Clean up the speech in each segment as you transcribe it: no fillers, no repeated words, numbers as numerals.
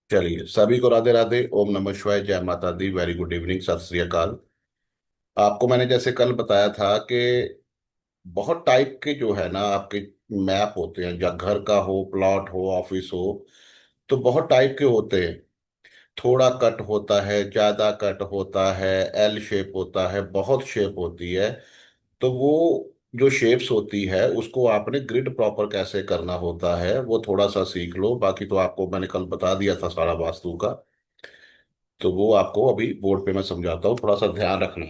चलिए, सभी को राधे राधे। ओम नमः शिवाय, जय माता दी, वेरी गुड इवनिंग, सत श्री अकाल। आपको मैंने जैसे कल बताया था कि बहुत टाइप के जो है ना आपके मैप होते हैं, या घर का हो, प्लॉट हो, ऑफिस हो, तो बहुत टाइप के होते हैं। थोड़ा कट होता है, ज्यादा कट होता है, एल शेप होता है, बहुत शेप होती है। तो वो जो शेप्स होती है उसको आपने ग्रिड प्रॉपर कैसे करना होता है वो थोड़ा सा सीख लो। बाकी तो आपको मैंने कल बता दिया था सारा वास्तु का। तो वो आपको अभी बोर्ड पे मैं समझाता हूँ, थोड़ा सा ध्यान रखना।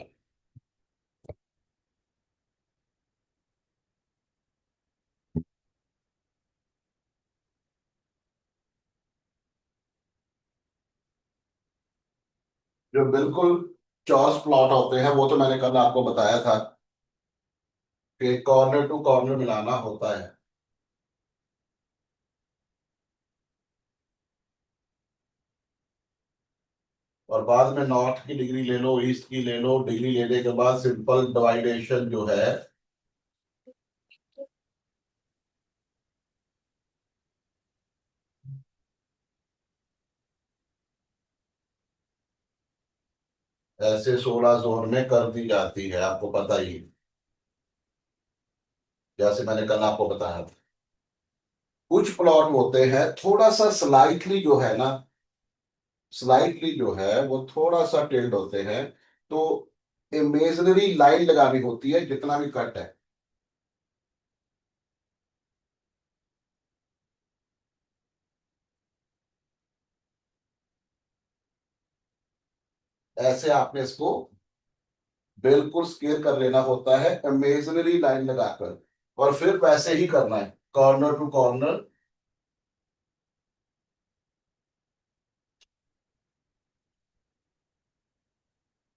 जो बिल्कुल चॉरस प्लॉट होते हैं वो तो मैंने कल आपको बताया था कि कॉर्नर टू कॉर्नर मिलाना होता है। और बाद में नॉर्थ की डिग्री ले लो, ईस्ट की ले लो, डिग्री लेने के बाद सिंपल डिवाइडेशन जो है ऐसे 16 जोन में कर दी जाती है, आपको पता ही है, जैसे मैंने कल आपको बताया था। कुछ प्लॉट होते हैं थोड़ा सा स्लाइटली जो है ना, स्लाइटली जो है वो थोड़ा सा टिल्ट होते हैं। तो इमेजिनरी लाइन लगानी होती है जितना भी कट है। ऐसे आपने इसको बिल्कुल स्केल कर लेना होता है इमेजिनरी लाइन लगाकर। और फिर वैसे ही करना है कॉर्नर टू कॉर्नर।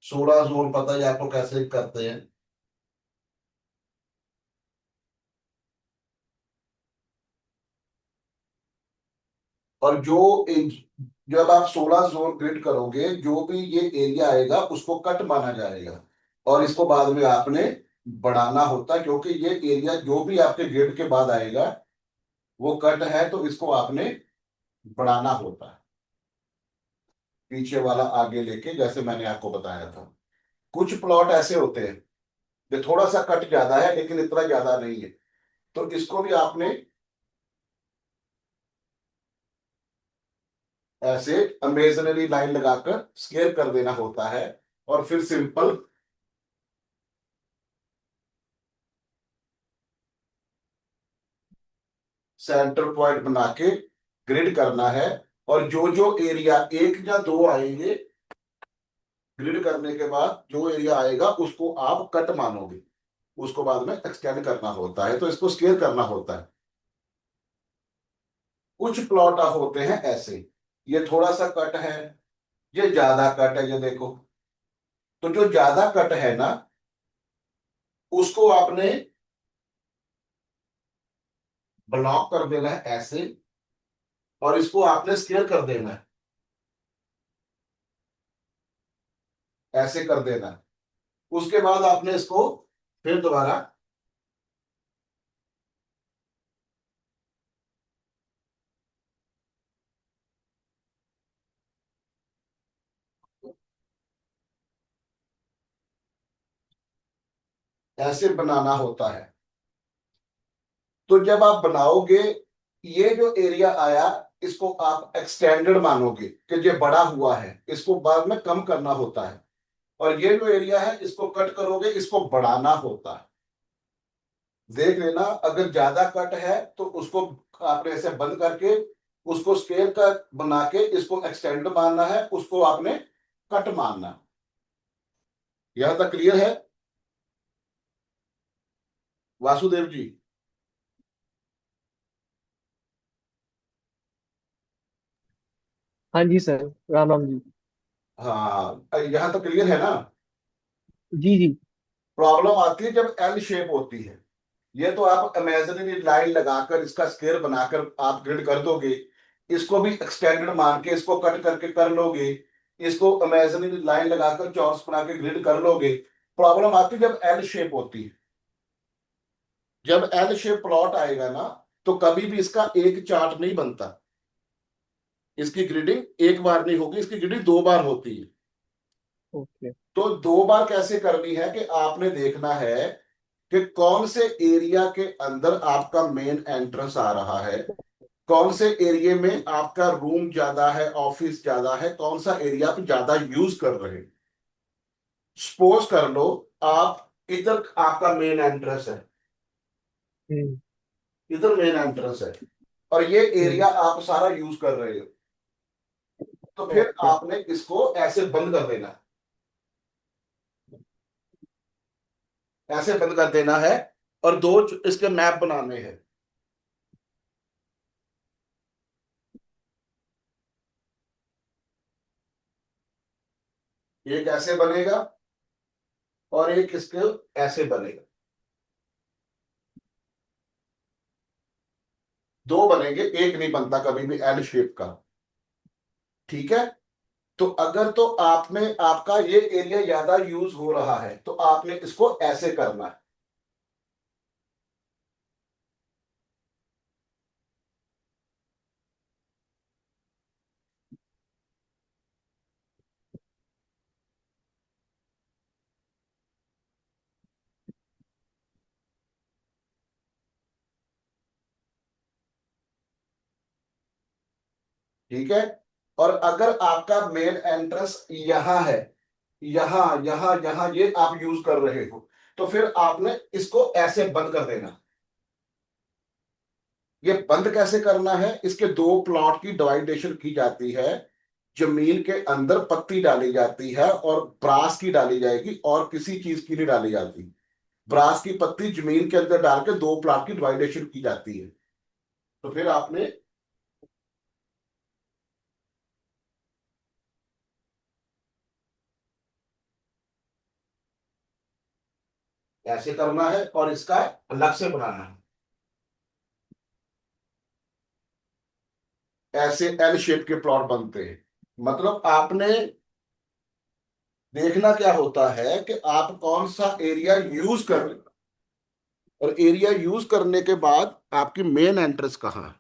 16 जोन पता है आपको कैसे करते हैं। और जब आप 16 जोन ग्रिड करोगे, जो भी ये एरिया आएगा उसको कट माना जाएगा। और इसको बाद में आपने बढ़ाना होता है, क्योंकि ये एरिया जो भी आपके ग्रिड के बाद आएगा वो कट है, तो इसको आपने बढ़ाना होता है। पीछे वाला आगे लेके, जैसे मैंने आपको बताया था। कुछ प्लॉट ऐसे होते हैं जो थोड़ा सा कट ज्यादा है लेकिन इतना ज्यादा नहीं है, तो इसको भी आपने ऐसे इमेजिनरी लाइन लगाकर स्केल कर देना होता है। और फिर सिंपल सेंटर पॉइंट बना के ग्रिड करना है। और जो जो एरिया एक या दो आएंगे, ग्रिड करने के बाद जो एरिया आएगा उसको आप कट मानोगे। उसको बाद में एक्सटेंड करना होता है, तो इसको स्केल करना होता है। कुछ प्लॉट होते हैं ऐसे, ये थोड़ा सा कट है, ये ज्यादा कट है, ये देखो। तो जो ज्यादा कट है ना, उसको आपने ब्लॉक कर देना है ऐसे। और इसको आपने स्केल कर देना है, ऐसे कर देना है। उसके बाद आपने इसको फिर दोबारा ऐसे बनाना होता है। तो जब आप बनाओगे, ये जो एरिया आया, इसको आप एक्सटेंडेड मानोगे कि ये बड़ा हुआ है, इसको बाद में कम करना होता है। और ये जो एरिया है इसको कट करोगे, इसको बढ़ाना होता है। देख लेना, अगर ज्यादा कट है तो उसको आपने ऐसे बंद करके उसको स्केल का बना के इसको एक्सटेंड मानना है, उसको आपने कट मानना। यहां तक क्लियर है वासुदेव जी? हाँ जी सर। राम राम जी। हाँ, यहां तक क्लियर है ना? जी जी। प्रॉब्लम आती है जब एल शेप होती है। ये तो आप इमेजिनरी लाइन लगाकर इसका स्केयर बनाकर आप ग्रिड कर दोगे। इसको भी एक्सटेंडेड मान के इसको कट करके कर लोगे। इसको इमेजिनरी लाइन लगाकर चॉरस बना के ग्रिड कर लोगे। प्रॉब्लम आती है जब एल शेप होती है। जब एल शेप प्लॉट आएगा ना, तो कभी भी इसका एक चार्ट नहीं बनता। इसकी ग्रिडिंग एक बार नहीं होगी, इसकी ग्रिडिंग दो बार होती है। ओके। तो दो बार कैसे करनी है कि आपने देखना है कि कौन से एरिया के अंदर आपका मेन एंट्रेंस आ रहा है, कौन से एरिया में आपका रूम ज्यादा है, ऑफिस ज्यादा है, कौन सा एरिया आप ज्यादा यूज कर रहे हैं। सपोज कर लो आप, इधर आपका मेन एंट्रेंस है, हम्म। इधर मेन एंट्रेंस है, और ये एरिया हम्म। आप सारा यूज कर रहे हो। तो फिर ओके। आपने इसको ऐसे बंद कर देना है, ऐसे बंद कर देना है। और दो इसके मैप बनाने हैं। एक ऐसे बनेगा और एक इसके ऐसे बनेगा। दो बनेंगे, एक नहीं बनता कभी भी एल शेप का। ठीक है। तो अगर तो आपने आपका ये एरिया ज्यादा यूज हो रहा है तो आपने इसको ऐसे करना है। ठीक है। और अगर आपका मेन एंट्रेंस यहां है, यहां यहां यहां ये आप यूज कर रहे हो, तो फिर आपने इसको ऐसे बंद कर देना। ये बंद कैसे करना है, इसके दो प्लॉट की डिवाइडेशन की जाती है। जमीन के अंदर पत्ती डाली जाती है और ब्रास की डाली जाएगी, और किसी चीज की नहीं डाली जाती। ब्रास की पत्ती जमीन के अंदर डाल के दो प्लॉट की डिवाइडेशन की जाती है। तो फिर आपने ऐसे करना है और इसका अलग से बनाना है। ऐसे एल शेप के प्लॉट बनते हैं। मतलब आपने देखना क्या होता है कि आप कौन सा एरिया यूज कर रहे हो, और एरिया यूज करने के बाद आपकी मेन एंट्रेंस कहाँ है,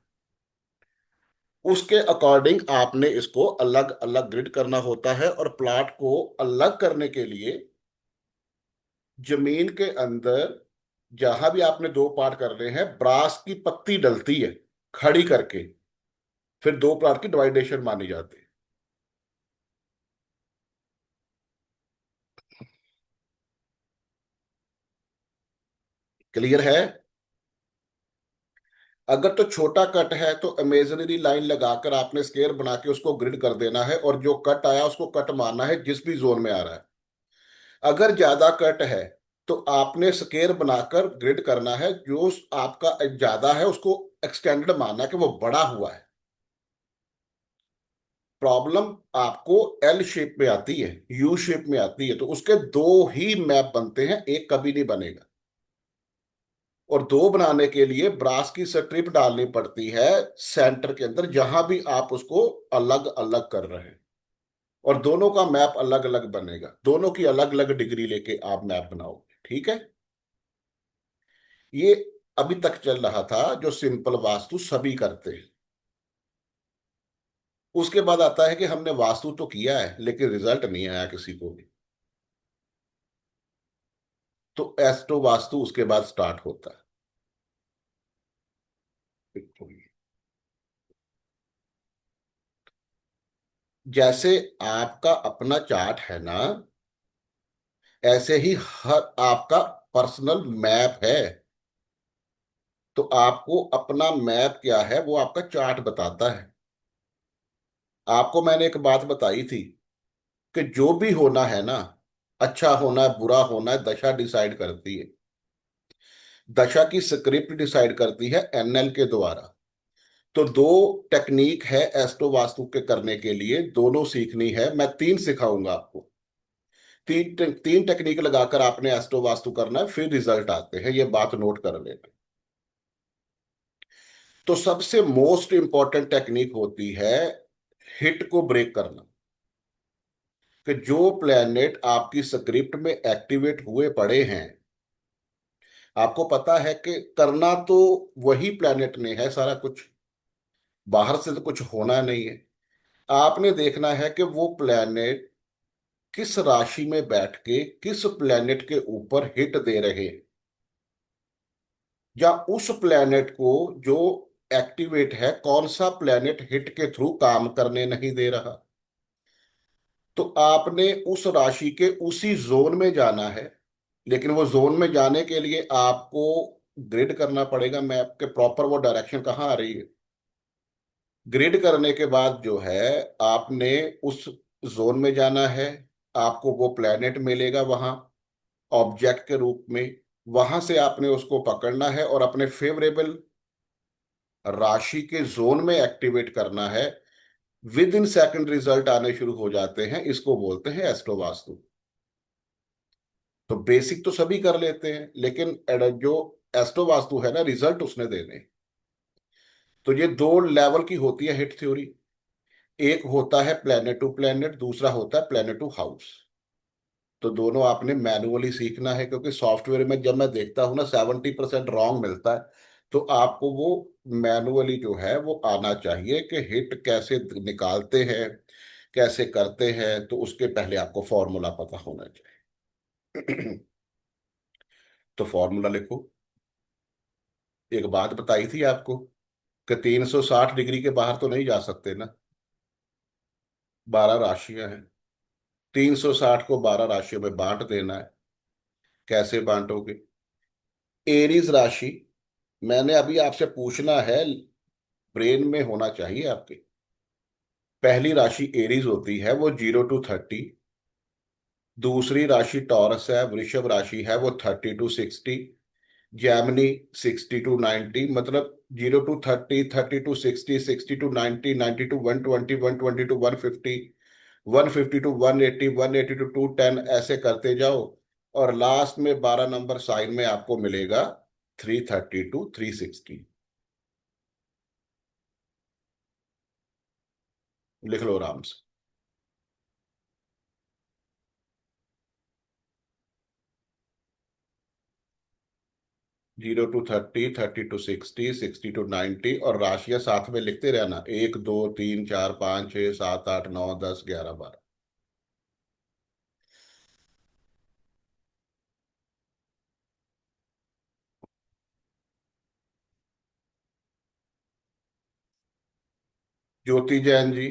उसके अकॉर्डिंग आपने इसको अलग अलग ग्रिड करना होता है। और प्लॉट को अलग करने के लिए जमीन के अंदर जहां भी आपने दो पार्ट कर रहे हैं, ब्रास की पत्ती डलती है खड़ी करके, फिर दो प्लॉट की डिवाइडेशन मानी जाती है। क्लियर है। अगर तो छोटा कट है तो इमेजिनरी लाइन लगाकर आपने स्केयर बना के उसको ग्रिड कर देना है, और जो कट आया उसको कट मारना है जिस भी जोन में आ रहा है। अगर ज्यादा कट है तो आपने स्केयर बनाकर ग्रिड करना है, जो आपका ज्यादा है उसको एक्सटेंडेड मानना है कि वो बड़ा हुआ है। प्रॉब्लम आपको एल शेप में आती है, यू शेप में आती है, तो उसके दो ही मैप बनते हैं, एक कभी नहीं बनेगा। और दो बनाने के लिए ब्रास की स्ट्रिप डालनी पड़ती है सेंटर के अंदर, जहां भी आप उसको अलग अलग कर रहे हैं। और दोनों का मैप अलग अलग बनेगा, दोनों की अलग अलग डिग्री लेके आप मैप बनाओगे। ठीक है। ये अभी तक चल रहा था जो सिंपल वास्तु सभी करते हैं। उसके बाद आता है कि हमने वास्तु तो किया है लेकिन रिजल्ट नहीं आया किसी को भी। तो एस्ट्रो वास्तु उसके बाद स्टार्ट होता है। जैसे आपका अपना चार्ट है ना, ऐसे ही हर आपका पर्सनल मैप है। तो आपको अपना मैप क्या है वो आपका चार्ट बताता है। आपको मैंने एक बात बताई थी कि जो भी होना है ना, अच्छा होना है बुरा होना है, दशा डिसाइड करती है। दशा की स्क्रिप्ट डिसाइड करती है एनएल के द्वारा। तो दो टेक्निक है एस्ट्रो वास्तु के करने के लिए, दोनों सीखनी है। मैं तीन सिखाऊंगा आपको। तीन तीन टेक्निक लगाकर आपने एस्ट्रो वास्तु करना है, फिर रिजल्ट आते हैं, ये बात नोट कर लेना। तो सबसे मोस्ट इंपॉर्टेंट टेक्निक होती है हिट को ब्रेक करना। कि जो प्लेनेट आपकी स्क्रिप्ट में एक्टिवेट हुए पड़े हैं, आपको पता है कि करना तो वही प्लेनेट ने है सारा कुछ, बाहर से तो कुछ होना नहीं है। आपने देखना है कि वो प्लेनेट किस राशि में बैठ के किस प्लेनेट के ऊपर हिट दे रहे हैं, या उस प्लेनेट को जो एक्टिवेट है कौन सा प्लेनेट हिट के थ्रू काम करने नहीं दे रहा। तो आपने उस राशि के उसी जोन में जाना है, लेकिन वो जोन में जाने के लिए आपको ग्रिड करना पड़ेगा मैप के प्रॉपर, वो डायरेक्शन कहाँ आ रही है। ग्रिड करने के बाद जो है आपने उस जोन में जाना है, आपको वो प्लेनेट मिलेगा वहां ऑब्जेक्ट के रूप में, वहां से आपने उसको पकड़ना है और अपने फेवरेबल राशि के जोन में एक्टिवेट करना है। विद इन सेकंड रिजल्ट आने शुरू हो जाते हैं, इसको बोलते हैं एस्ट्रो वास्तु। तो बेसिक तो सभी कर लेते हैं, लेकिन जो एस्ट्रो वास्तु है ना, रिजल्ट उसने देने हैं। तो ये दो लेवल की होती है हिट थ्योरी। एक होता है प्लेनेट टू प्लेनेट, दूसरा होता है प्लेनेट टू हाउस। तो दोनों आपने मैनुअली सीखना है, क्योंकि सॉफ्टवेयर में जब मैं देखता हूँ ना 70% रॉन्ग मिलता है। तो आपको वो मैनुअली जो है वो आना चाहिए कि हिट कैसे निकालते हैं, कैसे करते हैं, तो उसके पहले आपको फॉर्मूला पता होना चाहिए। तो फॉर्मूला लिखो। एक बात बताई थी आपको कि 360 डिग्री के बाहर तो नहीं जा सकते ना। 12 राशियां हैं, 360 को 12 राशियों में बांट देना है। कैसे बांटोगे? एरीज राशि, मैंने अभी आपसे पूछना है, ब्रेन में होना चाहिए आपके। पहली राशि एरीज होती है, वो 0 to 30। दूसरी राशि टॉरस है, वृषभ राशि है, वो 30 to 60। जैमिनी 60 to 90, मतलब 0 to 30, 30 to 60, 60 to 90, 90 to 120, 120 to 150, 150 to 180, 180 to 210, ऐसे करते जाओ। और लास्ट में 12 नंबर साइन में आपको मिलेगा 330 to 360। लिख लो आराम से। 0 to 30, 30 to 60, 60 to 90, और राशियां साथ में लिखते रहना, 1 2 3 4 5 6 7 8 9 10 11 12। ज्योति जैन जी।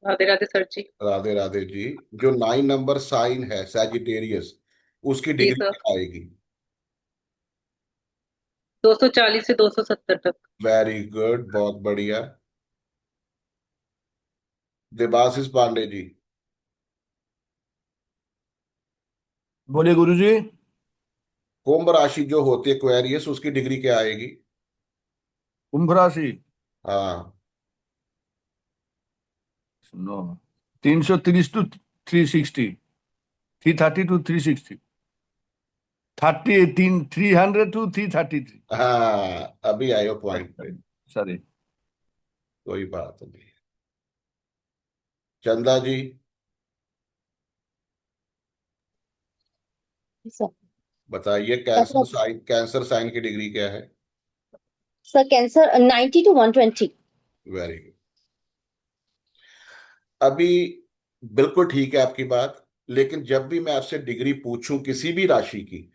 राधे राधे सर जी। राधे राधे जी। जो 9 नंबर साइन है सैजिटेरियस, उसकी जी डिग्री सर। क्या आएगी? 240 से 270 तक। वेरी गुड, बहुत बढ़िया। देबाशिष पांडे जी। बोलिए गुरुजी। कुंभ राशि जो होती है एक्वेरियस, उसकी डिग्री क्या आएगी? कुंभ राशि। हाँ। सुनो, 330 to 360, 330 to 360, 300 to 333। हाँ, अभी आयो पॉइंट पे। सॉरी। कोई बात नहीं। चंदा जी। सर। बताइए, कैसे कैंसर आप? साइन, कैंसर साइन की डिग्री क्या है? Sir cancer 90 to 120। Very good. अभी बिल्कुल ठीक है आपकी बात, लेकिन जब भी मैं आपसे डिग्री पूछूं किसी भी राशि की,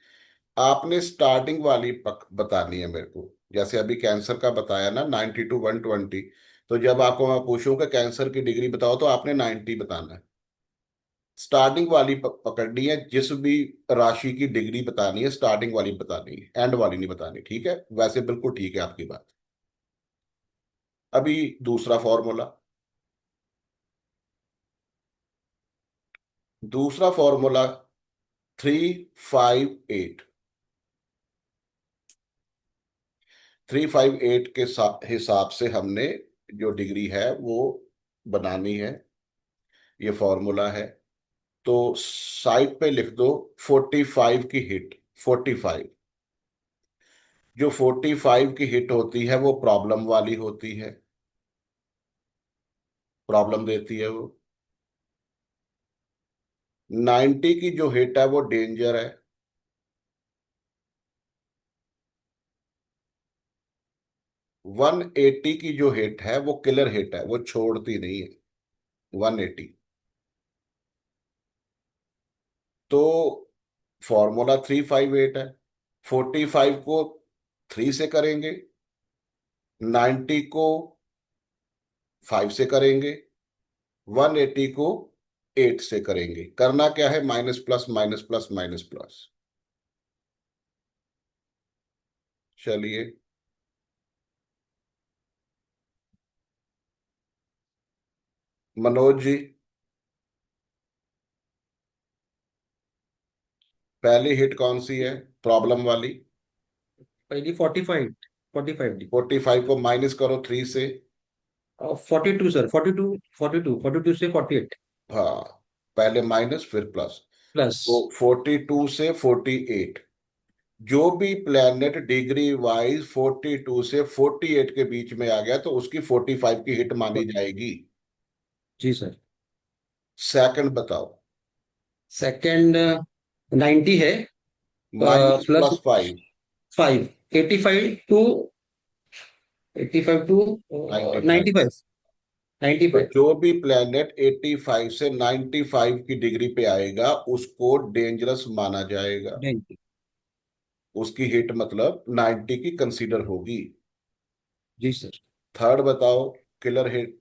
आपने स्टार्टिंग वाली बतानी है मेरे को। जैसे अभी कैंसर का बताया ना, 90 to 120। तो जब आपको मैं पूछूं कि कैंसर की डिग्री बताओ, तो आपने 90 बताना है। स्टार्टिंग वाली पकड़नी है, जिस भी राशि की डिग्री बतानी है स्टार्टिंग वाली बतानी है, एंड वाली नहीं बतानी, ठीक है? वैसे बिल्कुल ठीक है आपकी बात। अभी दूसरा फॉर्मूला। दूसरा फॉर्मूला 358। 358 के हिसाब से हमने जो डिग्री है वो बनानी है। ये फॉर्मूला है। तो साइड पे लिख दो 45 की हिट। 45, जो 45 की हिट होती है वो प्रॉब्लम वाली होती है, प्रॉब्लम देती है वो। 90 की जो हिट है वो डेंजर है। 180 की जो हिट है वो किलर हिट है, वो छोड़ती नहीं है 180। तो फॉर्मूला 358 है। 45 को 3 से करेंगे, 90 को 5 से करेंगे, 180 को 8 से करेंगे। करना क्या है, minus plus minus plus minus plus. चलिए, मनोज जी, पहली हिट कौन सी है प्रॉब्लम वाली? पहली 45, 45 डी। 45 को माइनस करो 3 से। 42 सर, 42, 42 से 48 हाँ, पहले माइनस फिर प्लस। प्लस। तो 42 से 48, जो भी प्लेनेट डिग्री वाइज 42 से 48 के बीच में आ गया तो उसकी 45 की हिट मानी जाएगी। जी सर। सेकंड बताओ। सेकंड 90 है, minus plus plus 5, 5, 85 to 85 to 95। 95, तो 95। जो भी प्लेनेट 85 से 95 की डिग्री पे आएगा उसको डेंजरस माना जाएगा। 90। उसकी हिट मतलब 90 की कंसीडर होगी। जी सर। थर्ड बताओ, killer hit.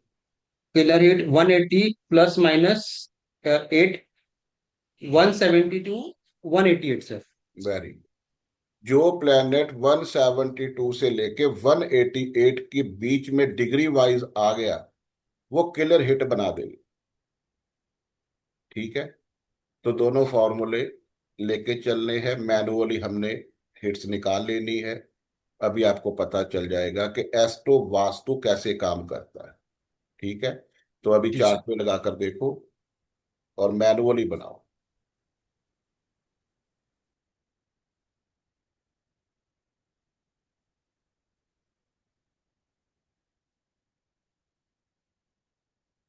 Killer hit 180 plus minus 8, 172, 188 sir. Very, जो प्लेनेट 172 से लेके 188 के बीच में डिग्री वाइज आ गया वो किलर हिट बना देगी। ठीक है, तो दोनों फॉर्मूले लेके चलने हैं, मैनुअली हमने हिट्स निकाल लेनी है। अभी आपको पता चल जाएगा कि एस्ट्रो वास्तु कैसे काम करता है। ठीक है, तो अभी जी चार्ट सर। पे लगाकर देखो और मैनुअली बनाओ।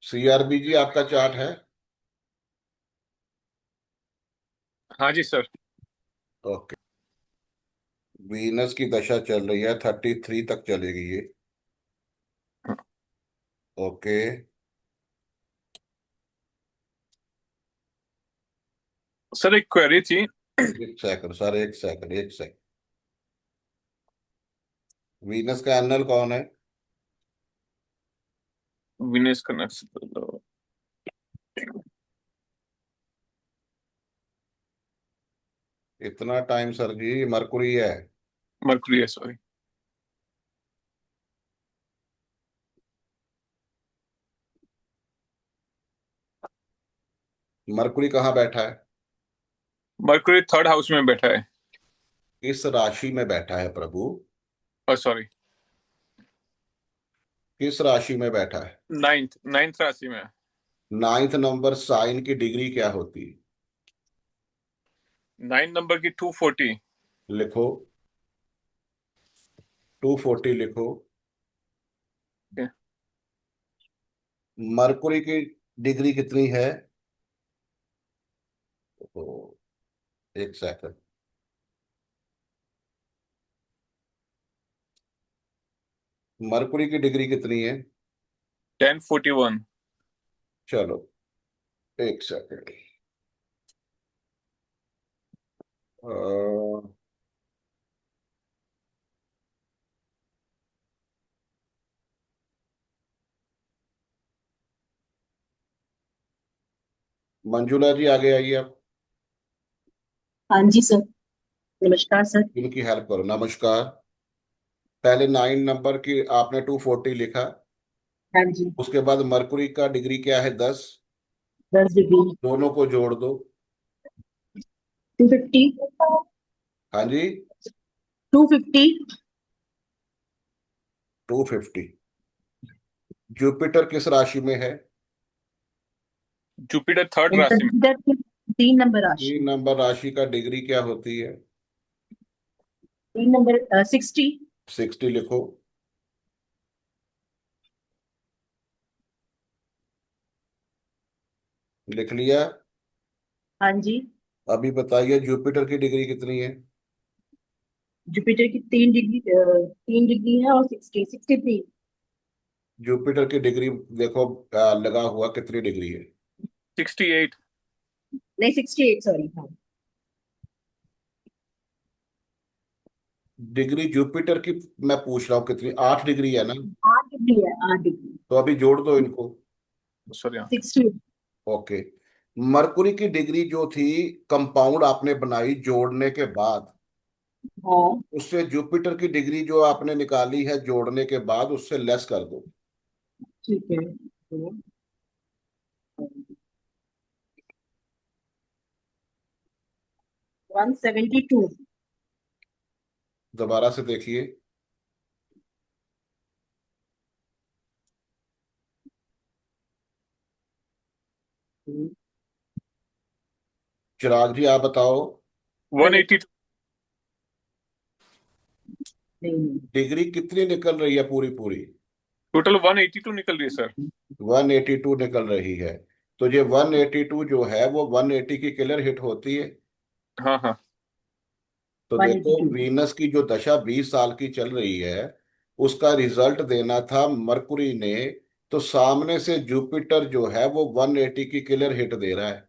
सीआरबी जी, आपका चार्ट है? हाँ जी सर। ओके, वीनस की दशा चल रही है, 33 तक चलेगी ये। ओके, सर एक क्वेरी थी। एक सेकंड सर, एक सेकंड, एक सेकंड। वीनस का एनल कौन है? विनेश का नक्षत्र। इतना टाइम सर जी, मरकुरी है। मरकुरी है, सॉरी। मरकुरी कहाँ बैठा है? मरकुरी थर्ड हाउस में बैठा है। किस राशि में बैठा है प्रभु? और सॉरी, किस राशि में बैठा है? नाइन्थ नाइन्थ राशि में। नाइन्थ नंबर साइन की डिग्री क्या होती है? 9 नंबर की 240। लिखो, 240 लिखो। मरकुरी की डिग्री कितनी है? तो एक सेकंड, मरकुरी की डिग्री कितनी है? 1041। चलो, एक सेकंड। अ, मंजुला जी आगे आइए आप। हाँ जी सर। नमस्कार सर। इनकी हेल्प करो। नमस्कार। पहले 9 नंबर की आपने 240 लिखा, हाँ जी। उसके बाद मरकुरी का डिग्री क्या है? 10। 10 डिग्री। दोनों को जोड़ दो। 250। हाँ जी, 250। 250। जुपिटर किस राशि में है? जुपिटर थर्ड राशि में। जुपिटर की 3 नंबर राशि। 3 नंबर राशि का डिग्री क्या होती है? 3 नंबर 60। 60 लिखो। लिख लिया? हाँ जी। अभी बताइए जुपिटर की डिग्री कितनी है? जुपिटर की 3 डिग्री है और 63। जुपिटर की डिग्री देखो, लगा हुआ कितनी डिग्री है? 68। नहीं 68 सॉरी हाँ। डिग्री जुपिटर की मैं पूछ रहा हूँ कितनी, 8 डिग्री है ना? 8 डिग्री है 8 डिग्री। तो अभी जोड़ दो इनको। सॉरी, 60। ओके। मरकुरी की डिग्री जो थी, कंपाउंड आपने बनाई जोड़ने के बाद, हाँ उससे जुपिटर की डिग्री जो आपने निकाली है जोड़ने के बाद, उससे लेस कर दो। ठीक है तो 172। दोबारा से देखिए। चिराग जी आप बताओ, 182। नहीं डिग्री कितनी निकल रही है पूरी पूरी? टोटल 182 निकल रही है सर। 182 निकल रही है। तो ये 182 जो है वो 180 की किलर हिट होती है। हाँ हाँ। तो देखो, 182। वीनस की जो दशा 20 साल की चल रही है, उसका रिजल्ट देना था मरकुरी ने। तो सामने से जुपिटर जो है वो 180 की किलर हिट दे रहा है।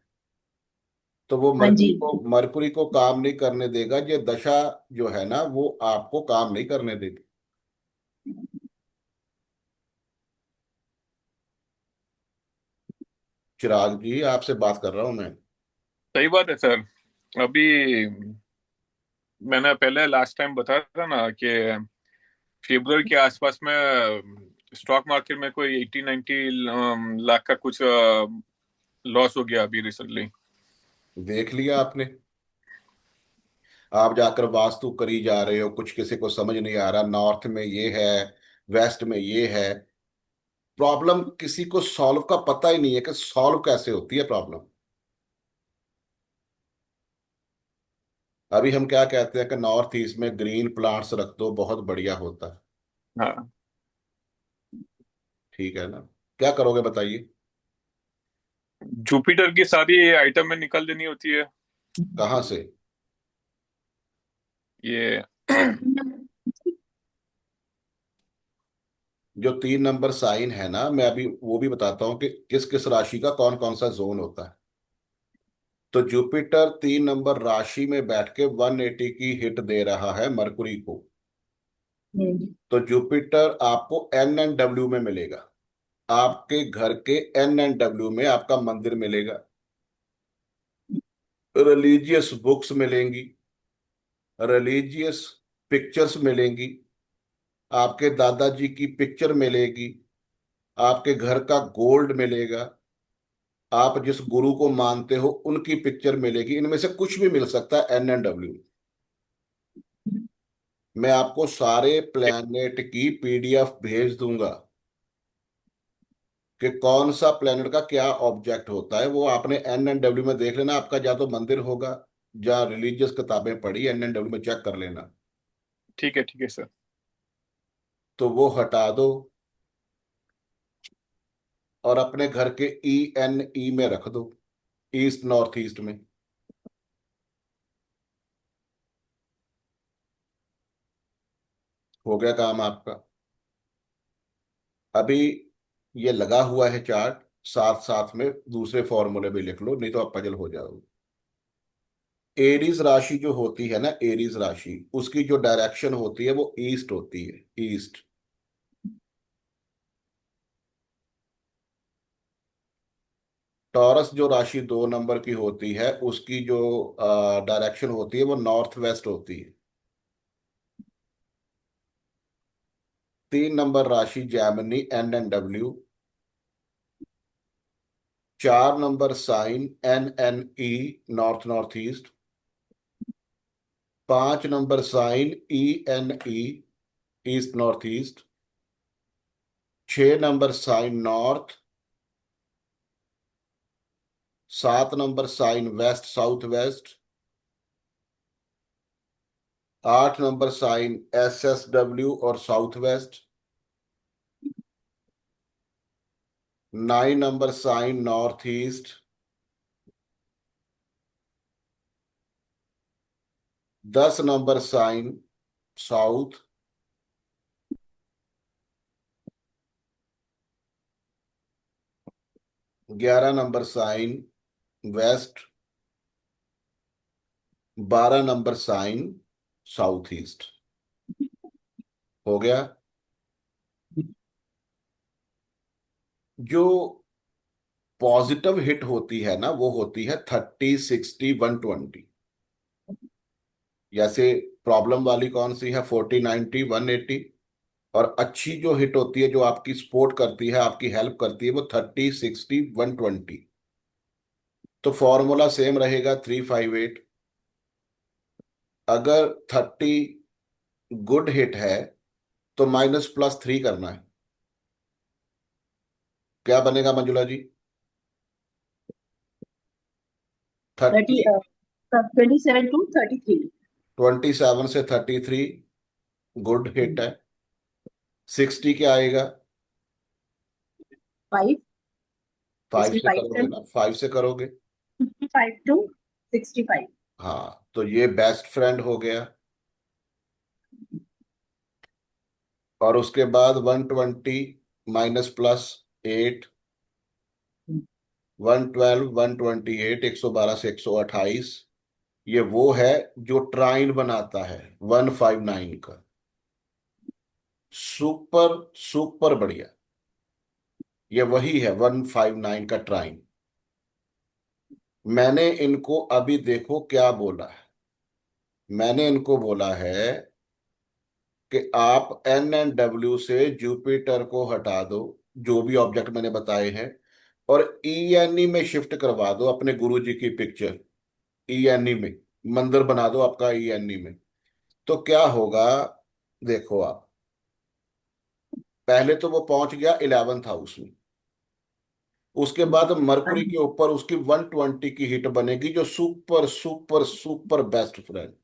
तो वो हाँ जी। मरकुरी को काम नहीं करने देगा। ये दशा जो है ना, वो आपको काम नहीं करने देगी। चिराग जी आपसे बात कर रहा हूं मैं। सही बात है सर। अभी मैंने पहले लास्ट टाइम बताया था ना कि फरवरी के आसपास में स्टॉक मार्केट में कोई 80-90 लाख का कुछ लॉस हो गया अभी रिसेंटली। देख लिया आपने? आप जाकर वास्तु करी जा रहे हो, कुछ किसी को समझ नहीं आ रहा, नॉर्थ में ये है, वेस्ट में ये है। प्रॉब्लम किसी को सॉल्व का पता ही नहीं है कि सॉल्व कैसे होती है प्रॉब्लम। अभी हम क्या कहते हैं कि नॉर्थ ईस्ट में ग्रीन प्लांट्स रख दो, बहुत बढ़िया होता है। हाँ। ठीक है ना? क्या करोगे बताइए? जुपिटर की सारी आइटम में निकाल देनी होती है कहाँ से? ये। जो 3 नंबर साइन है ना, मैं अभी वो भी बताता हूँ कि किस किस राशि का कौन कौन सा जोन होता है। तो जुपिटर 3 नंबर राशि में बैठ के 180 की हिट दे रहा है मरकुरी को। तो जुपिटर आपको NN W में मिलेगा। आपके घर के NN W में आपका मंदिर मिलेगा, रिलीजियस बुक्स मिलेंगी, रिलीजियस पिक्चर्स मिलेंगी, आपके दादाजी की पिक्चर मिलेगी, आपके घर का गोल्ड मिलेगा, आप जिस गुरु को मानते हो उनकी पिक्चर मिलेगी। इनमें से कुछ भी मिल सकता है NN W। मैं आपको सारे प्लैनेट की PDF भेज दूंगा कि कौन सा प्लेनेट का क्या ऑब्जेक्ट होता है। वो आपने NN W में देख लेना, आपका या तो मंदिर होगा, या रिलीजियस किताबें पढ़ी NN W में चेक कर लेना। ठीक है सर। तो वो हटा दो और अपने घर के ENE में रख दो, ईस्ट नॉर्थ ईस्ट में। हो गया काम आपका। अभी ये लगा हुआ है चार्ट, साथ साथ में दूसरे फॉर्मूले भी लिख लो, नहीं तो आप पजल हो जाओगे। एरीज राशि जो होती है ना, एरीज राशि, उसकी जो डायरेक्शन होती है वो ईस्ट होती है, ईस्ट। टॉरस जो राशि 2 नंबर की होती है, उसकी जो डायरेक्शन होती है वो नॉर्थ वेस्ट होती है। 3 नंबर राशि Gemini NN W। 4 number sign NNE, north north east. 5 number sign ENE, east north east. 6 number sign north. 7 number sign west south west. 8 number sign SSW और south west. 9 number sign north east. 10 number sign south, 11 number sign west, 12 number sign south east. हो गया। जो positive hit होती है ना वो होती है 30, 60, 120। जैसे प्रॉब्लम वाली कौन सी है? 40, 90, 180। और अच्छी जो हिट होती है, जो आपकी सपोर्ट करती है, आपकी हेल्प करती है, वो 30, 60, 120। तो फॉर्मूला सेम रहेगा, 358। अगर 30 गुड हिट है तो -+3 करना है। क्या बनेगा मंजुला जी? 30, 30, 27 to 33. 27 से 33 गुड हिट है। 60 क्या आएगा? 5. 5 इसमें से 5 करोगे से ना? 5 से करोगे। 55 to 65. हाँ, तो ये बेस्ट फ्रेंड हो गया। और उसके बाद 120 -+8, 112, 128, 112 से 128। ये वो है जो ट्राइन बनाता है 159 का। सुपर सुपर बढ़िया। ये वही है 159 का ट्राइन। मैंने इनको अभी देखो क्या बोला है। मैंने इनको बोला है कि आप NN W से जुपिटर को हटा दो, जो भी ऑब्जेक्ट मैंने बताए हैं, और ENE में शिफ्ट करवा दो अपने गुरु जी की पिक्चर। ENE में मंदिर बना दो आपका, ENE में। तो क्या होगा? देखो आप, पहले तो वो पहुंच गया 11th हाउस में। उसके बाद हाँ मरकुरी के ऊपर उसकी 120 की हिट बनेगी, जो super super super best friend.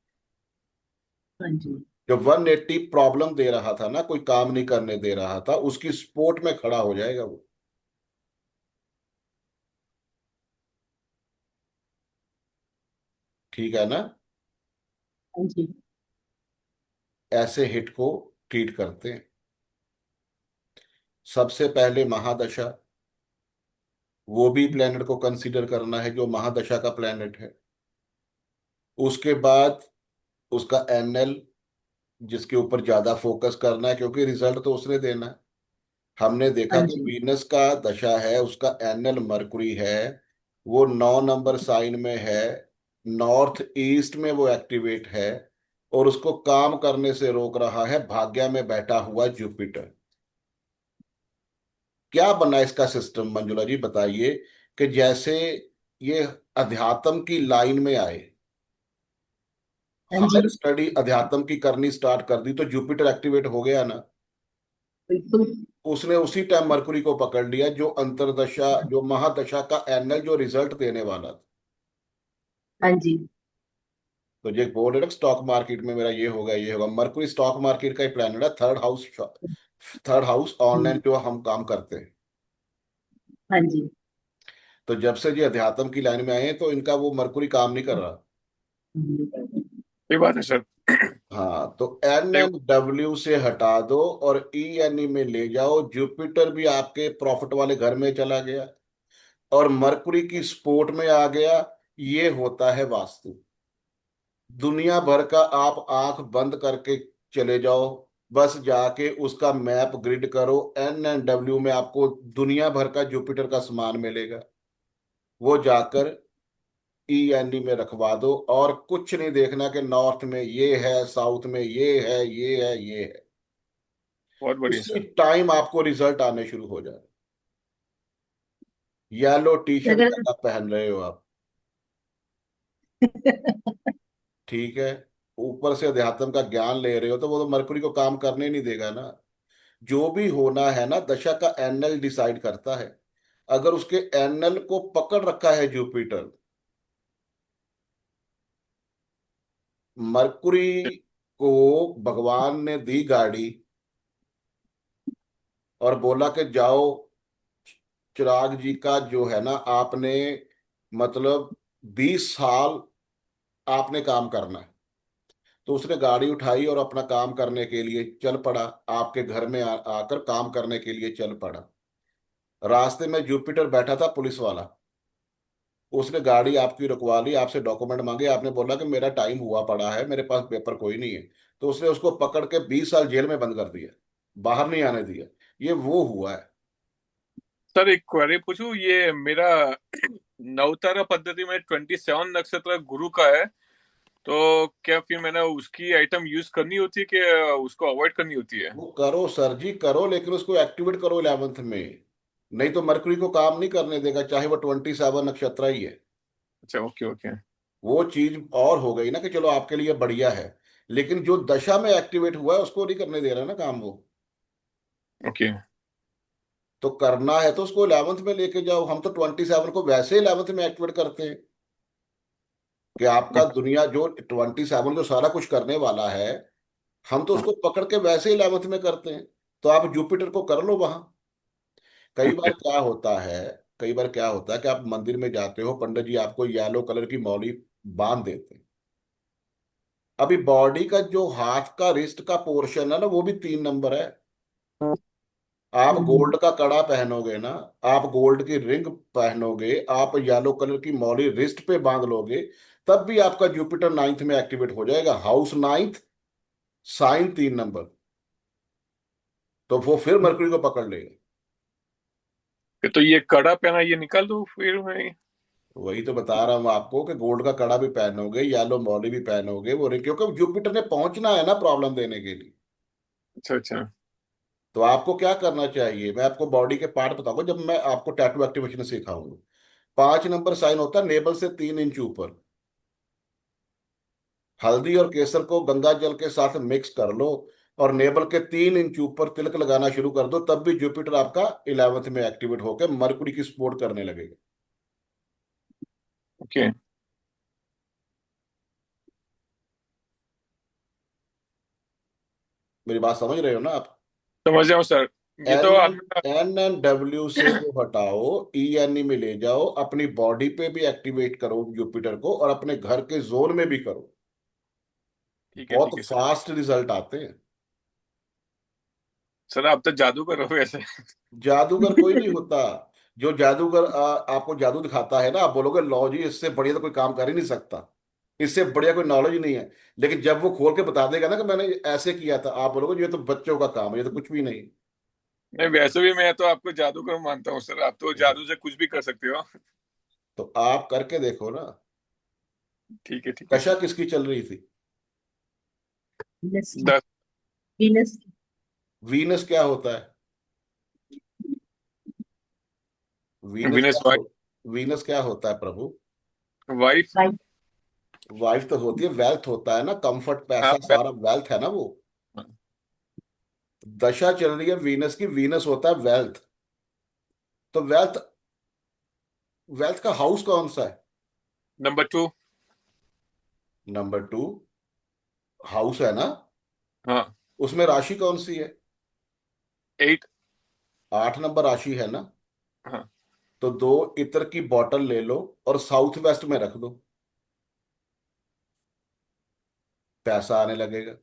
हाँ जी। जो 180 प्रॉब्लम दे रहा था ना, कोई काम नहीं करने दे रहा था, उसकी सपोर्ट में खड़ा हो जाएगा वो। ठीक है ना? हाँ जी। ऐसे हिट को ट्रीट करते हैं। सबसे पहले महादशा, वो भी प्लेनेट को कंसीडर करना है जो महादशा का प्लेनेट है। उसके बाद उसका NL, जिसके ऊपर ज्यादा फोकस करना है, क्योंकि रिजल्ट तो उसने देना है। हमने हाँ देखा कि जी। वीनस का दशा है, उसका NL मरकुरी है, वो 9 नंबर साइन में है, नॉर्थ ईस्ट में वो एक्टिवेट है, और उसको काम करने से रोक रहा है भाग्य में बैठा हुआ जुपिटर। क्या बना इसका सिस्टम मंजुला जी बताइए? कि जैसे ये अध्यात्म की लाइन में आए, हाँ जी। हायर स्टडी अध्यात्म की करनी स्टार्ट कर दी, तो जुपिटर एक्टिवेट हो गया ना। बिल्कुल। उसने उसी टाइम मरकुरी को पकड़ लिया, जो अंतरदशा, जो महादशा का NL जो रिजल्ट देने वाला था। हाँ जी। तो ये बोल रहे ना, स्टॉक मार्केट में मेरा ये होगा ये होगा। मरकुरी स्टॉक मार्केट का ही प्लान है, third house. Third house online जो हम काम करते हैं। हाँ जी। तो जब से ये अध्यात्म की लाइन में आए हैं, तो इनका वो मरकुरी काम नहीं कर रहा। ये बात है सर। हाँ, तो NN W से हटा दो और ENE में ले जाओ। जुपिटर भी आपके प्रॉफिट वाले घर में चला गया और मरकुरी की स्पोर्ट में आ गया। ये होता है वास्तु। दुनिया भर का आप आंख बंद करके चले जाओ, बस जाके उसका मैप ग्रिड करो। NN W में आपको दुनिया भर का जुपिटर का सामान मिलेगा। वो जाकर ENE में रखवा दो, और कुछ नहीं देखना कि नॉर्थ में ये है, साउथ में ये है, ये है, ये है। बहुत बढ़िया उसी सर। टाइम आपको रिजल्ट आने शुरू हो जाए। येलो टी-शर्ट अगर ज्यादा पहन रहे हो आप, ठीक है, ऊपर से अध्यात्म का ज्ञान ले रहे हो, तो वो तो मरकुरी को काम करने नहीं देगा ना। जो भी होना है ना, दशा का NL डिसाइड करता है। अगर उसके NL को पकड़ रखा है जुपिटर, मरकुरी को भगवान ने दी गाड़ी और बोला कि जाओ, चिराग जी का जो है ना, आपने मतलब 20 साल आपने काम करना है। तो उसने गाड़ी उठाई और अपना काम करने के लिए चल पड़ा। आपके घर में आकर काम करने के लिए चल पड़ा। रास्ते में जुपिटर बैठा था पुलिस वाला। उसने गाड़ी आपकी रुकवा ली, आपसे डॉक्यूमेंट मांगे, आपने बोला कि मेरा टाइम हुआ पड़ा है, मेरे पास पेपर कोई नहीं है। तो उसने उसको पकड़ के 20 साल जेल में बंद कर दिया, बाहर नहीं आने दिया। ये वो हुआ है। सर एक क्वेरी पूछूं, ये मेरा नवतारा पद्धति में 27 नक्षत्र गुरु का है, तो क्या फिर मैंने उसकी आइटम यूज करनी होती है कि उसको अवॉइड करनी होती है? वो करो सर जी, करो, लेकिन उसको एक्टिवेट करो 11th में। नहीं तो मरकरी को काम नहीं करने देगा, चाहे वो 27 नक्षत्र ही है। अच्छा, ओके ओके। वो चीज और हो गई ना कि चलो आपके लिए बढ़िया है, लेकिन जो दशा में एक्टिवेट हुआ है उसको नहीं करने दे रहा ना काम वो। ओके। तो करना है तो उसको 11th में लेके जाओ। हम तो 27 को वैसे 11th में एक्टिवेट करते हैं कि आपका दुनिया जो 27 जो सारा कुछ करने वाला है, हम तो उसको पकड़ के वैसे ही 11th में करते हैं। तो आप जुपिटर को कर लो वहां। कई ओके। बार क्या होता है, कई बार क्या होता है कि आप मंदिर में जाते हो, पंडित जी आपको येलो कलर की मौली बांध देते हैं। अभी बॉडी का जो हाथ का रिस्ट का पोर्शन है ना, वो भी 3 नंबर है। आप गोल्ड का कड़ा पहनोगे ना, आप गोल्ड की रिंग पहनोगे, आप येलो कलर की मौली रिस्ट पे बांध लोगे, तब भी आपका जुपिटर 9th में एक्टिवेट हो जाएगा। House 9th, sign 3 number. तो वो फिर मरकरी को पकड़ लेगा। तो ये कड़ा पहना, ये निकाल दो फिर मैं? वही तो बता रहा हूँ आपको कि गोल्ड का कड़ा भी पहनोगे, येलो मौली भी पहनोगे, वो रिंग, क्योंकि जुपिटर ने पहुंचना है ना प्रॉब्लम देने के लिए। अच्छा अच्छा। तो आपको क्या करना चाहिए, मैं आपको बॉडी के पार्ट बताऊंगा जब मैं आपको टैटू एक्टिवेशन सिखाऊंगा। 5 नंबर साइन होता है नेबल से 3 इंच ऊपर। हल्दी और केसर को गंगा जल के साथ मिक्स कर लो और नेबल के 3 इंच ऊपर तिलक लगाना शुरू कर दो, तब भी जुपिटर आपका 11th में एक्टिवेट होकर मरकुरी की सपोर्ट करने लगेगा। ओके। मेरी बात समझ रहे हो ना आप? समझ जाऊँ सर। ये एन तो एन आपने। एन एन डब्ल्यू से वो हटाओ, ई एन ई में ले जाओ, अपनी बॉडी पे भी एक्टिवेट करो जुपिटर को और अपने घर के जोन में भी करो। ठीक बहुत है सर। फास्ट रिजल्ट आते हैं। सर आप तो जादू कर रहे हो वैसे। जादूगर कोई नहीं होता। जो जादूगर आपको जादू दिखाता है ना, आप बोलोगे लॉ जी इससे बढ़िया तो कोई काम कर ही नहीं सकता, इससे बढ़िया कोई नॉलेज ही नहीं है। लेकिन जब वो खोल के बता देगा ना कि मैंने ऐसे किया था, आप बोलोगे ये तो बच्चों का काम है, ये तो कुछ भी नहीं। नहीं, वैसे भी मैं तो आपको जादूगर मानता हूँ सर, आप तो जादू से कुछ भी कर सकते हो। तो आप करके देखो ना। ठीक है कशा सर। किसकी चल रही थी? Venus की, 10। Venus की, वीनस क्या होता है? वीनस विनेश क्या वाइफ। हो वीनस क्या होता है प्रभु? वाइफ। Right. वाइफ तो होती है, वेल्थ होता है ना, कंफर्ट, हाँ पैसा, सारा वेल्थ है ना वो। दशा चल रही है वीनस की, वीनस होता है वेल्थ। तो वेल्थ, वेल्थ का हाउस कौन सा है? नंबर 2। नंबर 2 हाउस है ना। हाँ। उसमें राशि कौन सी है? 8। 8 नंबर राशि है ना। हाँ। तो 2 इत्र की बोतल ले लो और साउथ वेस्ट में रख दो, पैसा आने लगेगा।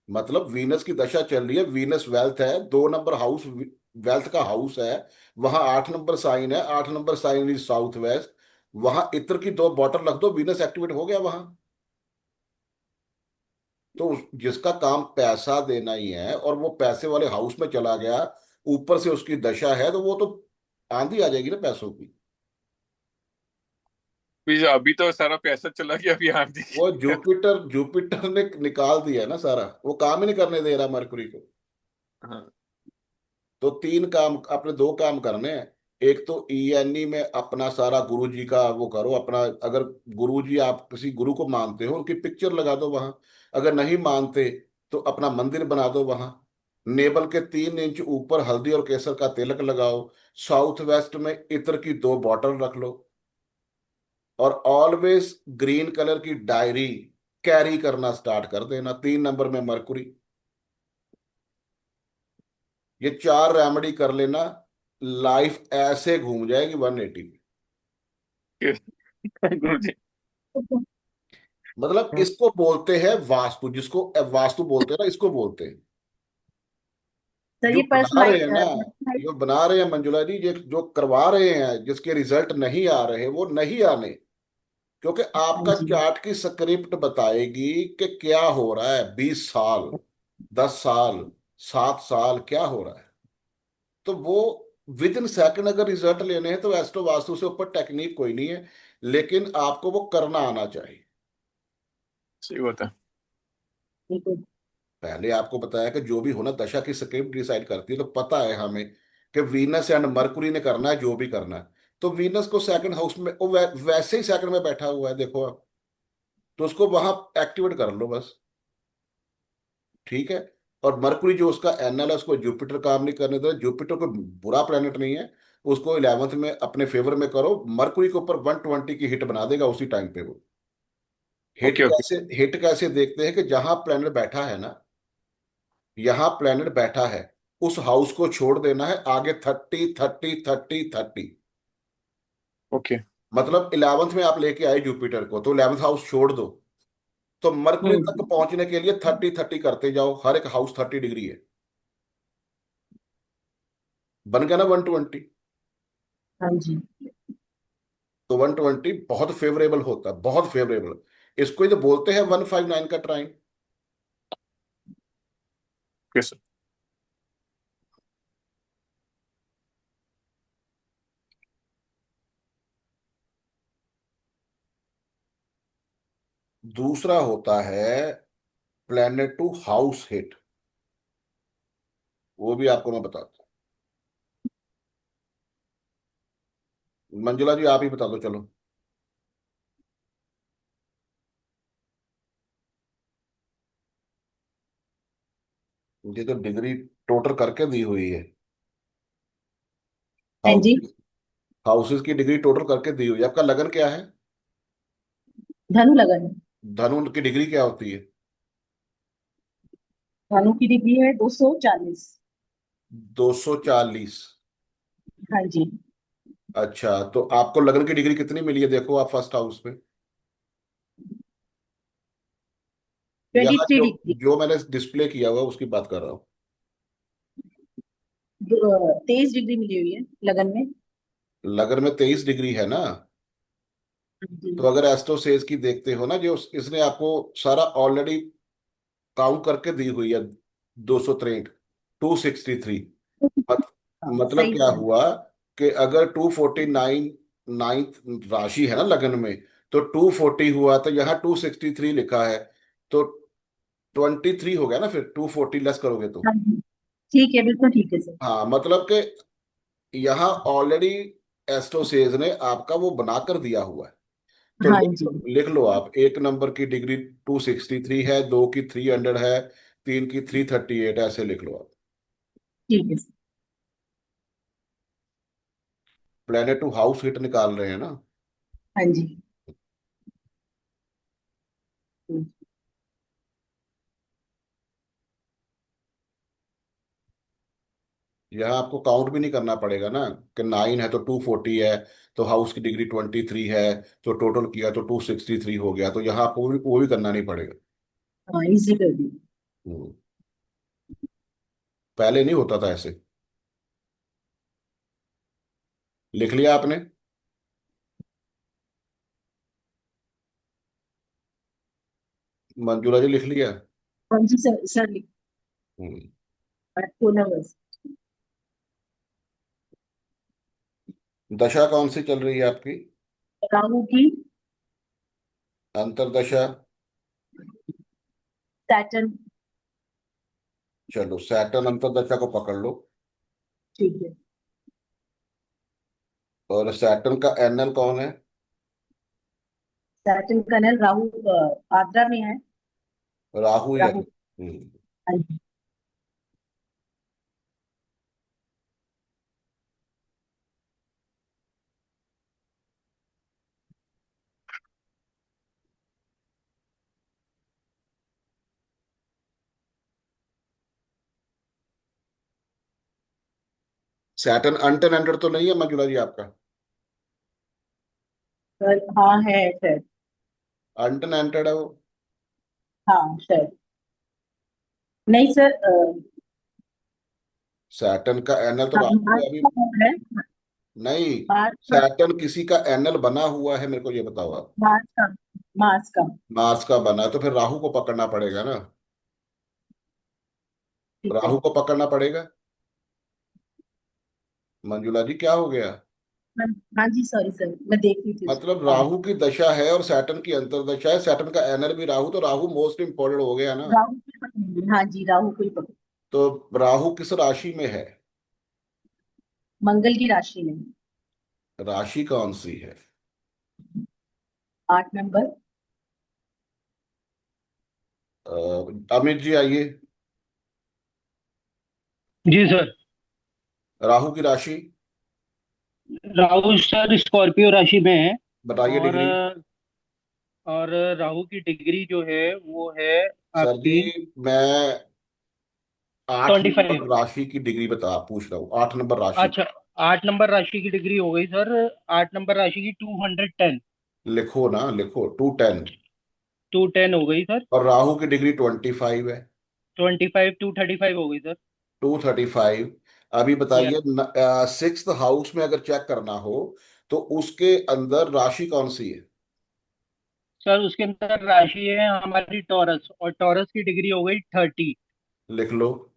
मतलब वीनस की दशा चल रही है, वीनस वेल्थ है, 2 नंबर हाउस वेल्थ का हाउस है। वहां 8 नंबर साइन है, 8 number sign is south west. वहां इत्र की 2 बोतल रख दो, वीनस एक्टिवेट हो गया वहां। तो जिसका काम पैसा देना ही है और वो पैसे वाले हाउस में चला गया, ऊपर से उसकी दशा है, तो वो तो आंधी आ जाएगी ना पैसों की। फिर अभी तो सारा पैसा चला गया, अभी आंधी वो जुपिटर जुपिटर ने निकाल दिया ना सारा, वो काम ही नहीं करने दे रहा मरकुरी को। हाँ। तो 3 काम, अपने 2 काम करने हैं। एक तो ईएनई में अपना सारा गुरु जी का वो करो अपना। अगर गुरु जी, आप किसी गुरु को मानते हो, उनकी पिक्चर लगा दो वहां। अगर नहीं मानते तो अपना मंदिर बना दो वहां। नेबल के 3 इंच ऊपर हल्दी और केसर का तिलक लगाओ। साउथ वेस्ट में इत्र की 2 बोतल रख लो। और ऑलवेज ग्रीन कलर की डायरी कैरी करना स्टार्ट कर देना। 3 नंबर में मरकुरी। ये 4 रेमेडी कर लेना, लाइफ ऐसे घूम जाएगी 180। गुरुजी। मतलब इसको बोलते हैं वास्तु, जिसको वास्तु बोलते हैं ना, इसको बोलते हैं। सर जो ये बना रहे पर्सनलाइज हैं ना, जो बना रहे हैं मंजुला जी, जो करवा रहे हैं, जिसके रिजल्ट नहीं आ रहे वो नहीं आने, क्योंकि हाँ आपका जी। चार्ट की स्क्रिप्ट बताएगी कि क्या हो रहा है, 20 साल, 10 साल, 7 साल क्या हो रहा है। तो वो विद इन सेकंड अगर रिजल्ट लेने हैं तो एस्ट्रो वास्तु से ऊपर टेक्निक कोई नहीं है, लेकिन आपको वो करना आना चाहिए। सही बात है। बिल्कुल। पहले आपको बताया कि जो भी होना दशा की स्क्रिप्ट डिसाइड करती है, तो पता है हमें कि वीनस एंड मरकुरी ने करना है जो भी करना है। तो वीनस को सेकंड हाउस में वो वैसे ही सेकंड में बैठा हुआ है, देखो आप, तो उसको वहां एक्टिवेट कर लो बस। ठीक है। और मरकुरी जो उसका एनएल है, उसको जुपिटर काम नहीं करने दो। जुपिटर कोई बुरा प्लेनेट नहीं है, उसको 11th में अपने फेवर में करो। मरकुरी के ऊपर 120 की हिट बना देगा उसी टाइम पे वो। Okay okay. हिट कैसे देखते हैं कि जहां प्लेनेट बैठा है ना, यहाँ प्लेनेट बैठा है, उस हाउस को छोड़ देना है आगे 30 30 30 30। ओके। मतलब 11th में आप लेके आए जुपिटर को, तो 11th हाउस छोड़ दो, तो मरकुरी तक हम्म। पहुंचने के लिए 30 30 करते जाओ, हर एक हाउस 30 डिग्री है। बन गया ना 120। हाँ जी। तो 120 बहुत फेवरेबल होता है, बहुत फेवरेबल। इसको ही तो बोलते हैं 159 का ट्राइन। Okay sir. दूसरा होता है प्लेनेट टू हाउस हिट, वो भी आपको मैं बताता हूँ। मंजुला जी आप ही बता दो चलो। ये तो डिग्री टोटल करके दी हुई है, हाँ हाउस जी। हाउसेस की डिग्री टोटल करके दी हुई है। आपका लगन क्या है? धनु लगन। धनु की डिग्री क्या होती है? धनु की डिग्री है 240। 240। हाँ जी। अच्छा, तो आपको लगन की डिग्री कितनी मिली है, देखो आप फर्स्ट हाउस में। ट्वेंटी यहाँ थ्री जो डिग्री जो मैंने डिस्प्ले किया हुआ है उसकी बात कर रहा हूँ। 23 डिग्री मिली हुई है लगन में। लगन में 23 डिग्री है ना। हाँ जी। तो अगर एस्ट्रोसेज की देखते हो ना, जो इसने आपको सारा ऑलरेडी काउंट करके दी हुई है, 263, 263। मत, हाँ, मतलब सही क्या बोल। हुआ कि अगर 249 नाइन्थ राशि है ना लगन में, तो 240 हुआ, तो यहाँ 263 लिखा है, तो 23 हो गया ना, फिर 240 लेस करोगे तो। हाँ जी। ठीक है, बिल्कुल ठीक है सर। हाँ, मतलब कि यहाँ ऑलरेडी एस्ट्रोसेज ने आपका वो बनाकर दिया हुआ है। तो हाँ जी। लिख लो आप, एक नंबर की डिग्री 263 है, दो की 300 है, तीन की 338, ऐसे लिख लो आप। ठीक है sir. Planet to house hit निकाल रहे हैं ना। हाँ जी। यहाँ आपको काउंट भी नहीं करना पड़ेगा ना, कि 9 है तो 240 है, तो हाउस की डिग्री 23 है, तो टोटल किया तो 263 हो गया, तो यहाँ आपको वो भी करना नहीं पड़ेगा। हाँ, इजी कर दी। हम्म, पहले नहीं होता था ऐसे। लिख लिया आपने? मंजूरा जी लिख लिया? हाँ जी सर, सर लिख। हम्म, कोलर। दशा कौन सी चल रही है आपकी? राहु की। अंतरदशा? सैटर्न। चलो सैटर्न अंतरदशा को पकड़ लो। ठीक है। और सैटर्न का एनएल कौन है? सैटर्न का नल राहु आद्रा में है। राहु ही है। राहु। हम्म। हाँ जी। सैटर्न अनटेन एंडर तो नहीं है मंजुला जी आपका? सर हाँ है सर। अनटेनेंटेड है वो? हाँ सर। नहीं सर सैटर्न का एनल तो हाँ, राहु मार्स है अभी। का मून है। नहीं, मार्स का। सैटर्न किसी का एनल बना हुआ है, मेरे को ये बताओ आप। मार्स का। मार्स का। मार्स का बना है तो फिर राहु को पकड़ना पड़ेगा ना। ठीक है। राहु को पकड़ना पड़ेगा। मंजुला जी क्या हो गया? हाँ हाँ जी सॉरी सर मैं देख रही थी मतलब उसको हाँ। राहु की दशा है और सैटर्न की अंतर्दशा है, सैटर्न का एनल भी राहु, तो राहु मोस्ट इंपॉर्टेंट हो गया ना। राहु को पकड़ेंगे, हाँ जी राहु को ही पकड़। तो राहु किस राशि में है? मंगल की राशि में। राशि कौन सी है? 8 नंबर। अमित जी आइए। जी सर। राहु की राशि राहु सर स्कॉर्पियो राशि में है। बताइए और डिग्री। और राहु की डिग्री जो है वो है सर जी, आपकी मैं 8 नंबर 25। राशि की डिग्री बता पूछ रहा हूँ, 8 नंबर राशि। अच्छा, 8 नंबर राशि की डिग्री हो गई सर। 8 नंबर राशि की 210। लिखो ना, लिखो 210। 210 हो गई सर। और राहु की डिग्री 25 है। 25 235 हो गई सर। 235। अभी यस बताइए, सिक्स्थ हाउस में अगर चेक करना हो तो उसके अंदर राशि कौन सी है? सर, उसके अंदर राशि है हमारी टॉरस, और टॉरस की डिग्री हो गई 30। लिख लो।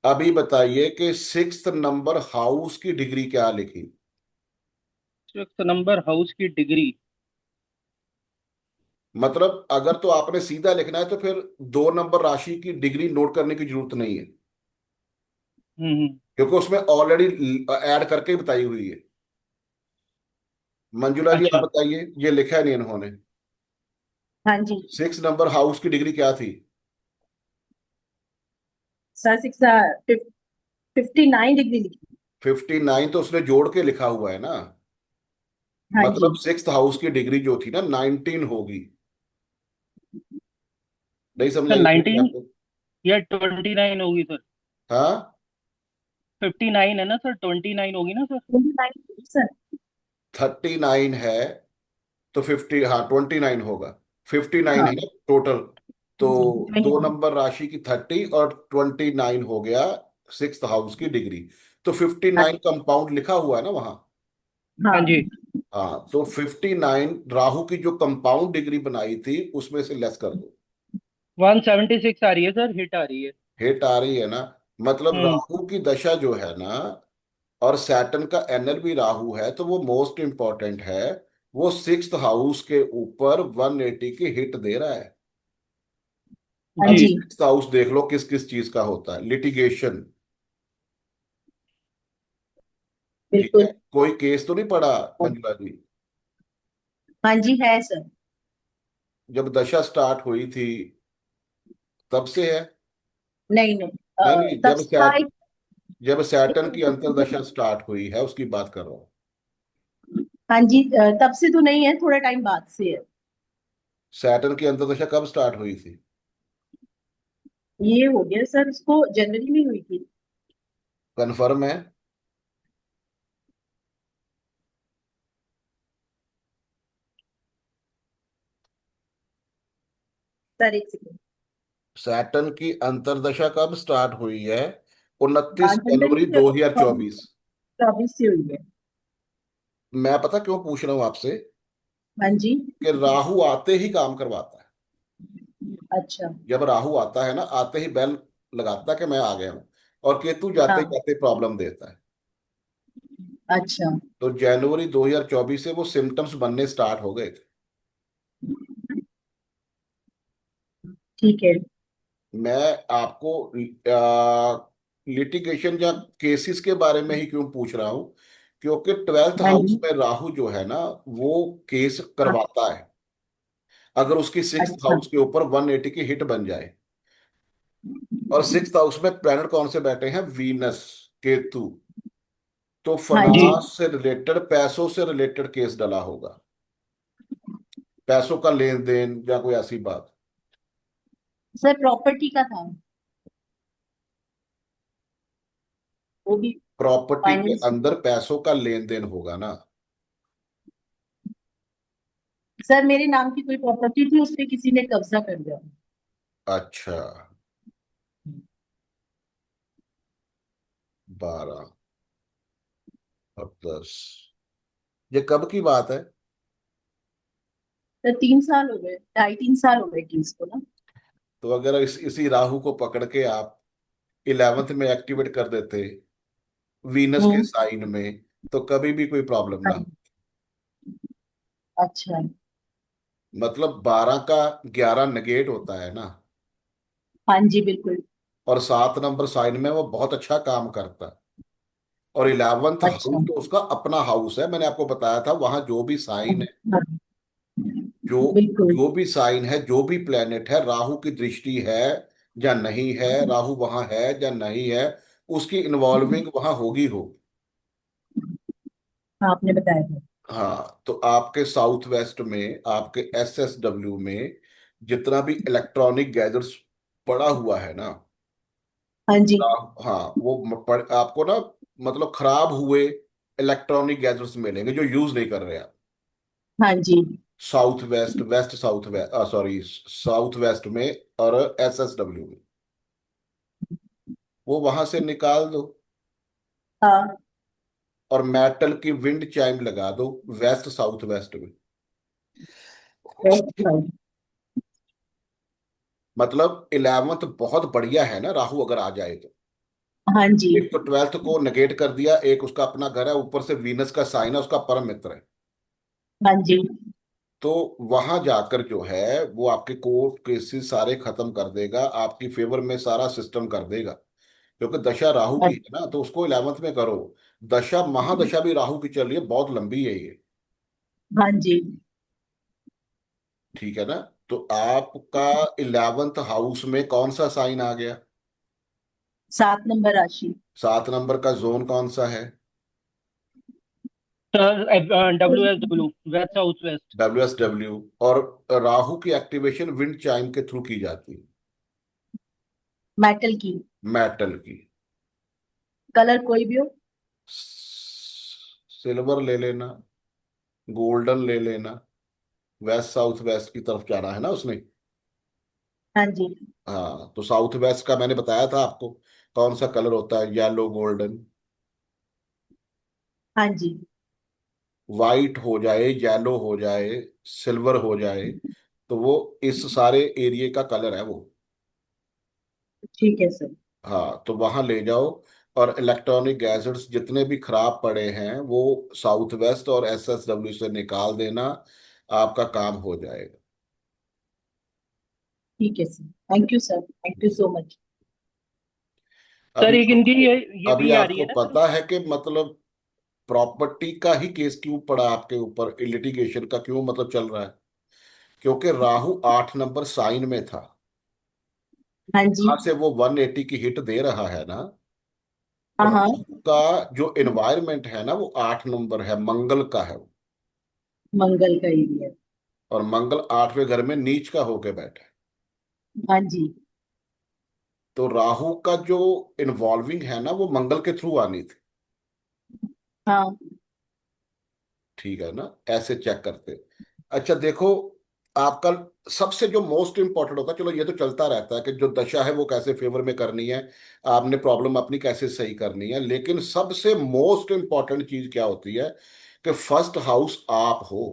अभी बताइए कि सिक्स्थ नंबर हाउस की डिग्री क्या लिखी? 6 नंबर हाउस की डिग्री। मतलब अगर तो आपने सीधा लिखना है तो फिर 2 नंबर राशि की डिग्री नोट करने की जरूरत नहीं है, हम्म। क्योंकि उसमें ऑलरेडी ऐड करके ही बताई हुई है। मंजुला जी आप अच्छा बताइए, ये लिखा है नहीं इन्होंने। हाँ जी। 6 नंबर हाउस की डिग्री क्या थी? सर 59 डिग्री लिखी। 59 तो उसने जोड़ के लिखा हुआ है ना। हाँ जी। मतलब सिक्स्थ हाउस की डिग्री जो थी ना 19 होगी। नहीं समझ सर, आई मेरी 19 बात को? या 29 होगी सर। हाँ, 59 है ना सर, 29 होगी ना सर। 29 सर। 39 है तो 50, हाँ 29 होगा। 59 है हाँ ना टोटल। तो जी दो 29। नंबर राशि की 30 और 29 हो गया सिक्स्थ हाउस की डिग्री। तो हाँ 59 कंपाउंड लिखा हुआ है ना वहां। हाँ जी। हाँ। हाँ, तो 59 राहु की जो कंपाउंड डिग्री बनाई थी उसमें से लेस कर दो। 176 आ रही है सर, हिट आ रही है। हिट आ रही है ना। मतलब हम्म। राहु की दशा जो है ना, और सैटर्न का एनल भी राहु है, तो वो मोस्ट इंपॉर्टेंट है। वो सिक्स्थ हाउस के ऊपर 180 की हिट दे रहा है। हाँ अब जी। जी सिक्स्थ हाउस देख लो किस किस चीज का होता है, लिटिगेशन। ठीक है, बिल्कुल। कोई केस तो नहीं पड़ा मंजुला जी? हाँ जी है सर। जब दशा स्टार्ट हुई थी तब से है? नहीं नहीं नहीं नहीं, तब से था एक। जब सैटर्न की अंतर्दशा स्टार्ट हुई है उसकी बात कर रहा हूँ। हाँ जी तब से तो नहीं है, थोड़ा टाइम बाद से है। सैटर्न की अंतर्दशा कब स्टार्ट हुई थी? ये हो गया सर, उसको जनवरी में हुई थी। कन्फर्म है? सर एक सेकंड। सैटर्न की अंतर्दशा कब स्टार्ट हुई है? हाँ 29 जनवरी जनवरी से 2024। 24 से हुई है। मैं पता क्यों पूछ रहा हूं आपसे? हाँ जी। कि राहु आते ही काम करवाता है। अच्छा। जब राहु आता है ना, आते ही बेल लगाता है कि मैं आ गया हूं। और केतु जाते हाँ। जाते प्रॉब्लम देता है। अच्छा। तो जनवरी 2024 से वो सिम्टम्स बनने स्टार्ट हो गए थे। ठीक है। मैं आपको लिटिगेशन या केसेस के बारे में ही क्यों पूछ रहा हूं? क्योंकि ट्वेल्थ हाँ हाउस जी। में राहु जो है ना, वो केस हाँ। करवाता है। अगर उसकी सिक्स्थ अच्छा। हाउस के ऊपर 180 की हिट बन जाए। और सिक्स्थ हाउस में प्लैनेट कौन से बैठे हैं? वीनस, केतु। तो हाँ जी। फाइनेंस से रिलेटेड, पैसों से रिलेटेड केस डला होगा। पैसों का लेन देन या कोई ऐसी बात। सर प्रॉपर्टी का था, वो भी प्रॉपर्टी के फाइनेंस। अंदर पैसों का लेन देन होगा ना। सर मेरे नाम की कोई प्रॉपर्टी थी, उस पे किसी ने कब्जा कर लिया। अच्छा, 12 और 10, ये कब की बात है? तो 3 साल हो गए, 2.5-3 साल हो गए केस को ना। तो अगर इसी राहु को पकड़ के आप 11th में एक्टिवेट कर देते, वीनस के हम्म। साइन में, तो कभी भी कोई प्रॉब्लम ना। हाँ, अच्छा। मतलब 12 का 11 नेगेट होता है ना, हाँ जी बिल्कुल। और 7 नंबर साइन में वो बहुत अच्छा काम करता है। और 11th अच्छा। हाउस तो उसका अपना हाउस है, मैंने आपको बताया था, वहां जो भी साइन है, हाँ, जो बिल्कुल। जो भी साइन है, जो भी प्लेनेट है, राहु की दृष्टि है या नहीं है, राहु वहां है या नहीं है, उसकी इन्वॉल्विंग वहां होगी हो। हाँ, आपने बताया था। हाँ, तो आपके साउथ वेस्ट में, आपके SSW में जितना भी इलेक्ट्रॉनिक गैजेट्स पड़ा हुआ है ना, हाँ जी। हाँ, वो आपको ना, मतलब खराब हुए इलेक्ट्रॉनिक गैजेट्स मिलेंगे जो यूज नहीं कर रहे आप। हाँ जी। South west, west south west, sorry, south west में और SSW में, वो वहां से निकाल दो। हाँ। और मेटल की विंड चाइम लगा दो वेस्ट साउथ वेस्ट में। अच्छा। मतलब 11th बहुत बढ़िया है ना, राहु अगर आ जाए तो। हाँ जी। एक तो 12th को नेगेट कर दिया, एक उसका अपना घर है, ऊपर से वीनस का साइन है, उसका परम मित्र है। हाँ जी। तो वहां जाकर जो है वो आपके कोर्ट केसेस सारे खत्म कर देगा, आपकी फेवर में सारा सिस्टम कर देगा। क्योंकि दशा राहु की है ना, तो उसको 11th में करो। दशा महादशा भी राहु की चल रही है, बहुत लंबी है ये। हाँ जी। ठीक है ना? तो आपका 11th हाउस में कौन सा साइन आ गया? 7 नंबर राशि। 7 नंबर का जोन कौन सा है? Sir WSW, waste south waste. WSW। और राहु की एक्टिवेशन विंड चाइम के थ्रू की जाती है, मेटल की। मेटल की। कलर कोई भी हो। सिल्वर ले लेना, गोल्डन ले लेना। वेस्ट साउथ वेस्ट की तरफ जाना है ना उसने। हाँ जी। हाँ, तो साउथ वेस्ट का मैंने बताया था आपको कौन सा कलर होता है, येलो गोल्डन। हाँ जी। वाइट हो जाए, येलो हो जाए, सिल्वर हो जाए, तो वो इस सारे एरिया का कलर है वो। ठीक है सर। हाँ, तो वहां ले जाओ। और इलेक्ट्रॉनिक गैजेट्स जितने भी खराब पड़े हैं वो साउथ वेस्ट और SSW से निकाल देना, आपका काम हो जाएगा। ठीक है sir, thank you sir, thank you so much. Sir अभी एक इनकी आपको ये अभी भी आ रही आपको है ना सर। पता है कि मतलब प्रॉपर्टी का ही केस क्यों पड़ा आपके ऊपर, लिटिगेशन का क्यों मतलब चल रहा है? क्योंकि राहु 8 नंबर साइन में था। हाँ जी। वहां से वो 180 की हिट दे रहा है ना। हाँ हाँ। राहु का जो एनवायरमेंट है ना, वो 8 नंबर है, मंगल का है वो। मंगल का एरिया। और मंगल 8वें घर में नीच का होके बैठा है। हाँ जी। तो राहु का जो इन्वॉल्विंग है ना, वो मंगल के थ्रू आनी थी। हाँ। ठीक है ना? ऐसे चेक करते। अच्छा देखो, आपका सबसे जो मोस्ट इंपॉर्टेंट होता है, चलो ये तो चलता रहता है कि जो दशा है वो कैसे फेवर में करनी है, आपने प्रॉब्लम अपनी कैसे सही करनी है, लेकिन सबसे मोस्ट इंपॉर्टेंट चीज क्या होती है कि फर्स्ट हाउस आप हो।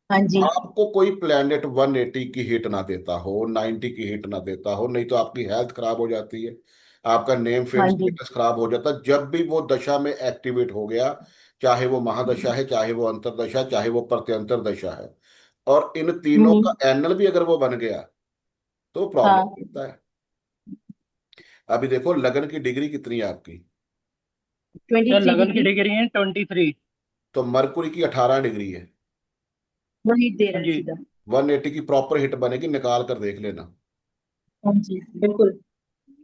हाँ जी। आपको कोई प्लेनेट 180 की हिट ना देता हो, 90 की हिट ना देता हो, नहीं तो आपकी हेल्थ खराब हो जाती है, आपका नेम फेम हाँ जी। स्टेटस खराब हो जाता है जब भी वो दशा में एक्टिवेट हो गया। चाहे वो महादशा है, चाहे वो अंतरदशा, चाहे वो प्रत्यंतर दशा है। और इन तीनों हम्म। का एनल भी अगर वो बन गया तो प्रॉब्लम हाँ। होता है। अभी देखो लगन की डिग्री कितनी है आपकी? ट्वेंटी सर थ्री लगन की डिग्री डिग्री है 23। तो मरकुरी की 18 डिग्री है। वो हीट दे रहा हाँ है जी। सीधा। 180 की प्रॉपर हिट बनेगी, निकाल कर देख लेना। हाँ जी बिल्कुल।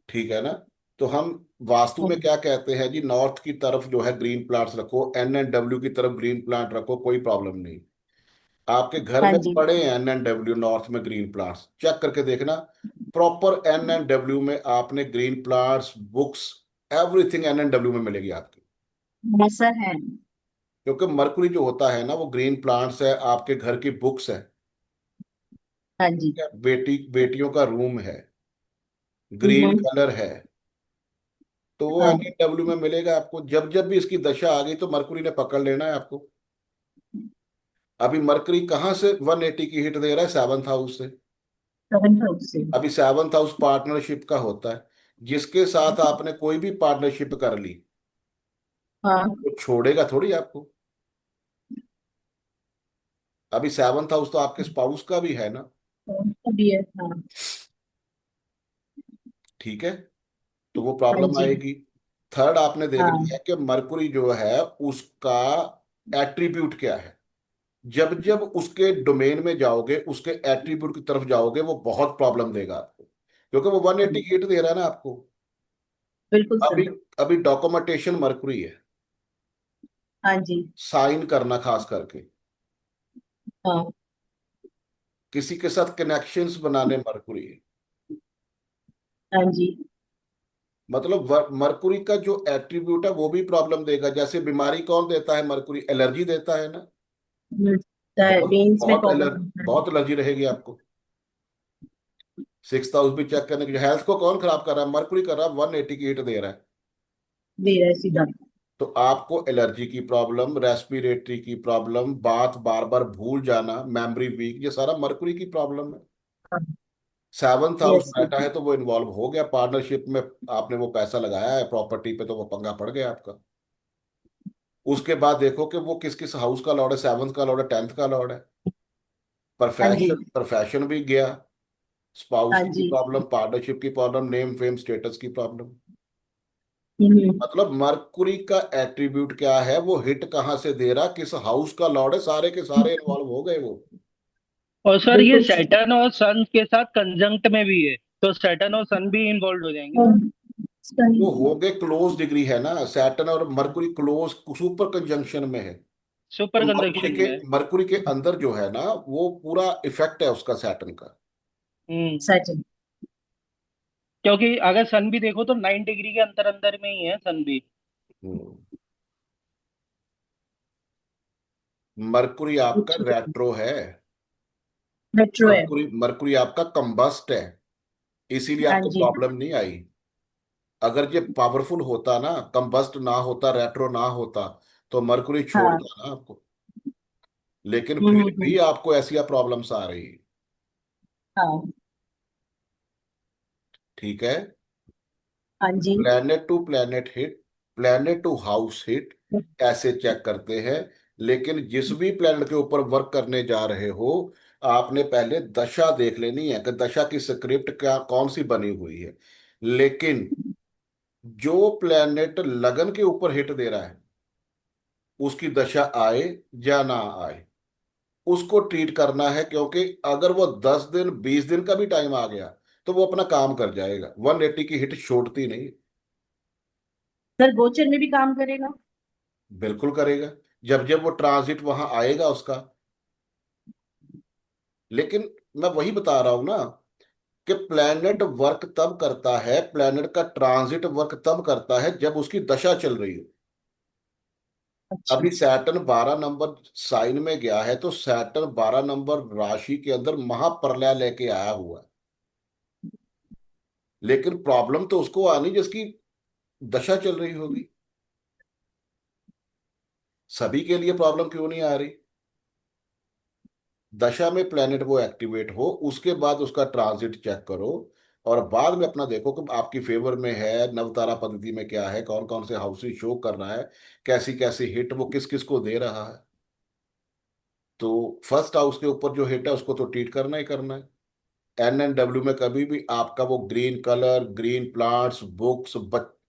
ठीक है ना? तो हम वास्तु हाँ में क्या कहते हैं जी, नॉर्थ की तरफ जो है ग्रीन प्लांट्स रखो, NNW की तरफ ग्रीन प्लांट रखो, कोई प्रॉब्लम नहीं। आपके घर हाँ में जी। पड़े हैं NNW नॉर्थ में ग्रीन प्लांट्स, चेक करके देखना। प्रॉपर NNW में आपने green plants, books, everything NNW में मिलेगी आपकी। ऐसा है। क्योंकि मरकुरी जो होता है ना वो ग्रीन प्लांट्स है, आपके घर की बुक्स है, हाँ जी। बेटियों का रूम है, ग्रीन हम्म। कलर है, तो वो हाँ। NW में मिलेगा आपको। जब जब भी इसकी दशा आ गई तो मरकुरी ने पकड़ लेना है आपको। अभी मरकरी कहाँ से 180 की हिट दे रहा है? 7th हाउस से। 7 हाउस से। अभी 7th हाउस पार्टनरशिप का होता है, जिसके साथ आपने कोई भी पार्टनरशिप कर ली हाँ। तो छोड़ेगा थोड़ी आपको। अभी 7th हाउस तो आपके स्पाउस का भी है ना। अभी है, हाँ। ठीक है, तो वो हाँ प्रॉब्लम जी। आएगी। थर्ड आपने देखना हाँ। है कि मरकुरी जो है उसका एट्रीब्यूट क्या है। जब जब उसके डोमेन में जाओगे, उसके एट्रीब्यूट की तरफ जाओगे, वो बहुत प्रॉब्लम देगा आपको, क्योंकि वो 180 की हिट दे रहा है ना आपको। बिल्कुल अभी सर। अभी डॉक्यूमेंटेशन मरकुरी है, हाँ जी। साइन करना खास करके, हाँ। किसी के साथ कनेक्शंस बनाने मरकुरी है। हाँ जी। मतलब मरकुरी का जो एट्रीब्यूट है वो भी प्रॉब्लम देगा। जैसे बीमारी कौन देता है? मरकुरी एलर्जी देता है ना। मिलता है, बहुत वेन्स में बहुत कॉमन होता है। बहुत एलर्जी रहेगी आपको। 6th हाउस भी चेक करने की, हेल्थ को कौन खराब कर रहा है? मरकुरी कर रहा है, 180 की हिट दे रहा है। दे रहा है सीधा। तो आपको एलर्जी की प्रॉब्लम, रेस्पिरेटरी की प्रॉब्लम, बात बार बार भूल जाना, मेमोरी वीक, ये सारा मरकुरी की प्रॉब्लम है। 7th house yes. बैठा है तो वो इन्वॉल्व हो गया पार्टनरशिप में। आपने वो पैसा लगाया है प्रॉपर्टी पे, तो वो पंगा पड़ गया आपका। उसके बाद देखो कि वो किस किस हाउस का लॉर्ड है। 7th का लॉर्ड है, 10th का लॉर्ड है। हाँ जी। प्रोफेशन भी गया, स्पाउस हाँ की जी। प्रॉब्लम, पार्टनरशिप की प्रॉब्लम, नेम फेम स्टेटस की प्रॉब्लम। हम्म। मतलब मरकुरी का एट्रीब्यूट क्या है, वो हिट कहाँ से दे रहा, किस हाउस का लॉर्ड है, सारे के सारे इन्वॉल्व हो गए वो। और सर ये बिल्कुल सैटर्न और सन के साथ कंजंक्ट में भी है, तो सैटर्न और सन भी इन्वॉल्व हो जाएंगे सर। वो हो गए क्लोज डिग्री है ना, सैटर्न और मरकुरी क्लोज सुपर कंजंक्शन में है। तो सुपर कंजंक्शन में है। मरकुरी के अंदर जो है ना वो पूरा इफेक्ट है उसका सैटर्न का। सैटर्न। क्योंकि अगर सन भी देखो तो 9 डिग्री के अंतर अंदर में ही है सन भी। हम्म। मरकुरी आपका रेट्रो है। मेट्रो है। मरकुरी आपका कंबस्ट है, इसीलिए हाँ आपको जी। प्रॉब्लम नहीं आई। अगर ये पावरफुल होता ना, कंबस्ट ना होता, रेट्रो ना होता, तो मरकुरी हाँ। छोड़ता ना आपको। लेकिन हम्म। फिर भी आपको ऐसी प्रॉब्लम्स आ रही है। हाँ। ठीक है। हाँ जी। Planet to planet hit, planet to house hit, ऐसे चेक करते हैं। लेकिन जिस भी प्लेनेट के ऊपर वर्क करने जा रहे हो, आपने पहले दशा देख लेनी है कि दशा की स्क्रिप्ट क्या कौन सी बनी हुई है। लेकिन जो प्लेनेट लगन के ऊपर हिट दे रहा है, उसकी दशा आए या ना आए, उसको ट्रीट करना है। क्योंकि अगर वो 10 दिन 20 दिन का भी टाइम आ गया तो वो अपना काम कर जाएगा। 180 की हिट छोड़ती नहीं। सर गोचर में भी काम करेगा। बिल्कुल करेगा, जब जब वो ट्रांजिट वहां आएगा उसका। लेकिन मैं वही बता रहा हूं ना कि प्लैनेट वर्क तब करता है, प्लैनेट का ट्रांजिट वर्क तब करता है जब उसकी दशा चल रही हो। अच्छा। अभी सैटर्न 12 नंबर साइन में गया है, तो सैटर्न 12 नंबर राशि के अंदर महाप्रलय लेके आया हुआ है। लेकिन प्रॉब्लम तो उसको आनी जिसकी दशा चल रही होगी। सभी के लिए प्रॉब्लम क्यों नहीं आ रही? दशा में प्लेनेट वो एक्टिवेट हो, उसके बाद उसका ट्रांजिट चेक करो, और बाद में अपना देखो कि आपकी फेवर में है, नवतारा पद्धति में क्या है, कौन कौन से हाउसेस शो कर रहा है, कैसी कैसी हिट वो किस किस को दे रहा है। तो फर्स्ट हाउस के ऊपर जो हिट है उसको तो ट्रीट करना ही करना है। NW में कभी भी आपका वो green colour, green plants, books,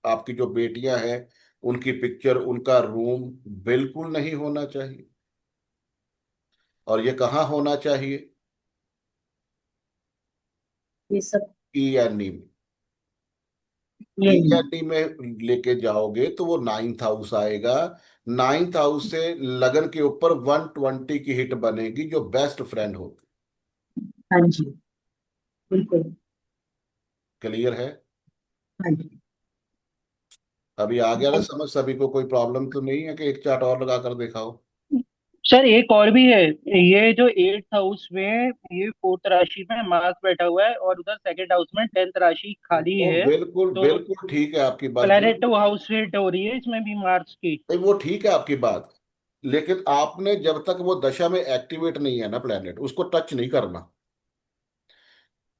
आपकी जो बेटियां हैं उनकी पिक्चर, उनका रूम बिल्कुल नहीं होना चाहिए। और ये कहाँ होना चाहिए? ये सब। ENE में। ये नहीं। ENE में लेके जाओगे तो वो 9th हाउस आएगा। 9th हाउस से लगन के ऊपर 120 की हिट बनेगी, जो बेस्ट फ्रेंड होगी। हाँ जी। बिल्कुल। क्लियर है? हाँ जी। अभी आ गया ना समझ सभी को? कोई प्रॉब्लम तो नहीं है कि एक चार्ट और लगा कर दिखाओ? सर एक और भी है। ये जो 8th हाउस में, ये 4th राशि में मार्स बैठा हुआ है, और उधर 2nd हाउस में 10th राशि खाली वो है। बिल्कुल तो बिल्कुल ठीक है आपकी बात जो। प्लेनेट हाउस हिट हो रही है इसमें भी मार्स की। नहीं, वो ठीक है आपकी बात, लेकिन आपने जब तक वो दशा में एक्टिवेट नहीं है ना प्लेनेट, उसको टच नहीं करना।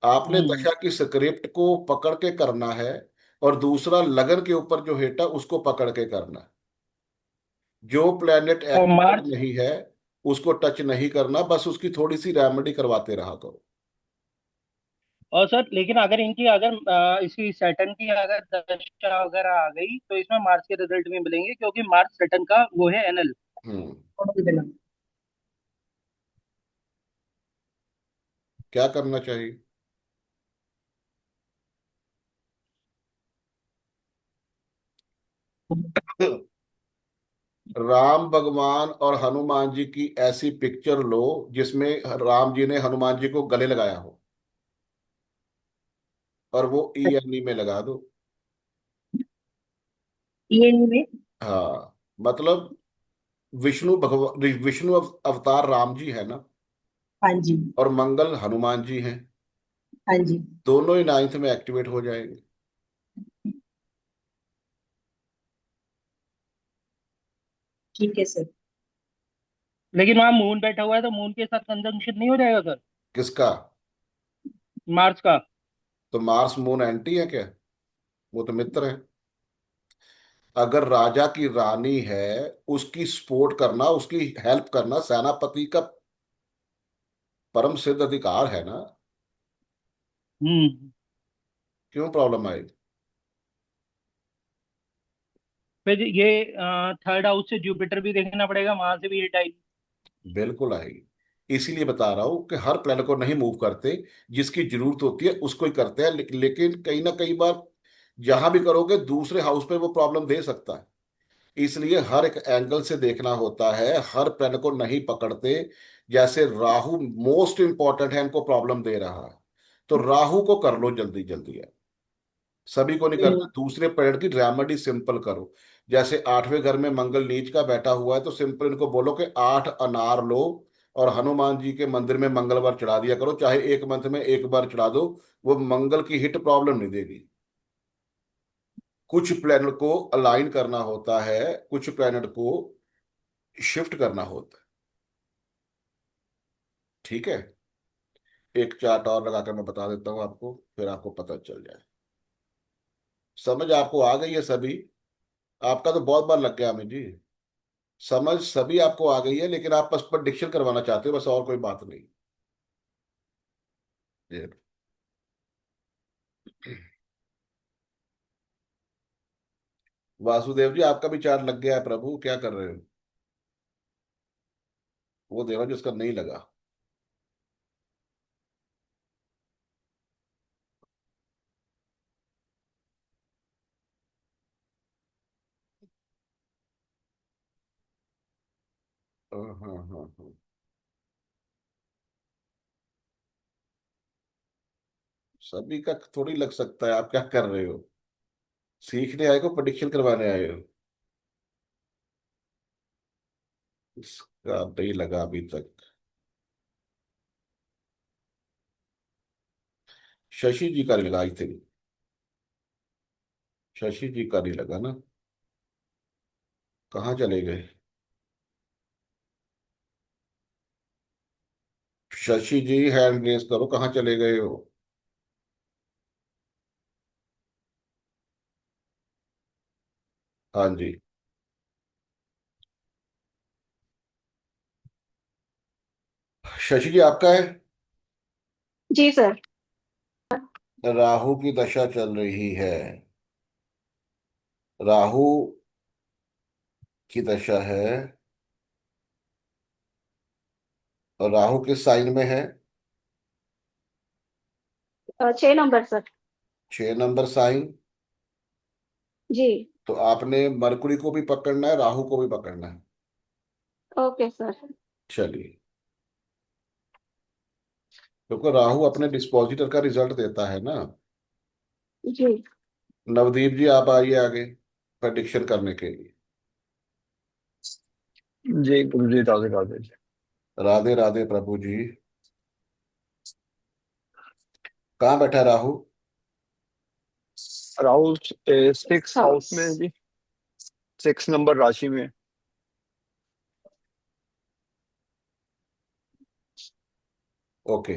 आपने हम्म। दशा की स्क्रिप्ट को पकड़ के करना है, और दूसरा लगन के ऊपर जो हिट है उसको पकड़ के करना है। जो प्लेनेट और एक्टिवेट मार्स। नहीं है उसको टच नहीं करना, बस उसकी थोड़ी सी रेमेडी करवाते रहा करो। और सर लेकिन अगर इनकी, अगर इसी सैटर्न की अगर दशा वगैरह आ गई तो इसमें मार्स के रिजल्ट भी मिलेंगे, क्योंकि मार्स सैटर्न का वो है एनल। हम्म। और भी देना। क्या करना चाहिए? राम भगवान और हनुमान जी की ऐसी पिक्चर लो जिसमें राम जी ने हनुमान जी को गले लगाया हो, और वो ई में लगा दो। ये में। हाँ, मतलब विष्णु भगवान, विष्णु अवतार राम जी है ना, हाँ जी। और मंगल हनुमान जी हैं। हाँ जी। दोनों ही 9th में एक्टिवेट हो जाएंगे। ठीक है सर। लेकिन वहां मून बैठा हुआ है, तो मून के साथ कंजंक्शन नहीं हो जाएगा सर? किसका? मार्स का। तो मार्स मून एंटी है क्या? वो तो मित्र है। अगर राजा की रानी है, उसकी सपोर्ट करना, उसकी हेल्प करना सेनापति का परम सिद्ध अधिकार है ना। हम्म। क्यों प्रॉब्लम आएगी? फिर ये 3rd हाउस से जुपिटर भी देखना पड़ेगा, वहां से भी हिट आएगी। बिल्कुल आएगी। इसीलिए बता रहा हूं कि हर प्लेनेट को नहीं मूव करते, जिसकी जरूरत होती है उसको ही करते हैं, लेकिन कहीं ना कई बार जहां भी करोगे दूसरे हाउस पे वो प्रॉब्लम दे सकता है। इसलिए हर एक एंगल से देखना होता है, हर प्लेनेट को नहीं पकड़ते। जैसे राहु मोस्ट इंपॉर्टेंट है, इनको प्रॉब्लम दे रहा है, तो राहु को कर लो जल्दी जल्दी। सभी को नहीं करते, दूसरे प्लेनेट की रेमेडी सिंपल करो। जैसे 8वें घर में मंगल नीच का बैठा हुआ है, तो सिंपल इनको बोलो कि 8 अनार लो और हनुमान जी के मंदिर में मंगलवार चढ़ा दिया करो, चाहे एक मंथ में एक बार चढ़ा दो। वो मंगल की हिट प्रॉब्लम नहीं देगी। कुछ प्लेनेट को अलाइन करना होता है, कुछ प्लेनेट को शिफ्ट करना होता है। ठीक है, एक चार्ट और लगाकर मैं बता देता हूँ आपको, फिर आपको पता चल जाए। समझ आपको आ गई है सभी? आपका तो बहुत बार लग गया अमित जी। समझ सभी आपको आ गई है, लेकिन आप बस पर डिक्शन करवाना चाहते हो, बस और कोई बात नहीं। ये वासुदेव जी, आपका भी चार्ट लग गया है प्रभु, क्या कर रहे हो? वो देना जिसका नहीं लगा। हाँ हाँ हाँ हाँ। सभी का थोड़ी लग सकता है, आप क्या कर रहे हो? सीखने आए हो, प्रेडिक्शन करवाने आए हो? इसका नहीं लगा अभी तक। शशि जी का नहीं लगा आई थिंक। शशि जी का नहीं लगा ना? कहाँ चले गए? शशि जी हैंड रेस करो, कहाँ चले गए हो? हाँ जी। शशि जी आपका है? जी सर। राहु की दशा चल रही है। राहु की दशा है, और राहु किस साइन में है? 6 नंबर सर। 6 number sign. जी। तो आपने मरकुरी को भी पकड़ना है, राहु को भी पकड़ना है। Okay sir. चलिए, क्योंकि राहु अपने डिस्पोजिटर का रिजल्ट देता है ना। जी। नवदीप जी आप आइए आगे। प्रडिक्शन करने के लिए। जी गुरु जी, राधे राधे जी। राधे राधे प्रभु जी। कहाँ बैठा है राहु? राहुल 6 हाउस में है House. जी, 6 नंबर राशि में। ओके।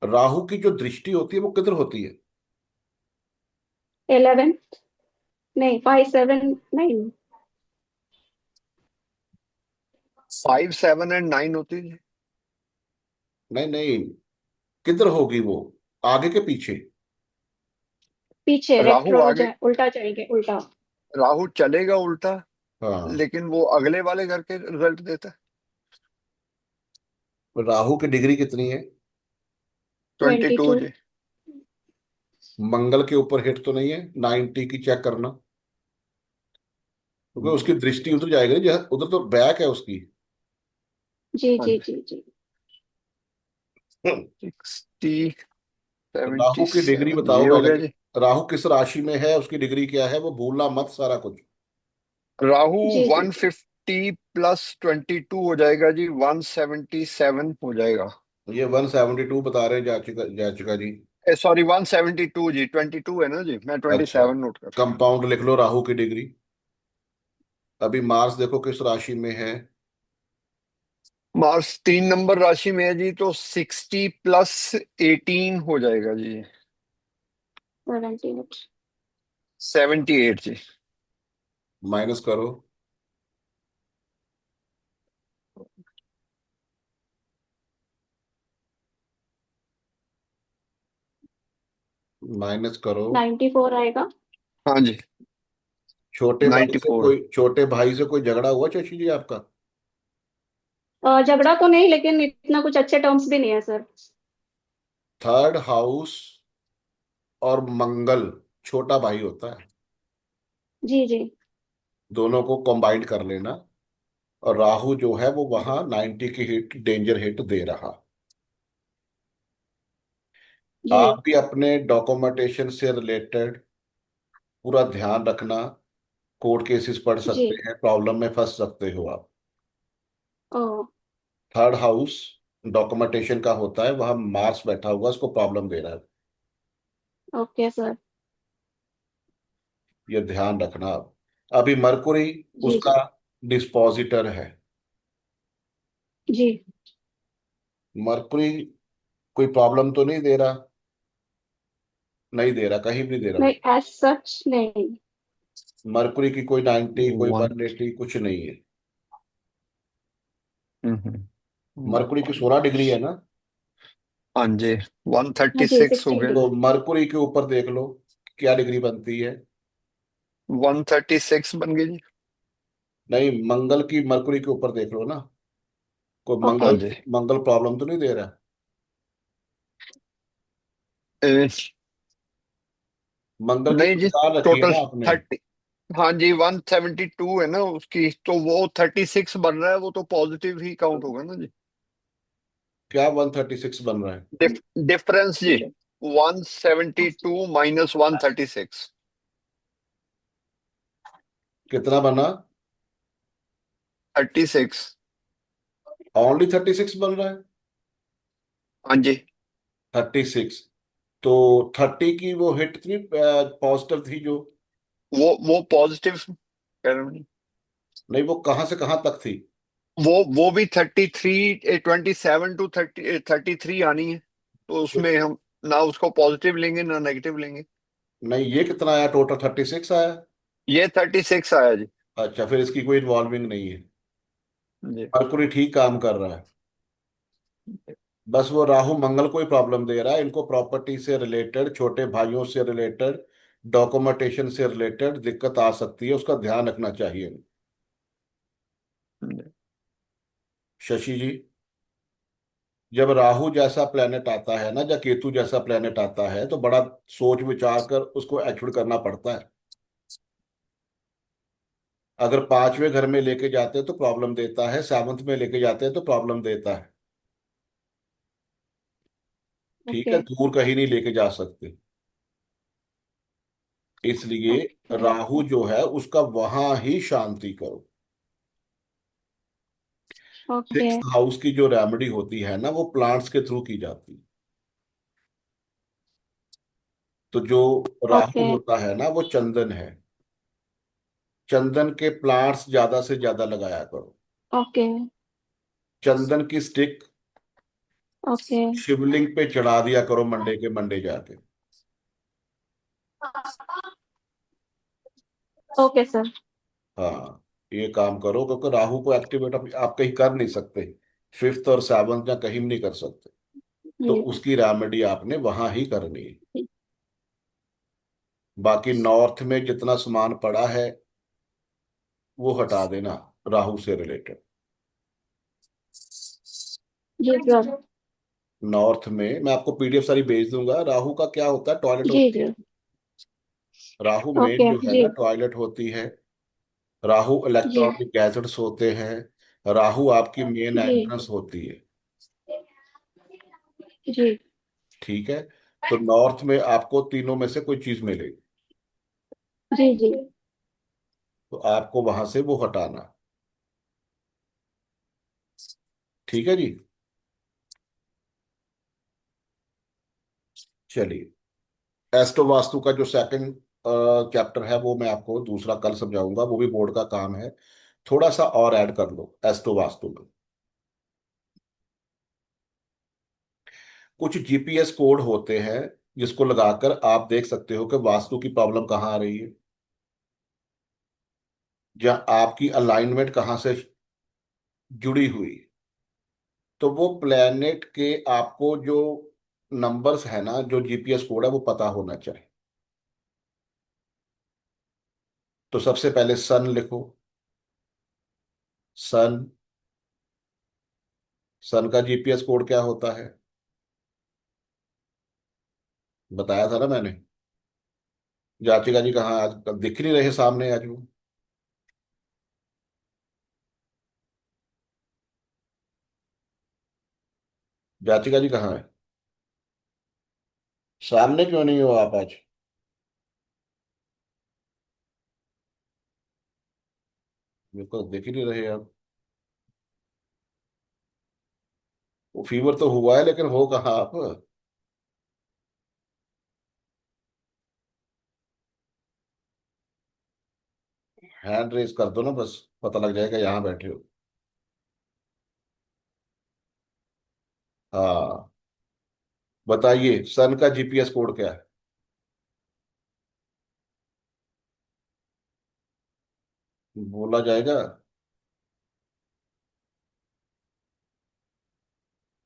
राहु की जो दृष्टि होती है वो किधर होती है? 11 नहीं 5 7 9 5 7 एंड 9 होती है जी। नहीं नहीं, किधर होगी वो? आगे के पीछे? पीछे राहु रेट्रो आगे, उल्टा जाएंगे उल्टा। राहु चलेगा उल्टा, हाँ। लेकिन वो अगले वाले घर के रिजल्ट देता है। राहु की डिग्री कितनी है? 22 22 जी। मंगल के ऊपर हिट तो नहीं है? 90 की चेक करना, क्योंकि उसकी दृष्टि उधर जाएगी ना, जहाँ उधर तो बैक है उसकी। जी हाँ जी जी। जी जी। 60 राहु की डिग्री 77 बताओ ये हो पहले गया कि जी। राहु किस राशि में है, उसकी डिग्री क्या है, वो भूलना मत सारा कुछ। राहु जी जी जी 150 प्लस 22 हो जाएगा जी, 177 हो जाएगा। ये 172 बता रहे हैं जाचिका जाचिका जी। सॉरी 172 जी, 22 है ना जी, मैं अच्छा, 27 नोट कर रहा कंपाउंड लिख लो राहु की डिग्री। अभी मार्स देखो किस राशि में है। हूँ। मार्स 3 नंबर राशि में है जी, तो 60 प्लस 18 हो जाएगा जी, 78 78 जी। माइनस करो। माइनस करो। 94 आएगा। हाँ जी, छोटे भाई से 94। कोई छोटे भाई से कोई झगड़ा हुआ शशि जी आपका? झगड़ा तो नहीं लेकिन इतना कुछ अच्छे टर्म्स भी नहीं है सर। थर्ड हाउस और मंगल छोटा भाई होता है, जी जी दोनों को कंबाइंड कर लेना। और राहु जो है वो वहां 90 की हिट, डेंजर हिट दे रहा। जी आप भी अपने डॉक्यूमेंटेशन से रिलेटेड पूरा ध्यान रखना। कोर्ट केसेस पढ़ जी। सकते हैं, प्रॉब्लम में फंस सकते हो आप। ओ थर्ड हाउस डॉक्यूमेंटेशन का होता है, वहां मार्स बैठा हुआ उसको प्रॉब्लम दे रहा है। Okay sir. ये ध्यान रखना आप। अभी मरकुरी जी उसका जी डिस्पोजिटर है। जी। मरकुरी कोई प्रॉब्लम तो नहीं दे रहा? नहीं दे रहा, कहीं भी नहीं दे रहा। नहीं एज सच नहीं। मरकुरी की कोई 90 कोई वन 180 कुछ नहीं है। वन मरकुरी की 16 डिग्री है ना? हाँ जी, हाँ जी 136 हो 16 गया तो जी। डिग्री। मरकुरी के ऊपर देख लो क्या डिग्री बनती है। 136 बन गई जी। नहीं, मंगल की मरकुरी के ऊपर देख लो ना। कोई ओके। हाँ मंगल जी, मंगल प्रॉब्लम तो नहीं दे रहा? ए, मंगल की नहीं जी, पहचान रखी है टोटल ना आपने? 30। हाँ जी, 172 है ना उसकी, तो वो 36 बन रहा है, वो तो पॉजिटिव ही काउंट होगा ना जी। क्या 136 बन रहा है? डिफरेंस जी, 172 माइनस 136, कितना बना? 36। ओनली 36 बन रहा है? हाँ जी, 36। तो 30 की वो हिट थी, पॉजिटिव थी जो। वो पॉजिटिव कह रहा हूँ। नहीं, वो कहाँ से कहाँ तक थी? वो भी 33, 27 टू 30, 33 आनी है, तो उसमें हम ना उसको पॉजिटिव लेंगे ना नेगेटिव लेंगे। नहीं, ये कितना आया? टोटल 36 आया। ये 36 आया जी। अच्छा, फिर इसकी कोई इन्वॉल्विंग नहीं है। जी मरकुरी ठीक काम कर रहा है। बस वो राहु मंगल को ही प्रॉब्लम दे रहा है। इनको प्रॉपर्टी से रिलेटेड, छोटे भाइयों से रिलेटेड, डॉक्यूमेंटेशन से रिलेटेड दिक्कत आ सकती है, उसका ध्यान रखना चाहिए। जी। शशि जी, जब राहु जैसा प्लेनेट आता है ना, या केतु जैसा प्लेनेट आता है, तो बड़ा सोच विचार कर उसको एक्चुअल करना पड़ता है। अगर पांचवें घर में लेके जाते हैं तो प्रॉब्लम देता है, सेवंथ में लेके जाते हैं तो प्रॉब्लम देता है। ठीक ओके है, दूर कहीं नहीं लेके जा सकते, इसलिए ओके राहु जो है उसका वहां ही शांति करो। ओके 6th हाउस की जो रेमेडी होती है ना, वो प्लांट्स के थ्रू की जाती है। तो जो राहु ओके होता है ना, वो चंदन है। चंदन के प्लांट्स ज्यादा से ज्यादा लगाया करो। ओके चंदन की स्टिक ओके शिवलिंग पे चढ़ा दिया करो, मंडे के मंडे जाके। Okay sir. हाँ, ये काम करो, क्योंकि राहु को एक्टिवेट आप कहीं कर नहीं सकते, 5th और 7th या कहीं भी नहीं कर सकते। तो जी उसकी रेमेडी आपने वहां ही करनी है। बाकी नॉर्थ में जितना सामान पड़ा है वो हटा देना, राहु से रिलेटेड। जी सर। नॉर्थ में मैं आपको पीडीएफ सारी भेज दूंगा। राहु का क्या होता है, टॉयलेट जी होती है। जी राहु में ओके जो है जी ना, टॉयलेट होती है। राहु जी इलेक्ट्रॉनिक गैजेट्स होते हैं। राहु आपकी मेन जी एंट्रेंस होती है। जी ठीक है, तो नॉर्थ में आपको तीनों में से कोई चीज मिलेगी, जी जी तो आपको वहां से वो हटाना। ठीक है जी। चलिए, एस्ट्रो वास्तु का जो सेकंड चैप्टर है वो मैं आपको दूसरा कल समझाऊंगा, वो भी बोर्ड का काम है। थोड़ा सा और ऐड कर लो एस्ट्रो वास्तु में। कुछ जीपीएस कोड होते हैं जिसको लगाकर आप देख सकते हो कि वास्तु की प्रॉब्लम कहाँ आ रही है, या आपकी अलाइनमेंट कहाँ से जुड़ी हुई। तो वो प्लेनेट के आपको जो नंबर्स है ना, जो जीपीएस कोड है, वो पता होना चाहिए। तो सबसे पहले सन लिखो। सन, सन का जीपीएस कोड क्या होता है, बताया था ना मैंने। जाचिका जी कहाँ आज, दिख नहीं रहे सामने आज वो। जाचिका जी कहाँ है, सामने क्यों नहीं हो आप आज। मेरे को दिख ही नहीं रहे आप। वो फीवर तो हुआ है, लेकिन हो कहाँ आप। हैंड रेज कर दो ना, बस पता लग जाएगा यहाँ बैठे हो। हाँ, बताइए सन का जीपीएस कोड क्या है। बोला जाएगा,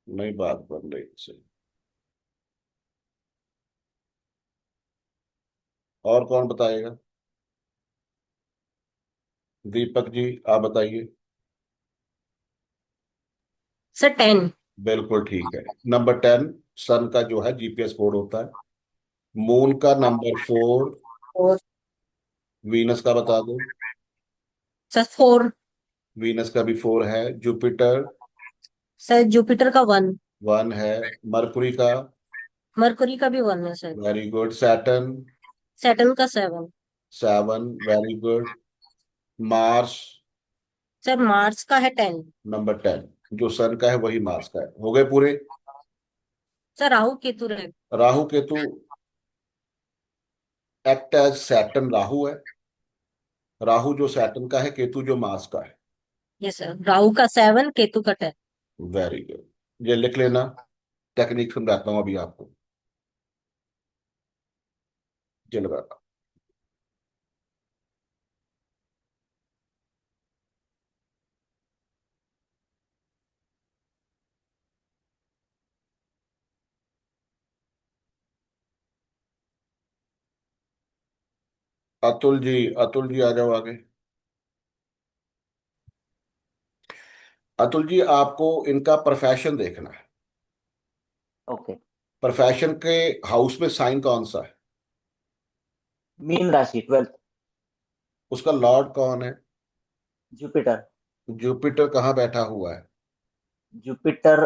नहीं बात बन रही से। और कौन बताएगा, दीपक जी आप बताइए। सर 10। बिल्कुल ठीक है, नंबर 10 सन का जो है जीपीएस कोड होता है। मून का नंबर 4, और वीनस का बता दो। सर 4। वीनस का भी 4 है। जुपिटर सर जुपिटर का 1। 1 है। मरकुरी का, मरकुरी का भी 1 है sir. Very good. Saturn Saturn का 7। 7, very good. Mars sir Mars का है 10। नंबर 10, जो सन का है वही मार्स का है। हो गए पूरे। सर राहु केतु रहे। Rahu Ketu act as Saturn, Rahu है। राहु जो सैटर्न का है, केतु जो मार्स का है। यस सर, राहु का 7, केतु का 10। वेरी गुड, ये लिख लेना। टेक्निक समझाता हूँ अभी आपको, ये लगाना। अतुल जी, अतुल जी आ जाओ आगे। अतुल जी, आपको इनका प्रोफेशन देखना है। ओके। प्रोफेशन के हाउस में साइन कौन सा है, मीन राशि 12th। उसका लॉर्ड कौन है। जुपिटर। जुपिटर कहाँ बैठा हुआ है। Jupiter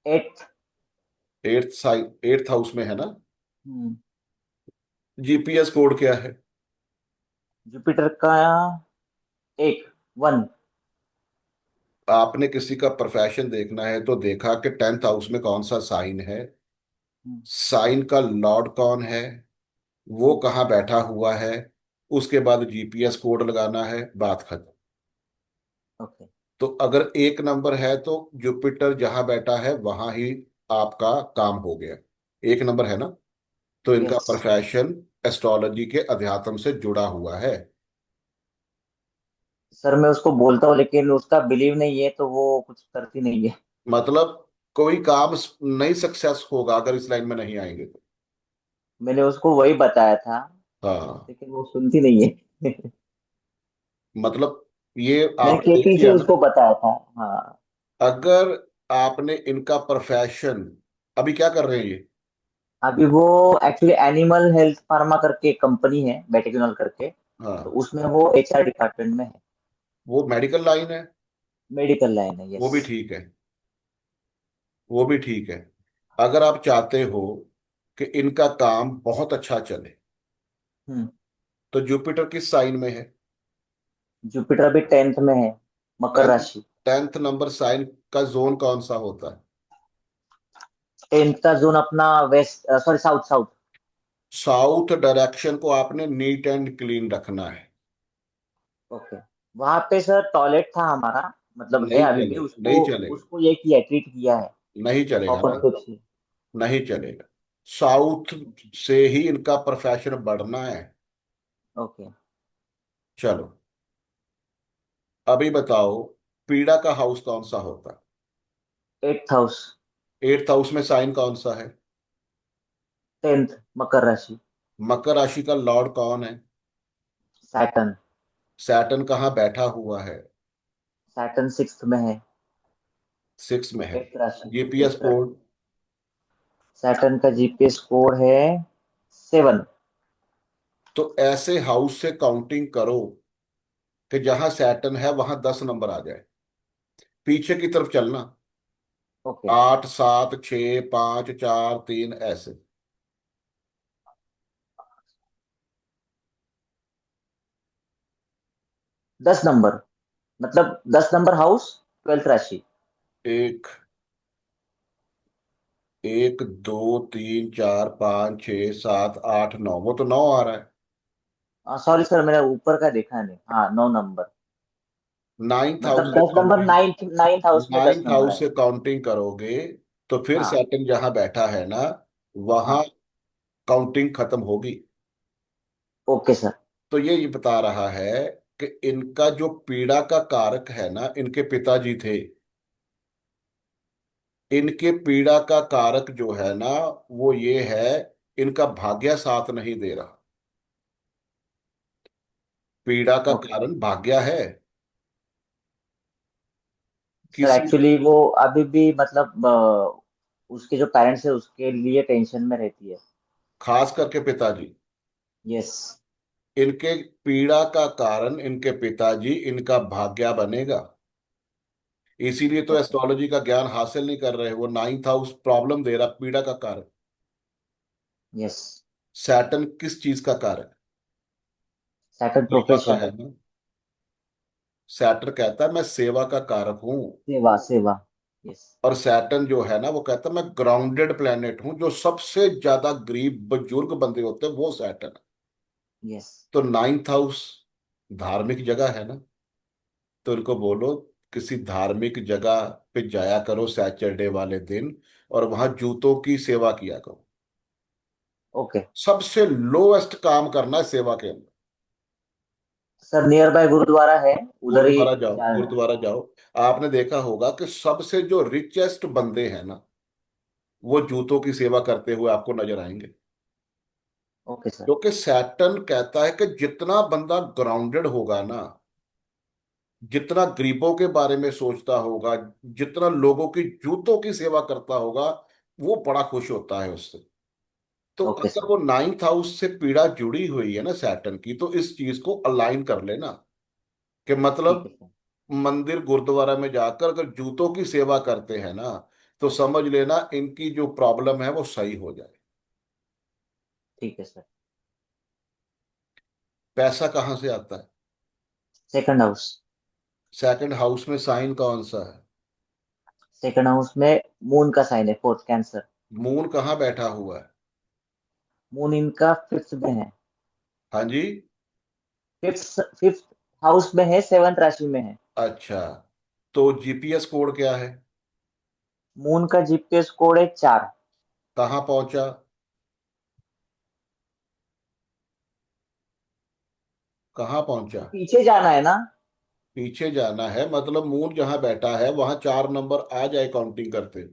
8th। एट्थ हाउस में है ना। हम्म, जीपीएस कोड क्या है? जुपिटर का एक, 1। आपने किसी का प्रोफेशन देखना है तो देखा कि टेंथ हाउस में कौन सा साइन है, साइन का लॉर्ड कौन है, वो कहाँ बैठा हुआ है, उसके बाद जीपीएस कोड लगाना है, बात खत्म। ओके। तो अगर एक नंबर है तो जुपिटर जहां बैठा है वहां ही आपका काम हो गया। एक नंबर है ना, तो इनका यस प्रोफेशन एस्ट्रोलॉजी के अध्यात्म से जुड़ा हुआ है। सर, मैं उसको बोलता हूँ लेकिन उसका बिलीव नहीं है तो वो कुछ करती नहीं है। मतलब कोई काम नहीं सक्सेस होगा अगर इस लाइन में नहीं आएंगे तो। मैंने उसको वही बताया था हाँ, लेकिन वो सुनती नहीं है। मतलब ये मैंने आपने देख केपी से लिया ना। उसको बताया था। हाँ। अगर आपने इनका प्रोफेशन, अभी क्या कर रहे हैं ये? अभी वो एक्चुअली एनिमल हेल्थ फार्मा करके कंपनी है, बेटेक्नॉल करके, तो हाँ, उसमें वो एचआर डिपार्टमेंट में है। वो मेडिकल लाइन है। मेडिकल लाइन है, वो यस। भी ठीक है, वो भी ठीक है। अगर आप चाहते हो कि इनका काम बहुत अच्छा चले हम्म। तो जुपिटर किस साइन में है? जुपिटर अभी 10th में है, मकर टेंथ राशि। टेंथ नंबर साइन का जोन कौन सा होता है? 10th का जोन अपना west, sorry, south south. South direction को आपने नीट एंड क्लीन रखना है। ओके। वहां पे सर टॉयलेट था हमारा, मतलब है नहीं अभी भी, चले, नहीं उसको चलेगा, उसको ये किया, ट्रीट किया है नहीं चलेगा प्रॉपर ना, स्टेप से। नहीं चलेगा। साउथ से ही इनका प्रोफेशन बढ़ना है। ओके। चलो, अभी बताओ, पीड़ा का हाउस कौन सा होता 8th हाउस। है? एट्थ हाउस में साइन कौन सा है? 10th मकर राशि। मकर राशि का लॉर्ड कौन है? सैटर्न। सैटर्न कहाँ बैठा हुआ है? सैटर्न 6th में है। सिक्स में है। 8th राशि। जीपीएस 8th राशि। कोड? सैटर्न का जीपीएस कोड है 7। तो ऐसे हाउस से काउंटिंग करो कि जहां सैटर्न है वहां 10 नंबर आ जाए, पीछे की तरफ चलना। ओके। 8, 7, 6, 5, 4, 3, ऐसे। 10 नंबर, मतलब 10 नंबर हाउस, 12th राशि। एक, एक, दो, तीन, चार, पाँच, छः, सात, आठ, नौ, वो तो 9 आ रहा है। सॉरी सर, मैंने ऊपर का देखा नहीं, हाँ 9 नंबर। नाइन्थ हाउस मतलब से 10 number, counting, ninth ninth house में दस नाइन्थ नंबर हाउस है। से काउंटिंग करोगे तो फिर हाँ। सैटर्न जहां बैठा है ना, वहां हाँ। काउंटिंग खत्म होगी। Okay sir. तो ये बता रहा है कि इनका जो पीड़ा का कारक है ना, इनके पिताजी थे, इनके पीड़ा का कारक जो है ना, वो ये है, इनका भाग्य साथ नहीं दे रहा। पीड़ा का ओके कारण भाग्य है। सर, किसी, एक्चुअली वो अभी भी मतलब उसके जो पेरेंट्स है उसके लिए टेंशन में रहती है। खास करके पिताजी, यस। इनके पीड़ा का कारण इनके पिताजी, इनका भाग्य बनेगा। इसीलिए तो ओके। एस्ट्रोलॉजी का ज्ञान हासिल नहीं कर रहे, वो नाइन्थ हाउस प्रॉब्लम दे रहा, पीड़ा का कारण। यस। सैटर्न किस चीज का कारण है? सेकंड सेवा का प्रोफेशन। है ना। सैटर्न कहता है मैं सेवा का कारक हूं। सेवा सेवा। यस। और सैटर्न जो है ना, वो कहता है मैं ग्राउंडेड प्लेनेट हूं। जो सबसे ज्यादा गरीब बुजुर्ग बंदे होते हैं वो सैटर्न है। यस। तो नाइन्थ हाउस धार्मिक जगह है ना, तो उनको बोलो किसी धार्मिक जगह पे जाया करो सैटरडे वाले दिन, और वहां जूतों की सेवा किया करो। ओके सबसे लोएस्ट काम करना है सेवा के अंदर। सर, नियर बाय गुरुद्वारा है, उधर ही गुरुद्वारा जाओ, जाना। गुरुद्वारा जाओ। आपने देखा होगा कि सबसे जो रिचेस्ट बंदे हैं ना, वो जूतों की सेवा करते हुए आपको नजर आएंगे। Okay sir. क्योंकि सैटर्न कहता है कि जितना बंदा ग्राउंडेड होगा ना, जितना गरीबों के बारे में सोचता होगा, जितना लोगों की जूतों की सेवा करता होगा, वो बड़ा खुश होता है उससे। तो ओके अगर सर। वो नाइन्थ हाउस से पीड़ा जुड़ी हुई है ना सैटर्न की, तो इस चीज को अलाइन कर लेना कि ठीक मतलब है सर। मंदिर गुरुद्वारा में जाकर अगर जूतों की सेवा करते हैं ना, तो समझ लेना इनकी जो प्रॉब्लम है वो सही हो जाए। ठीक है सर। पैसा कहाँ से आता है? Second house. सेकंड हाउस में साइन कौन सा है? सेकंड हाउस में मून का साइन है, फोर्थ कैंसर। मून कहाँ बैठा हुआ है? मून इनका फिफ्थ में है। हाँ जी। फिफ्थ फिफ्थ हाउस में है, सेवंथ राशि में है। अच्छा, तो जीपीएस कोड क्या है? मून का जीपीएस कोड है 4। कहाँ पहुंचा? कहाँ पहुंचा? पीछे जाना है ना। पीछे जाना है, मतलब मून जहां बैठा है वहां 4 नंबर आ जाए काउंटिंग करते।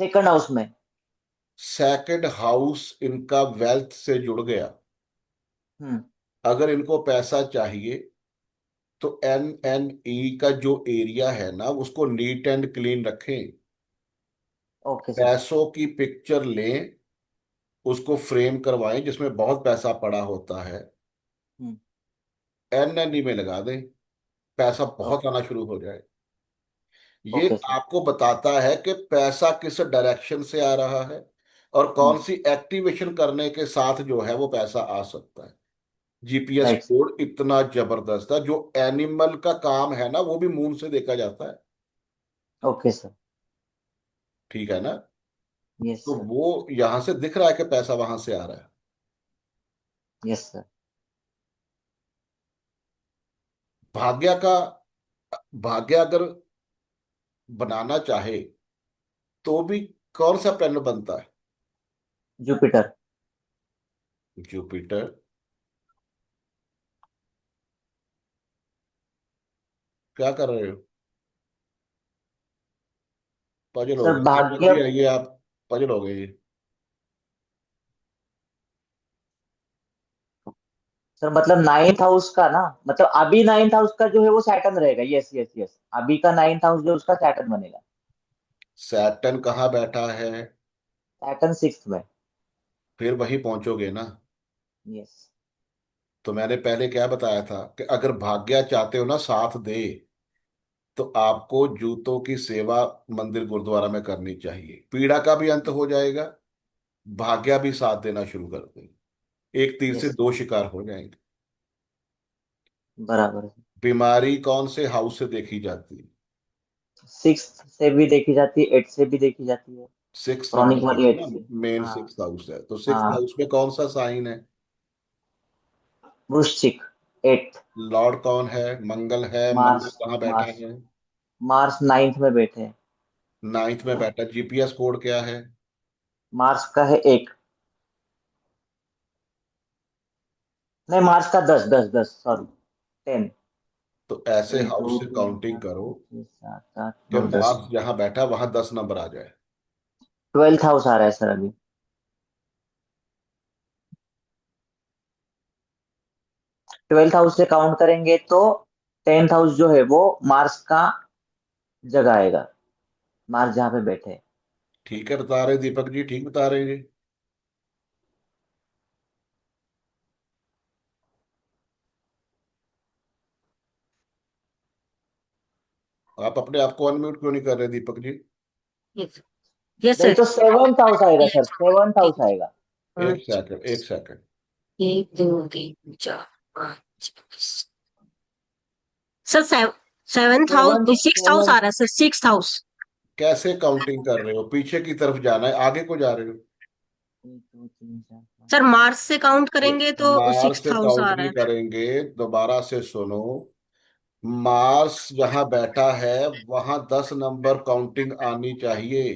सेकंड हाउस में। सेकंड हाउस इनका वेल्थ से जुड़ गया। हम्म। अगर इनको पैसा चाहिए तो NNE का जो एरिया है ना उसको नीट एंड क्लीन रखें। Okay sir. पैसों की पिक्चर लें, उसको फ्रेम करवाएं जिसमें बहुत पैसा पड़ा होता है, हम्म। NNE में लगा दें, पैसा बहुत ओके। आना शुरू हो जाए। ये ओके सर। आपको बताता है कि पैसा किस डायरेक्शन से आ रहा है और हम्म। कौन सी एक्टिवेशन करने के साथ जो है वो पैसा आ सकता है। GPS right sir. कोड इतना जबरदस्त है। जो एनिमल का काम है ना वो भी मून से देखा जाता है। Okay sir. ठीक है ना? यस तो सर। वो यहां से दिख रहा है कि पैसा वहां से आ रहा है। Yes sir. भाग्य का, भाग्य अगर बनाना चाहे तो भी कौन सा प्लैनेट बनता है? जुपिटर। जुपिटर। क्या कर रहे हो? पजल हो सर गए दीपक भाग्य। जी, आइए आप। पजल हो गई। सर मतलब नाइन्थ हाउस का ना, मतलब अभी नाइन्थ हाउस का जो है वो सैटर्न रहेगा। यस यस यस, अभी का नाइन्थ हाउस जो उसका सैटर्न बनेगा। सैटर्न कहाँ बैठा है? सैटर्न सिक्स्थ में। फिर वहीं पहुंचोगे ना। यस। तो मैंने पहले क्या बताया था कि अगर भाग्य चाहते हो ना साथ दे, तो आपको जूतों की सेवा मंदिर गुरुद्वारा में करनी चाहिए। पीड़ा का भी अंत हो जाएगा, भाग्य भी साथ देना शुरू कर देंगे। एक तीर से यस। दो शिकार हो जाएंगे। बराबर है। बीमारी कौन से हाउस से देखी जाती है? सिक्स्थ से भी देखी जाती है, एट से भी देखी जाती है। सिक्स क्रॉनिक नंबर वाली है एट ना, से। मेन हाँ। सिक्स हाउस है। तो सिक्स हाँ। हाउस में कौन सा साइन है? वृश्चिक। एट। लॉर्ड कौन है? मंगल है। मंगल मार्स। कहाँ बैठा मार्स। है? मार्स नाइन्थ में बैठे हैं। नाइन्थ में बैठा। जीपीएस कोड क्या है? मार्स का है 1। नहीं, मार्स का 10 10 10, सॉरी, 10। तो ऐसे एक हाउस दो से तीन काउंटिंग चार करो पाँच छह सात आठ कि नौ 10। मार्स जहां बैठा वहां 10 नंबर आ जाए। ट्वेल्थ हाउस आ रहा है सर अभी। ट्वेल्थ हाउस से काउंट करेंगे तो टेंथ हाउस जो है वो मार्स का जगह आएगा। मार्स जहाँ पे बैठे हैं। ठीक है बता रहे दीपक जी, ठीक बता रहे जी। आप अपने आप को अनम्यूट क्यों नहीं कर रहे दीपक जी? यस नहीं सर। तो सेवंथ हाउस आएगा सर, सेवंथ हाउस आएगा। एक पाँच, सेकंड, एक सेकंड। एक दो तीन चार पाँच। Sir seventh seventh house, six house आ सेवंथ। रहा है सर, सिक्स हाउस। कैसे काउंटिंग कर रहे हो? पीछे की तरफ जाना है, आगे को जा रहे हो? एक दो तीन चार पाँच सर छह। मार्च से काउंट करेंगे तो मार्स सिक्स से हाउस काउंट आ रहा नहीं है। करेंगे, दोबारा से सुनो। मार्स जहां बैठा है वहां 10 नंबर काउंटिंग आनी चाहिए।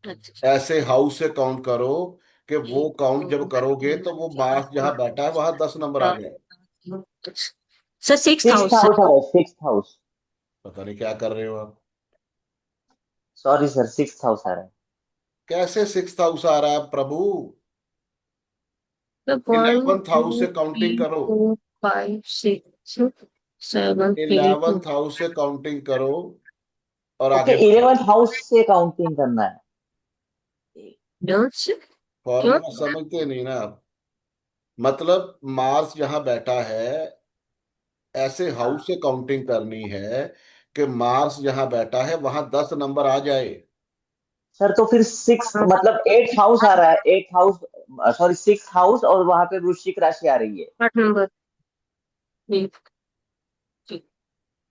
अच्छा। ऐसे हाउस से काउंट करो कि वो एक काउंट दो जब करोगे तीन तो वो चार मार्स जहां पाँच बैठा है वहां 10 नंबर आ सात जाए। आठ, 10। Sir six sixth house house आ सर। रहा है, सिक्स्थ हाउस। पता नहीं क्या कर रहे हो आप। सॉरी सर, सिक्स्थ हाउस आ रहा है। कैसे सिक्स हाउस आ रहा है प्रभु? तो वन 11th हाउस टू से काउंटिंग थ्री करो। Four five six seven eight 11th house से काउंटिंग करो और ओके, आगे बढ़ो। 11th हाउस से काउंटिंग करना है। दस। क्यों? फॉर्मूला समझते नहीं ना आप। मतलब मार्स जहां बैठा है ऐसे हाउस से काउंटिंग करनी है कि मार्स जहां बैठा है वहां 10 नंबर आ जाए। सर तो फिर सिक्स मतलब 8th हाउस आ रहा है, 8th house, sorry 6th house, और वहां पे वृश्चिक राशि आ रही है। 8 नंबर। एक, एक,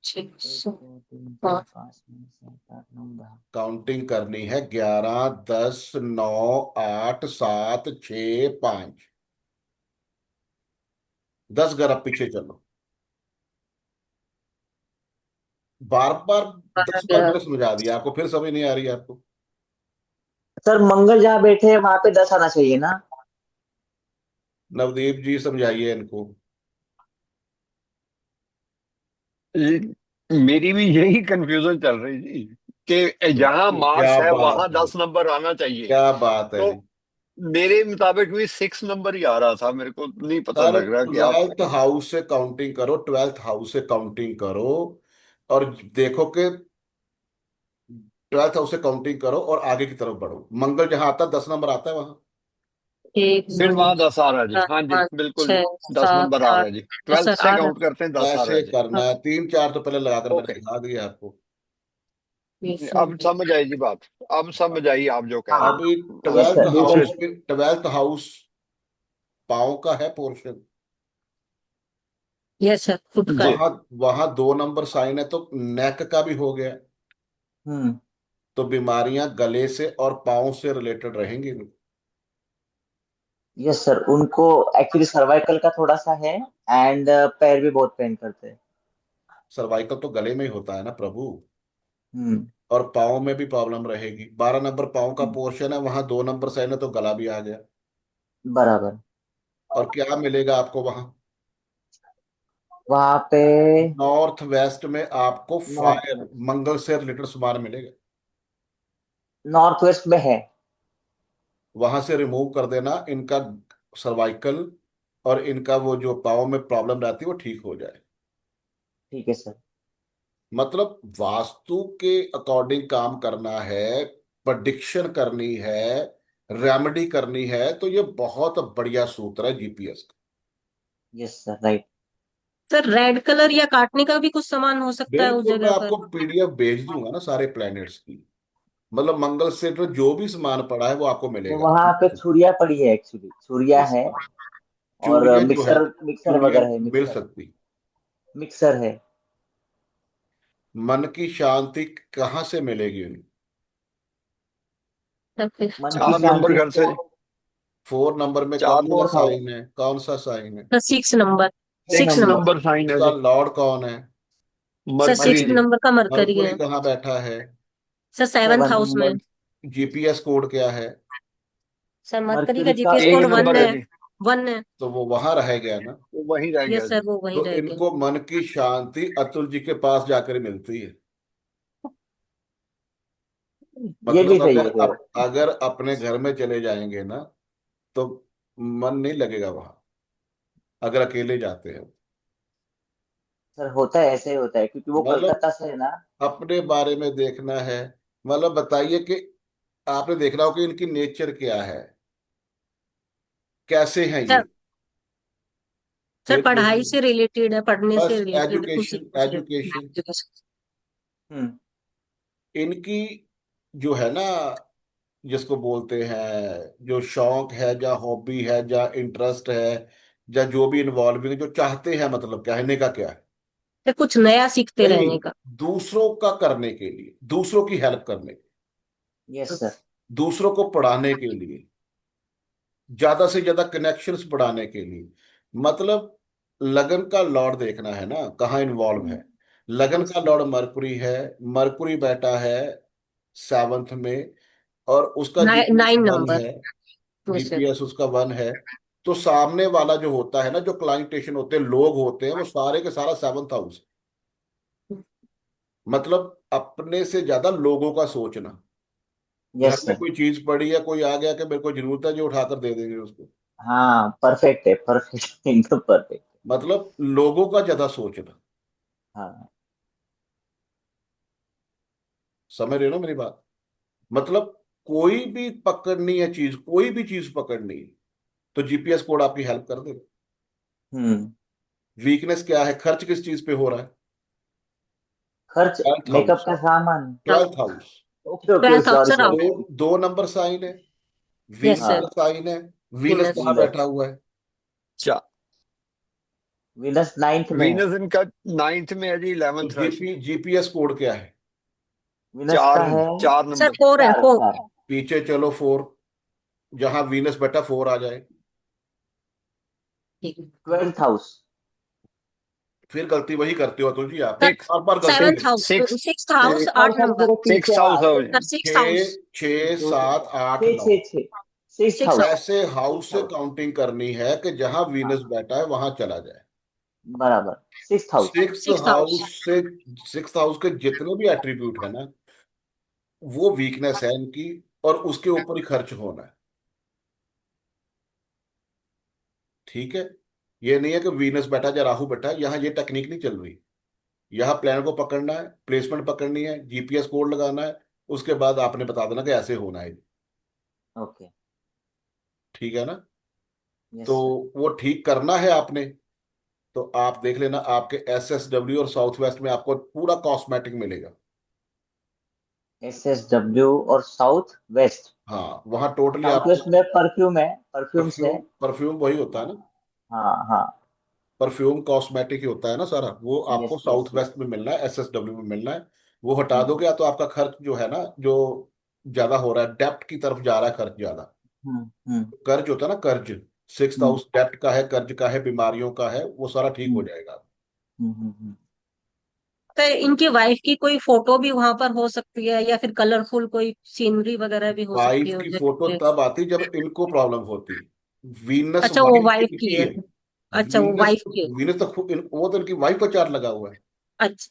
छः, एक, सात, 2, 3, 4, पाँच। 5, 6, 7, 8, 9, 10। काउंटिंग करनी है, 11, 10, 9, 8, 7, 6, 5, 10 घर अब पीछे चलो। बार बार 10 बार मैंने समझा दिया आपको, फिर समझ नहीं आ रही है आपको। सर मंगल जहाँ बैठे हैं वहां पे 10 आना चाहिए ना। नवदीप जी समझाइए इनको। मेरी भी यही कंफ्यूजन चल रही थी कि जहां मार्स क्या है बात वहां है, 10 नंबर आना चाहिए। क्या बात है तो जी। मेरे मुताबिक भी 6 नंबर ही आ रहा था, मेरे को नहीं पता सर लग रहा कि आप। 12th हाउस से काउंटिंग करो, 12th हाउस से काउंटिंग करो, और देखो कि 12th हाउस से काउंटिंग करो और आगे की तरफ बढ़ो। मंगल जहां आता है 10 नंबर आता है वहां। एक, फिर दो, वहां 10 आ रहा है जी, चार, हाँ जी पाँच, बिल्कुल जी। छः, 10 नंबर सात, आ रहा आठ। है जी, यस 12th सर, से आ रहा काउंट करते हैं, 10 आ रहा ऐसे है जी। करना है, 3 4 तो पहले लगाकर मैंने ओके, दिखा दिया आपको। यस अब सर। समझ आई जी बात। अब समझ आई आप जो कह रहे हैं। अभी यस ट्वेल्थ सर, दूसरे। हाउस में, 12th हाउस पाँव का है पोर्शन। यस सर, फुट का है। जी। वहां वहां 2 नंबर साइन है, तो नेक का भी हो गया। हम्म। तो बीमारियां गले से और पाँव से रिलेटेड रहेंगी। यस सर, उनको एक्चुअली सर्वाइकल का थोड़ा सा है, एंड पैर भी बहुत पेन करते हैं। सर्वाइकल तो गले में ही होता है ना प्रभु। हम्म। और पाँव में भी प्रॉब्लम रहेगी। 12 नंबर पाँव का पोर्शन है, वहां 2 नंबर साइन है, तो गला भी आ गया। बराबर। और क्या मिलेगा आपको वहां? वहां पे नॉर्थ वेस्ट में आपको नॉर्थ फायर, मंगल से रिलेटेड सामान मिलेगा। नॉर्थ वेस्ट में है। वहां से रिमूव कर देना इनका सर्वाइकल, और इनका वो जो पाँव में प्रॉब्लम रहती है वो ठीक हो जाए। ठीक है सर। मतलब वास्तु के अकॉर्डिंग काम करना है, प्रडिक्शन करनी है, रेमेडी करनी है, तो ये बहुत बढ़िया सूत्र है जीपीएस का। Yes sir, right. Sir red colour या काटने का भी कुछ सामान हो सकता है उस बिल्कुल, मैं जगह पर। आपको पीडीएफ भेज दूंगा ना सारे प्लैनेट्स की। मतलब मंगल से जो भी सामान पड़ा है वो आपको तो मिलेगा। वहां पे छुरिया पड़ी है, एक्चुअली छुरिया है, और चूड़ियां जो है, मिक्सर मिक्सर चूड़ियां वगैरह है, मिल मिक्सर सकती। मिक्सर है। मन की शांति कहाँ से मिलेगी उन्हें? तब फिर मन की 4 नंबर शांति घर से। तो 4 नंबर में कौन सा 4th हाउस, साइन है, कौन सा साइन है? Sir 6 number. 6 six six number. Number. Number sign है उसका जी। लॉर्ड कौन है? सर मरकरी 6 जी। मरकरी। नंबर का मरकरी मरकुरी है। कहाँ बैठा है? सर 7th 7 हाउस में। जीपीएस कोड क्या है? सर मरकरी का मरकरी का जीपीएस एक कोड एक 1 नंबर नंबर है है। जी। 1 है। तो वो वहां रह गया ना। वो वहीं रह गया यस सर, जी। वो वहीं तो रह गया। इनको मन की शांति अतुल जी के पास जाकर मिलती है। ये भी मतलब सही अगर है सर। अगर अपने घर में चले जाएंगे ना, तो मन नहीं लगेगा वहां, अगर अकेले जाते हैं। सर होता है, ऐसे ही होता है, क्योंकि वो मतलब कलकत्ता से है ना। अपने बारे में देखना है। मतलब बताइए कि आपने देखना हो कि इनकी नेचर क्या है, कैसे हैं ये। सर सर फिर पढ़ाई देखिए, से रिलेटेड है, पढ़ने से बस रिलेटेड है, उसी एजुकेशन, कुछ एजुकेशन हम्म। इनकी जो है ना, जिसको बोलते हैं जो शौक है, या हॉबी है, या इंटरेस्ट है, या जो भी इन्वॉल्विंग, जो चाहते हैं, मतलब कहने का क्या है, सर कुछ नया सीखते नहीं, रहने का। दूसरों का करने के लिए, दूसरों की हेल्प करने, यस सर। दूसरों को पढ़ाने के लिए, ज्यादा से ज्यादा कनेक्शंस बढ़ाने के लिए। मतलब लगन का लॉर्ड देखना है ना, कहाँ इन्वॉल्व है। लगन का लॉर्ड मरकुरी है। मरकुरी बैठा है 7th में, और उसका जीपीएस 9 वन नंबर। है। Yes sir. जीपीएस उसका 1 है। तो सामने वाला जो होता है ना, जो क्लाइंटेशन होते हैं, लोग होते हैं, वो सारे के सारा 7th हाउस। मतलब अपने से ज्यादा लोगों का सोचना। घर यस में सर। कोई चीज पड़ी है, कोई आ गया कि मेरे को जरूरत है, जो उठाकर दे देंगे उसको। हाँ परफेक्ट है, परफेक्ट एकदम परफेक्ट। मतलब लोगों का ज्यादा सोचना। हाँ। समझ रहे हो ना मेरी बात? मतलब कोई भी पकड़नी है चीज, कोई भी चीज पकड़नी है, तो जीपीएस कोड आपकी हेल्प कर देगा। हम्म। वीकनेस क्या है, खर्च किस चीज पे हो रहा है? खर्च, 12th मेकअप हाउस, का सामान। 12th house. Okay okay, 12th house sorry sir, sorry. Out. दो नंबर साइन है, यस वीनस सर। का हाँ, साइन है। Venus Venus. कहाँ वीनस। बैठा हुआ है? चा, वीनस नाइन्थ में है। वीनस इनका 9th में है जी, तो 11th राशि। जीपीएस कोड क्या है? वीनस का चार है चार सर नंबर। 4 है, 4 4। 4। पीछे चलो 4, जहां वीनस बैठा 4 आ जाए। ठीक है 12th हाउस। फिर गलती वही करते हो तुलजी आप, सर। सिक्स बार बार गलती सेवंथ है। House, six 6th house, 8 house number. देखो पीछे six house house. Sir 6th house. 6 7 8 छः 9 छः छः। Six 6 house. हाउस। ऐसे हाउस सिक्स से हाउस। काउंटिंग करनी है कि जहां वीनस हाँ, बैठा है वहां चला जाए। बराबर। Six house. Six 6th house. House से, सिक्स हाउस के जितने भी एट्रीब्यूट है ना, वो वीकनेस है इनकी, और उसके ऊपर ही खर्च होना है। ठीक है, ये नहीं है कि वीनस बैठा या राहु बैठा है, यहाँ ये टेक्निक नहीं चल रही। यहाँ प्लान को पकड़ना है, प्लेसमेंट पकड़नी है, जीपीएस कोड लगाना है, उसके बाद आपने बता देना कि ऐसे होना है। ओके। ठीक है ना? तो यस सर। वो ठीक करना है आपने। तो आप देख लेना, आपके एसएसडब्ल्यू और साउथ वेस्ट में आपको पूरा कॉस्मेटिक मिलेगा। SSW और साउथ वेस्ट। हाँ, वहाँ टोटली साउथ आपको वेस्ट में परफ्यूम है, परफ्यूम्स है। परफ्यूम, परफ्यूम वही होता है ना, हाँ हाँ। परफ्यूम कॉस्मेटिक ही होता है ना सारा, वो आपको yes yes south yes. West में मिलना है, एसएसडब्ल्यू में मिलना है। वो हटा दोगे या तो आपका खर्च जो है ना, जो ज्यादा हो रहा है, डेप्ट की तरफ जा रहा है खर्च ज्यादा। हम्म। कर्ज होता है ना, कर्ज, सिक्स हम्म हाउस डेप्ट का है, कर्ज का है, बीमारियों का है, वो सारा ठीक हो हम्म जाएगा। हम्म। तो इनकी वाइफ की कोई फोटो भी वहां पर हो सकती है, या फिर कलरफुल कोई सीनरी वगैरह भी हो सकती वाइफ है की उधर फोटो पे? तब आती जब इनको प्रॉब्लम होती। वीनस अच्छा, वो वाइफ वाइफ की इनकी है। है। अच्छा, वो वीनस, वाइफ की है। वीनस तो वो तो इनकी वाइफ का चार्ट लगा हुआ है। अच्छा।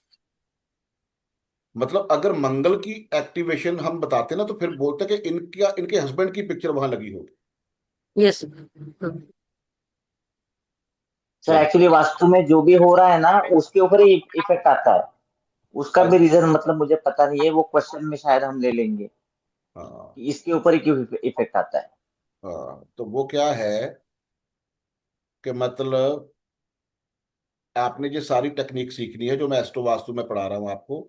मतलब अगर मंगल की एक्टिवेशन हम बताते ना, तो फिर बोलते कि इनका, इनके हस्बैंड की पिक्चर वहां लगी होगी। यस। सर चलिए। एक्चुअली वास्तु में जो भी हो रहा है ना, उसके ऊपर ही इफेक्ट आता है। उसका भी रीजन मतलब मुझे पता नहीं है, वो क्वेश्चन में शायद हम ले लेंगे हाँ, कि इसके ऊपर ही क्यों इफेक्ट आता है। हाँ, तो वो क्या है कि मतलब आपने जो सारी टेक्निक सीखनी है, जो मैं एस्ट्रो वास्तु में पढ़ा रहा हूँ आपको,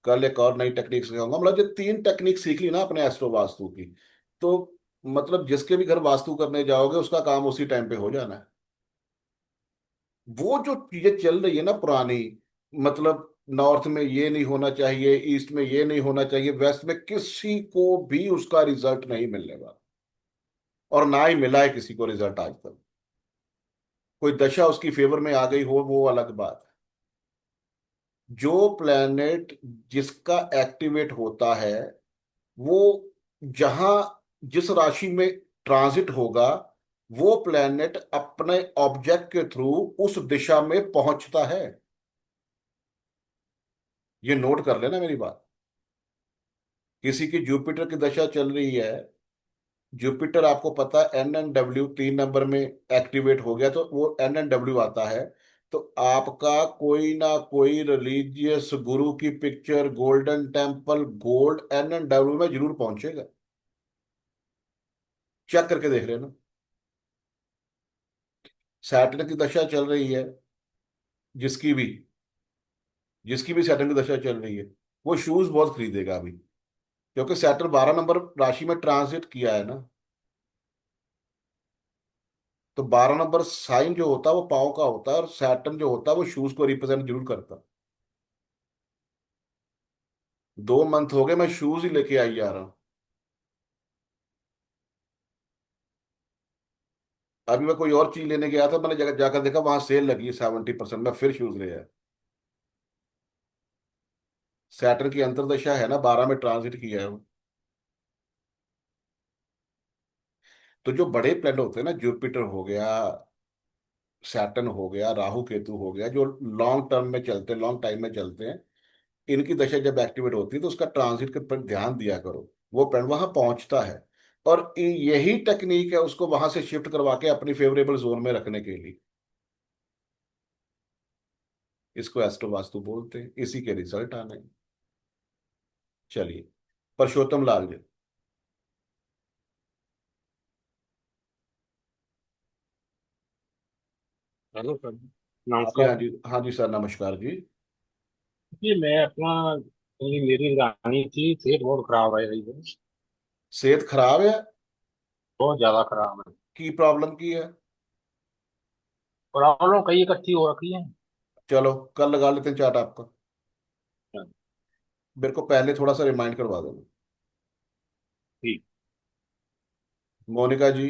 कल एक और नई टेक्निक सिखाऊंगा। मतलब जो 3 टेक्निक सीख ली ना अपने एस्ट्रो वास्तु की, तो मतलब जिसके भी घर वास्तु करने जाओगे उसका काम उसी टाइम पे हो जाना है। वो जो चीजें चल रही है ना पुरानी, मतलब नॉर्थ में ये नहीं होना चाहिए, ईस्ट में ये नहीं होना चाहिए, वेस्ट में, किसी को भी उसका रिजल्ट नहीं मिलने वाला, और ना ही मिला है किसी को रिजल्ट आज तक। कोई दशा उसकी फेवर में आ गई हो वो अलग बात है। जो प्लेनेट जिसका एक्टिवेट होता है, वो जहां, जिस राशि में ट्रांजिट होगा, वो प्लेनेट अपने ऑब्जेक्ट के थ्रू उस दिशा में पहुंचता है। ये नोट कर लेना मेरी बात। किसी की जुपिटर की दशा चल रही है, जुपिटर आपको पता है NN W 3 नंबर में एक्टिवेट हो गया, तो वो NN W आता है। तो आपका कोई ना कोई रिलीजियस गुरु की picture, golden temple, gold NN W में जरूर पहुंचेगा। चेक करके देख लेना। सैटर्न की दशा चल रही है, जिसकी भी, जिसकी भी सैटर्न की दशा चल रही है, वो शूज बहुत खरीदेगा अभी, क्योंकि सैटर्न 12 नंबर राशि में ट्रांजिट किया है ना। तो 12 नंबर साइन जो होता है वो पाँव का होता है, और सैटर्न जो होता है वो शूज को रिप्रेजेंट जरूर करता है। 2 मंथ हो गए मैं शूज ही लेके आई जा रहा हूँ। अभी मैं कोई और चीज लेने गया था, मैंने जगह जाकर देखा वहां सेल लगी है 70%, मैं फिर शूज ले आया। सैटर्न की अंतर्दशा है ना, 12 में ट्रांजिट किया है वो। तो जो बड़े प्लैनेट होते हैं ना, जुपिटर हो गया, सैटर्न हो गया, राहु केतु हो गया, जो लॉन्ग टर्म में चलते हैं, लॉन्ग टाइम में चलते हैं, इनकी दशा जब एक्टिवेट होती है तो उसका ट्रांजिट के पर ध्यान दिया करो। वो प्लैनेट वहां पहुंचता है, और यही टेक्निक है उसको वहां से शिफ्ट करवा के अपनी फेवरेबल जोन में रखने के लिए। इसको एस्ट्रो वास्तु बोलते हैं, इसी के रिजल्ट आने हैं। चलिए, परशोत्तम लाल जी। हेलो सर, हाँ जी, नमस्कार हाँ सर। जी, हाँ जी सर, नमस्कार जी। जी मैं अपना क्योंकि मेरी रानी की सेहत बहुत खराब है रही है। सेहत खराब है? बहुत ज्यादा खराब है। की प्रॉब्लम की है? प्रॉब्लम कई इकट्ठी हो रखी है। चलो कल लगा लेते हैं चार्ट आपका। अच्छा, मेरे को पहले थोड़ा सा रिमाइंड करवा देना। ठीक। मोनिका जी,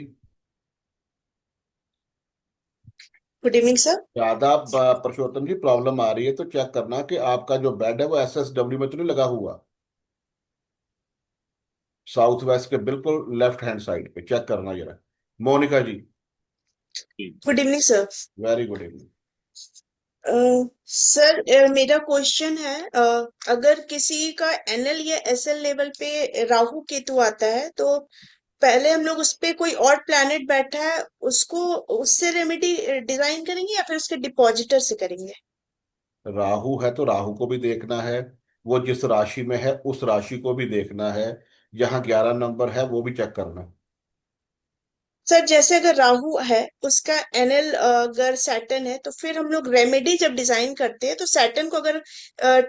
गुड इवनिंग सर। ज्यादा पुरुषोत्तम जी प्रॉब्लम आ रही है तो चेक करना कि आपका जो बेड है वो SSW में तो नहीं लगा हुआ। साउथ वेस्ट के बिल्कुल लेफ्ट हैंड साइड पे चेक करना जरा। मोनिका जी। ठीक। Good evening sir. Very good evening. Sir मेरा क्वेश्चन है, अगर किसी का एनएल या एसएल लेवल पे राहु केतु आता है तो पहले हम लोग उस पे कोई और प्लैनेट बैठा है उसको उससे रेमेडी डिजाइन करेंगे या फिर उसके डिपॉजिटर से करेंगे? राहु है तो राहु को भी देखना है, वो जिस राशि में है उस राशि को भी देखना है, जहाँ 11 नंबर है वो भी चेक करना है। सर जैसे अगर राहु है उसका एनएल अगर सैटर्न है तो फिर हम लोग रेमेडी जब डिजाइन करते हैं तो सैटर्न को अगर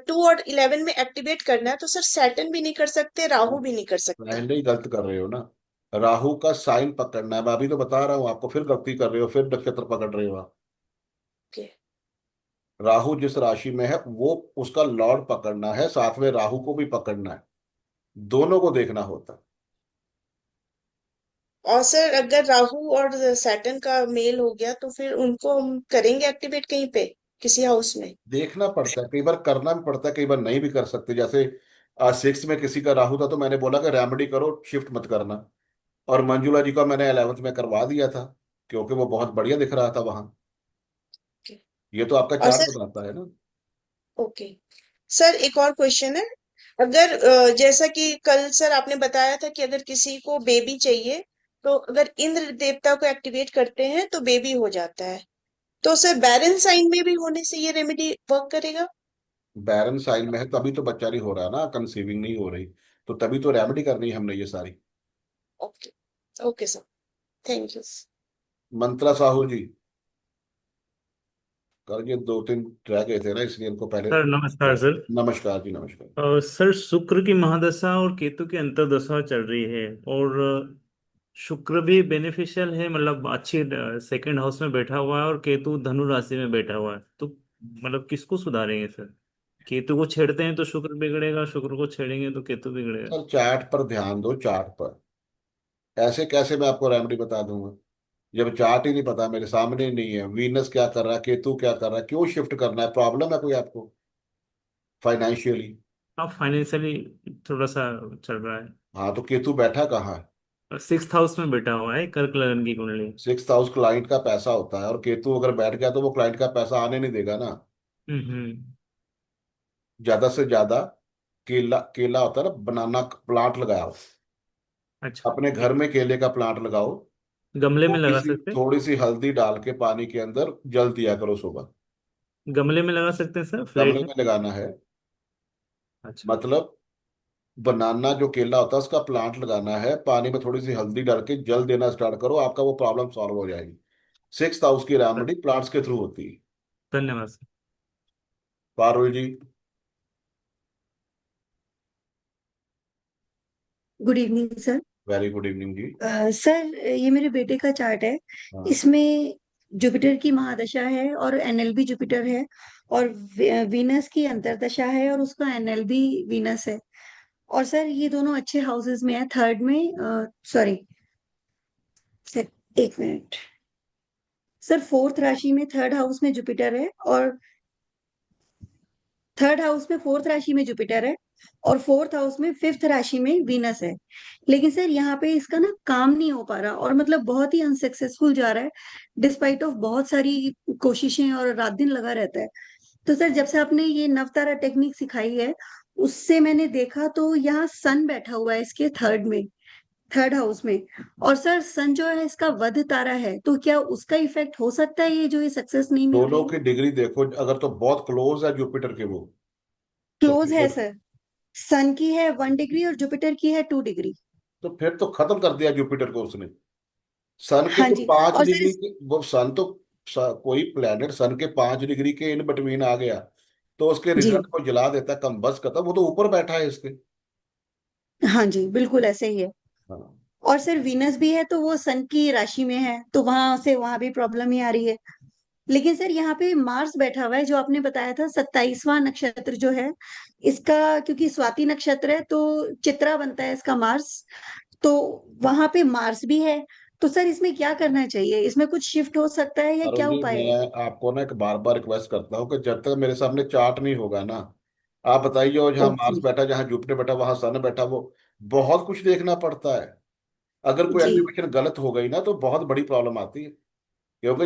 2 और 11 में एक्टिवेट करना है तो सर सैटर्न भी नहीं कर सकते, राहु भी नहीं कर सकते। पहले ही गलत कर रहे हो ना। राहु का साइन पकड़ना है, मैं अभी तो बता रहा हूँ आपको, फिर गलती कर रहे हो, फिर नक्षत्र पकड़ रहे हो आप। ओके। राहु जिस राशि में है वो उसका लॉर्ड पकड़ना है, साथ में राहु को भी पकड़ना है, दोनों को देखना होता है। और सर अगर राहु और सैटर्न का मेल हो गया तो फिर उनको हम करेंगे एक्टिवेट कहीं पे किसी हाउस में? देखना पड़ता है, कई बार करना भी पड़ता है, कई बार नहीं भी कर सकते। जैसे आज 6 में किसी का राहु था तो मैंने बोला कि रेमेडी करो, शिफ्ट मत करना। और मंजुला जी का मैंने 11th में करवा दिया था, क्योंकि वो बहुत बढ़िया दिख रहा था वहां। Okay. ये तो आपका और चार्ट सर बताता है ना। ओके सर एक और क्वेश्चन है, अगर जैसा कि कल सर आपने बताया था कि अगर किसी को बेबी चाहिए तो अगर इंद्र देवता को एक्टिवेट करते हैं तो बेबी हो जाता है, तो सर बैरन साइन में भी होने से ये रेमेडी वर्क करेगा? बैरन साइन में है तभी तो बच्चा नहीं हो रहा ना, कंसीविंग नहीं हो रही, तो तभी तो रेमेडी करनी है हमने ये सारी। Okay. Okay sir, thank you. Mantra Sahu ji, कल ये 2-3 रह गए थे ना, इसलिए इनको पहले। सर नमस्कार सर। नमस्कार जी, नमस्कार। सर शुक्र की महादशा और केतु की अंतर्दशा चल रही है, और शुक्र भी बेनिफिशियल है, मतलब अच्छी सेकंड हाउस में बैठा हुआ है, और केतु धनु राशि में बैठा हुआ है, तो मतलब किसको सुधारेंगे सर? केतु को छेड़ते हैं तो शुक्र बिगड़ेगा, शुक्र को छेड़ेंगे तो केतु बिगड़ेगा। सर चार्ट पर ध्यान दो, चार्ट पर। ऐसे कैसे मैं आपको रेमेडी बता दूंगा जब चार्ट ही नहीं पता, मेरे सामने ही नहीं है, वीनस क्या कर रहा है, केतु क्या कर रहा है, क्यों शिफ्ट करना है, प्रॉब्लम है कोई आपको फाइनेंशियली? अब फाइनेंशियली थोड़ा सा चल रहा हाँ तो केतु बैठा कहाँ है? है, सिक्स हाउस में बैठा हुआ है, कर्क लगन की कुंडली। 6th हाउस क्लाइंट का पैसा होता है, और केतु अगर बैठ गया तो वो क्लाइंट का पैसा आने नहीं देगा ना। हम्म। ज्यादा से ज्यादा केला, केला होता है ना, बनाना प्लांट लगाओ, अच्छा, अपने घर में केले का प्लांट लगाओ। गमले में थोड़ी लगा सी सकते हैं? थोड़ी सी हल्दी डाल के पानी के अंदर जल दिया करो सुबह। गमले में लगा सकते हैं सर, फ्लैट गमले में? में लगाना है, अच्छा। मतलब बनाना जो केला होता है उसका प्लांट लगाना है, पानी में थोड़ी सी हल्दी डाल के जल देना स्टार्ट करो, आपका वो प्रॉब्लम सॉल्व हो जाएगी। 6th हाउस की रेमेडी प्लांट्स के थ्रू होती है। धन्यवाद sir. Parul ji. Good evening sir. Very good evening जी। सर ये मेरे बेटे का चार्ट है। हाँ। इसमें जुपिटर की महादशा है और एनएलबी जुपिटर है, और वीनस की अंतर्दशा है और उसका एनएलबी वीनस है। और सर ये दोनों अच्छे हाउसेस में है, थर्ड में, सॉरी सर, एक मिनट सर, फोर्थ राशि में थर्ड हाउस में जुपिटर है, और थर्ड हाउस में फोर्थ राशि में जुपिटर है, और फोर्थ हाउस में फिफ्थ राशि में वीनस है। लेकिन सर यहाँ पे इसका ना काम नहीं हो पा रहा, और मतलब बहुत ही अनसक्सेसफुल जा रहा है, डिस्पाइट ऑफ बहुत सारी कोशिशें, और रात दिन लगा रहता है। तो सर जब से आपने ये नवतारा टेक्निक सिखाई है उससे मैंने देखा तो यहाँ सन बैठा हुआ है इसके थर्ड में, थर्ड हाउस में। और सर सन जो है इसका वध तारा है, तो क्या उसका इफेक्ट हो सकता है ये जो ये सक्सेस नहीं मिल दोनों रही की है? डिग्री देखो, अगर तो बहुत क्लोज है जुपिटर के वो, तो क्लोज है फिर सर, सन की है 1 डिग्री और जुपिटर की है 2 डिग्री। तो खत्म कर दिया जुपिटर को उसने। सन के हाँ तो जी। पांच और सर डिग्री के वो सन तो कोई प्लेनेट सन के 5 डिग्री के इन बिटवीन आ गया तो उसके जी रिजल्ट को जला देता है, कम बस करता, वो तो ऊपर बैठा है इसके। हाँ जी, बिल्कुल ऐसे ही है। हाँ। और सर वीनस भी है तो वो सन की राशि में है, तो वहां से वहां भी प्रॉब्लम ही आ रही है। लेकिन सर यहाँ पे मार्स बैठा हुआ है, जो आपने बताया था 27वां नक्षत्र जो है इसका, क्योंकि स्वाति नक्षत्र है तो चित्रा बनता है इसका मार्स, तो वहां पे मार्स भी है। तो सर इसमें क्या करना चाहिए, इसमें कुछ शिफ्ट हो सकता है या अरुण क्या जी, उपाय है? मैं आपको ना एक बार बार रिक्वेस्ट करता हूँ कि जब तक मेरे सामने चार्ट नहीं होगा ना, आप बताइए, और जहाँ ओके। मार्स बैठा, जहाँ जुपिटर बैठा, वहां सन बैठा, वो बहुत कुछ देखना पड़ता है। अगर कोई जी एक्टिवेशन गलत हो गई ना तो बहुत बड़ी प्रॉब्लम आती है, क्योंकि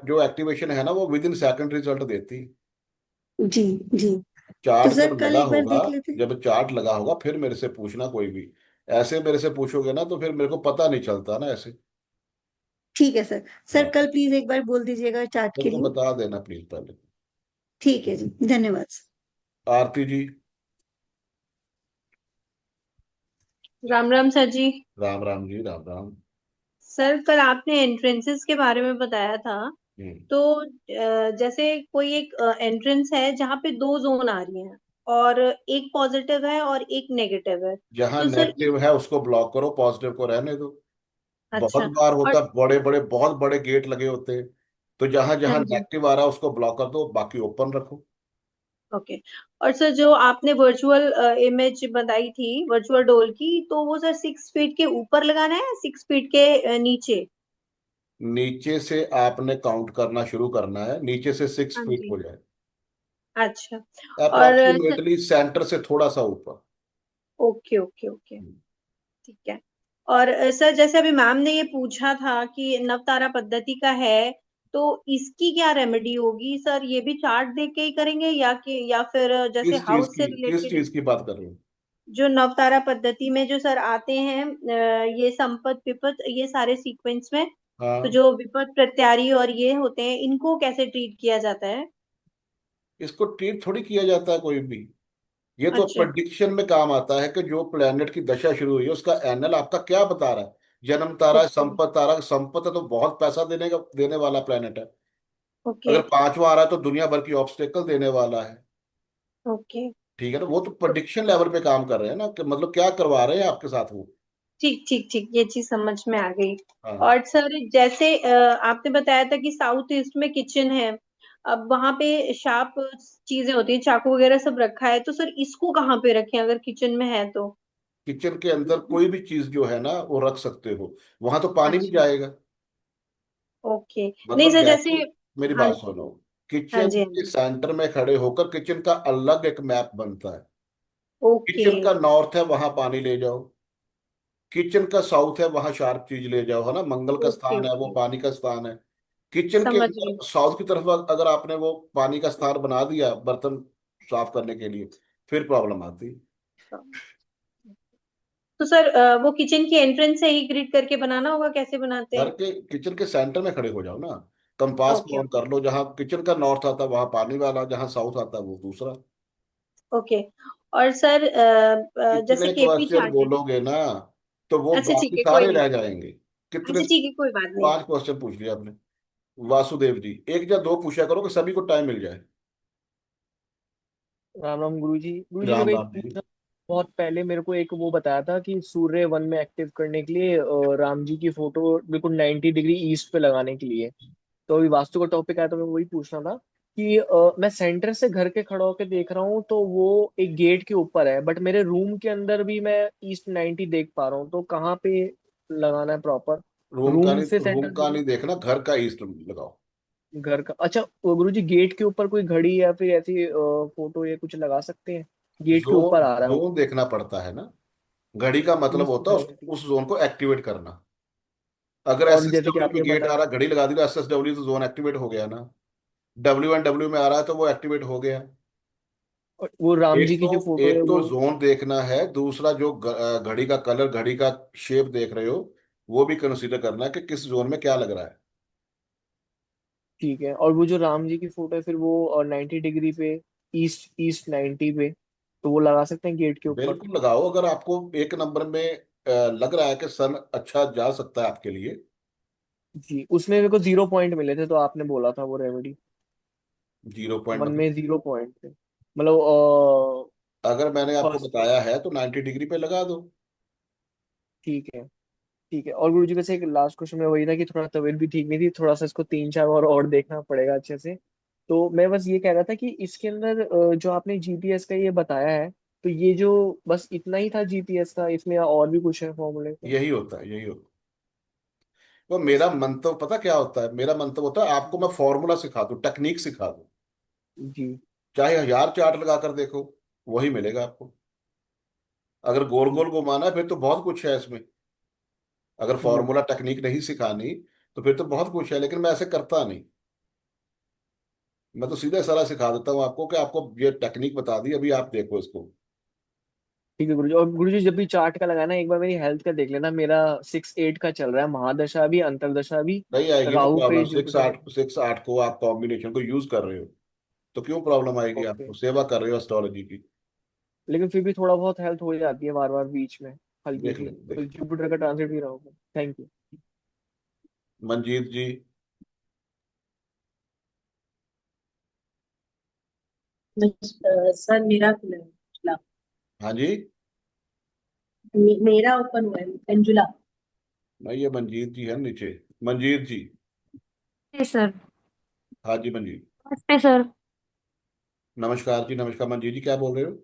जो एक्टिवेशन है ना वो विद इन सेकंड रिजल्ट देती है। जी जी। तो चार्ट सर जब कल लगा एक बार होगा, देख लेते। जब चार्ट लगा होगा फिर मेरे से पूछना कोई भी। ऐसे मेरे से पूछोगे ना तो फिर मेरे को पता नहीं चलता ना ऐसे। ठीक है सर। सर हाँ, कल प्लीज एक बार बोल दीजिएगा चार्ट मेरे के को लिए। बता देना प्लीज पहले। ठीक है जी, धन्यवाद सर। आरती जी। राम राम सर जी। राम राम जी, राम राम। सर कल आपने एंट्रेंसेस के बारे में बताया था। हम्म। तो जैसे कोई एक एंट्रेंस है जहाँ पे दो जोन आ रही हैं, और एक पॉजिटिव है और एक नेगेटिव है, जहां तो सर नेगेटिव है उसको ब्लॉक करो, पॉजिटिव को रहने दो। बहुत अच्छा। बार और होता है, बड़े बड़े बहुत बड़े गेट लगे होते हैं, तो जहां हाँ जहां जी। नेगेटिव आ रहा है उसको ब्लॉक कर दो, बाकी ओपन रखो। ओके। और सर जो आपने वर्चुअल इमेज बनाई थी वर्चुअल डोल की, तो वो सर 6 फीट के ऊपर लगाना है, 6 फीट के नीचे? नीचे से आपने काउंट करना शुरू करना है, नीचे से सिक्स हाँ फीट जी। हो जाए, अच्छा। और सर अप्रोक्सीमेटली सेंटर से थोड़ा सा ऊपर। Okay okay okay. ठीक है। और सर जैसे अभी मैम ने ये पूछा था कि नवतारा पद्धति का है, तो इसकी क्या रेमेडी होगी सर? ये भी चार्ट देख के ही करेंगे या फिर जैसे हाउस से किस रिलेटेड? चीज की बात कर रहे हो? जो नवतारा पद्धति में जो सर आते हैं, ये संपत विपत ये सारे सीक्वेंस में, तो हाँ, जो विपत प्रत्यारी और ये होते हैं, इनको कैसे ट्रीट किया जाता है? इसको ट्रीट थोड़ी किया जाता है कोई भी। ये तो अच्छा। प्रेडिक्शन में काम आता है कि जो प्लेनेट की दशा शुरू हुई है उसका एनएल आपका क्या बता रहा है। जन्म तारा है, ओके संपत तारा, संपत है तो बहुत पैसा देने वाला प्लेनेट है। ओके अगर पांचवा आ रहा है तो दुनिया भर की ऑब्स्टेकल देने वाला है। ओके। ठीक है ना, वो तो तो प्रेडिक्शन लेवल पे काम कर रहे हैं ना, कि मतलब क्या करवा रहे हैं आपके साथ वो। ठीक ठीक ठीक, ये चीज समझ में आ गई। हाँ। और सर जैसे आपने बताया था कि साउथ ईस्ट में किचन है, अब वहां पे शार्प चीजें होती हैं, चाकू वगैरह सब रखा है, तो सर इसको कहाँ पे रखें अगर किचन में है तो? किचन के अंदर कोई भी चीज जो है ना वो रख सकते हो, वहां तो पानी भी अच्छा। जाएगा। ओके। नहीं मतलब सर जैसे। जैसे, मेरी हाँ बात जी। सुनो, हाँ किचन जी हाँ के जी। सेंटर में खड़े होकर किचन का अलग एक मैप बनता है। ओके किचन का नॉर्थ है वहां पानी ले जाओ, किचन का साउथ है वहां शार्प चीज ले जाओ, है ना, मंगल का ओके स्थान है वो, ओके। पानी का स्थान है। किचन के समझ गई। अंदर साउथ की तरफ अगर आपने वो पानी का स्थान बना दिया बर्तन साफ करने के लिए, फिर प्रॉब्लम आती है। तो सर वो किचन की एंट्रेंस से ही ग्रिड करके बनाना होगा, कैसे बनाते घर हैं? के किचन के सेंटर में खड़े हो जाओ ना, कंपास ओके को ऑन ओके कर लो, जहाँ किचन का नॉर्थ आता है वहां पानी वाला, जहाँ साउथ आता है वो दूसरा। ओके। और सर जैसे इतने केपी क्वेश्चन चार्ट है। बोलोगे ना तो वो अच्छा ठीक बाकी है, कोई सारे नहीं। रह जाएंगे। कितने? अच्छा ठीक है, कोई बात नहीं। 5 क्वेश्चन पूछ लिया आपने। वासुदेव जी, एक या दो पूछा करो कि सभी को टाइम मिल जाए। राम राम गुरुजी। गुरुजी राम मेरे को एक राम जी। पूछना। बहुत पहले मेरे को एक वो बताया था कि सूर्य वन में एक्टिव करने के लिए राम जी की फोटो बिल्कुल 90 डिग्री ईस्ट पे लगाने के लिए। तो अभी वास्तु का टॉपिक आया तो मैं वही पूछना था कि मैं सेंटर से घर के खड़ा होकर देख रहा हूँ तो वो एक गेट के ऊपर है, बट मेरे रूम के अंदर भी मैं ईस्ट 90 देख पा रहा हूँ, तो कहाँ पे लगाना है प्रॉपर? रूम से रूम सेंटर का देखना? नहीं देखना, घर का ईस्ट लगाओ। घर का? अच्छा गुरु जी, गेट के ऊपर कोई घड़ी या फिर ऐसी फोटो या कुछ लगा सकते हैं? गेट के ऊपर आ रहा है वो। जोन देखना पड़ता है ना। घड़ी का मतलब ईस्ट होता है नाइनटी। उस जोन को एक्टिवेट करना। अगर एस और एस जैसे कि डब्ल्यू में आपने गेट आ बताया, रहा, घड़ी लगा दी तो एस एस डब्ल्यू तो जोन एक्टिवेट हो गया ना। डब्ल्यू में आ रहा है तो वो एक्टिवेट हो गया। और वो राम जी की जो फोटो है एक तो वो। जोन देखना है, दूसरा जो घड़ी का कलर, घड़ी का शेप देख रहे हो, वो भी कंसीडर करना है कि किस जोन में क्या लग रहा है। ठीक है। और वो जो राम जी की फोटो है फिर वो 90 डिग्री पे, ईस्ट ईस्ट 90 पे, तो वो लगा सकते हैं गेट के ऊपर? बिल्कुल लगाओ, अगर आपको एक नंबर में लग रहा है कि सन अच्छा जा सकता है आपके लिए। जी, उसमें मेरे को 0 पॉइंट मिले थे तो आपने बोला था वो रेमेडी। जीरो पॉइंट वन मतलब? में 0 पॉइंट थे। मतलब अगर मैंने आपको फर्स्ट बताया है तो 90 डिग्री पे लगा दो। ठीक है, ठीक है। और गुरुजी वैसे एक लास्ट क्वेश्चन में वही था कि थोड़ा तबीयत भी ठीक नहीं थी, थोड़ा सा इसको 3 4 बार और देखना पड़ेगा अच्छे से। तो मैं बस ये कह रहा था कि इसके अंदर जो आपने जीपीएस का ये बताया है, तो ये जो बस इतना ही था जीपीएस का, इसमें और भी कुछ है फॉर्मूले का? यही होता है, यही होता है। तो मेरा मंतव्य पता क्या होता है, मेरा मंतव्य होता है आपको मैं फॉर्मूला सिखा दूं, टेक्निक सिखा दूं। जी। चाहे 1000 चार्ट लगा कर देखो, वही मिलेगा आपको। अगर गोल ठीक। गोल घुमाना है फिर तो बहुत कुछ है इसमें। अगर हम्म। फॉर्मूला टेक्निक नहीं सिखानी तो फिर तो बहुत कुछ है, लेकिन मैं ऐसे करता नहीं। मैं तो सीधे सारा सिखा देता हूँ आपको कि आपको ये टेक्निक बता दी, अभी आप देखो इसको। ठीक है गुरुजी। और गुरुजी जब भी चार्ट का लगाना, एक बार मेरी हेल्थ का देख लेना। मेरा 6 8 का चल रहा है, महादशा भी अंतरदशा भी, नहीं आएगी ना राहु पे प्रॉब्लम, सिक्स जुपिटर। आठ 6 8 को आप कॉम्बिनेशन को यूज कर रहे हो तो क्यों प्रॉब्लम आएगी? ओके। आपको सेवा कर रहे हो एस्ट्रोलॉजी की। लेकिन फिर भी थोड़ा बहुत हेल्थ हो जाती है बार बार बीच में, हल्की देख सी, ले तो देख। जुपिटर का ट्रांजिट भी रहा होगा। Thank you. Manjeet ji. Sir मेरा खुला है, खुला। हाँ जी। मेरा ओपन हुआ है पेंजुला। नहीं, ये मंजीत जी है नीचे। मंजीत जी। नमस्ते सर। हाँ जी मंजीत। नमस्ते सर। नमस्कार जी, नमस्कार। मंजीत जी क्या बोल रहे हो?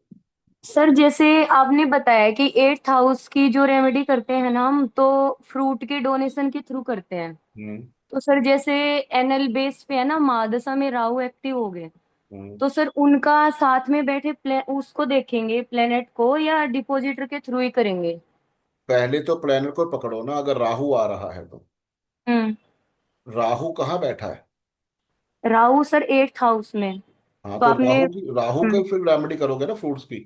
सर जैसे आपने बताया कि 8th हाउस की जो रेमेडी करते हैं ना हम, तो फ्रूट के डोनेशन के थ्रू करते हैं। हम्म। तो सर जैसे एनएल बेस पे है ना, महादशा में राहु एक्टिव हो गए, हम्म। तो सर उनका साथ में बैठे उसको देखेंगे प्लेनेट को, या डिपॉजिटर के थ्रू ही करेंगे? पहले तो प्लेनेट को पकड़ो ना, अगर राहु आ रहा है तो। हम्म। राहु कहाँ बैठा है? राहु सर 8th हाउस में। हाँ तो तो आपने राहु का फिर रेमेडी करोगे ना फ्रूट्स की।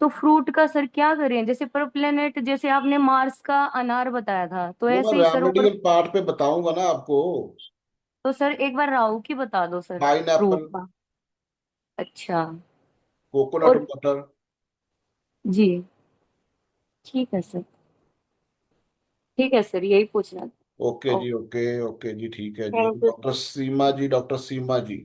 तो फ्रूट का सर क्या करें? जैसे पर प्लेनेट, जैसे आपने मार्स का अनार बताया था, तो वो मैं ऐसे ही सर। और रेमेडियल पार्ट पे बताऊंगा ना आपको। तो सर एक बार राहु की बता दो सर, पाइन फ्रूट एप्पल, का। अच्छा। कोकोनट और वाटर। जी, ठीक है सर। ठीक है सर, यही पूछना ओके था। जी, ओके ओके जी, ठीक है जी। Thank you doctor sir. Seema ji, doctor Seema ji.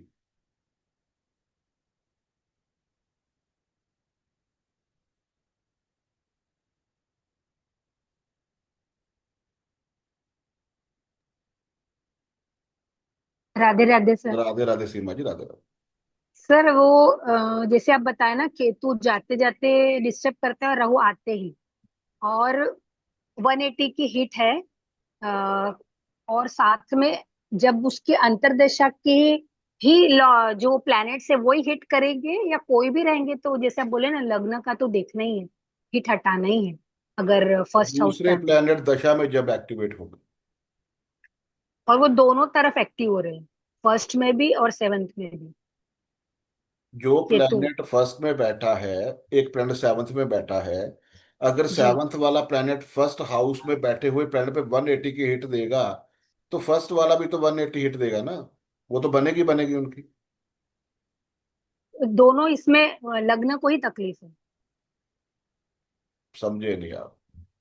Radhe Radhe sir. Radhe Radhe Seema ji, Radhe Radhe. Sir वो जैसे आप बताए ना, केतु जाते जाते डिस्टर्ब करते हैं और राहु आते ही, और 180 की हिट है। अ, और साथ में जब उसकी अंतर्दशा की ही जो प्लैनेट्स है वही हिट करेंगे, या कोई भी रहेंगे? तो जैसे आप बोले ना, लग्न का तो देखना ही है, हिट हटाना ही है अगर फर्स्ट हाउस पे दूसरे आते हैं। प्लेनेट दशा में जब एक्टिवेट होगा। और वो दोनों तरफ एक्टिव हो रहे हैं, फर्स्ट में भी और सेवंथ में भी। जो केतु। प्लेनेट फर्स्ट में बैठा है, एक प्लेनेट सेवंथ में बैठा है, अगर जी। सेवंथ वाला प्लेनेट फर्स्ट हाउस में बैठे हुए प्लेनेट पे 180 की हिट देगा, तो फर्स्ट वाला भी तो 180 हिट देगा ना। वो तो बनेगी बनेगी उनकी। दोनों इसमें लग्न को ही तकलीफ है। समझे नहीं आप?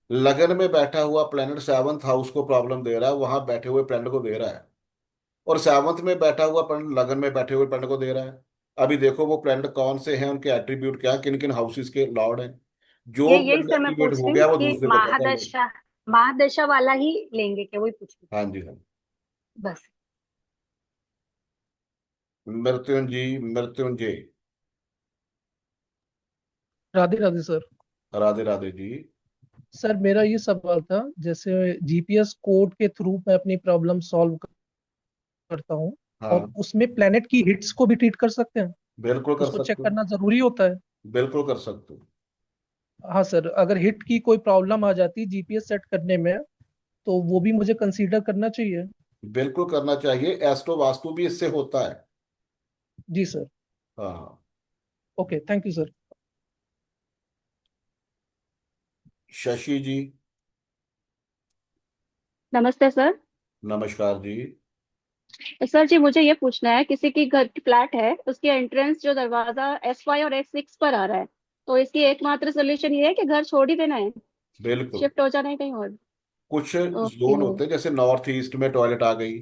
लगन में बैठा हुआ प्लेनेट सेवंथ हाउस को प्रॉब्लम दे रहा है, वहां बैठे हुए प्लेनेट को दे रहा है। और सेवंथ में बैठा हुआ प्लेनेट लगन में बैठे हुए प्लेनेट को दे रहा है। अभी देखो वो प्लेनेट कौन से हैं, उनके एट्रीब्यूट क्या, किन किन हाउसेस के लॉर्ड हैं। जो यही प्लेनेट सर मैं एक्टिवेट पूछ हो रही हूँ गया वो कि दूसरे को पकड़ ले। महादशा, महादशा वाला ही लेंगे क्या, वही पूछ रही हाँ जी, हाँ। हूँ बस। मृत्युंजय, मृत्युंजय। राधे राधे सर। राधे राधे जी। सर मेरा ये सवाल था, जैसे जीपीएस कोड के थ्रू मैं अपनी प्रॉब्लम सॉल्व करता हूँ, और हाँ, उसमें प्लेनेट की हिट्स को भी ट्रीट कर सकते हैं? बिल्कुल कर उसको चेक सकते हो। करना जरूरी होता है? बिल्कुल कर सकते हो। हाँ सर, अगर हिट की कोई प्रॉब्लम आ जाती है जीपीएस सेट करने में, तो वो भी मुझे कंसीडर करना चाहिए? बिल्कुल करना चाहिए, एस्ट्रो वास्तु भी इससे होता है। जी सर। हाँ। Okay, thank you sir. Shashi ji. नमस्ते सर। नमस्कार जी। सर जी मुझे ये पूछना है, किसी की घर की फ्लैट है, उसकी एंट्रेंस जो दरवाजा S5 और S6 पर आ रहा है, तो इसकी एकमात्र सोल्यूशन ये है कि घर छोड़ ही देना है, बिल्कुल। शिफ्ट हो जाना है कहीं और? कुछ ओके। जोन होते हैं, जैसे नॉर्थ ईस्ट में टॉयलेट आ गई,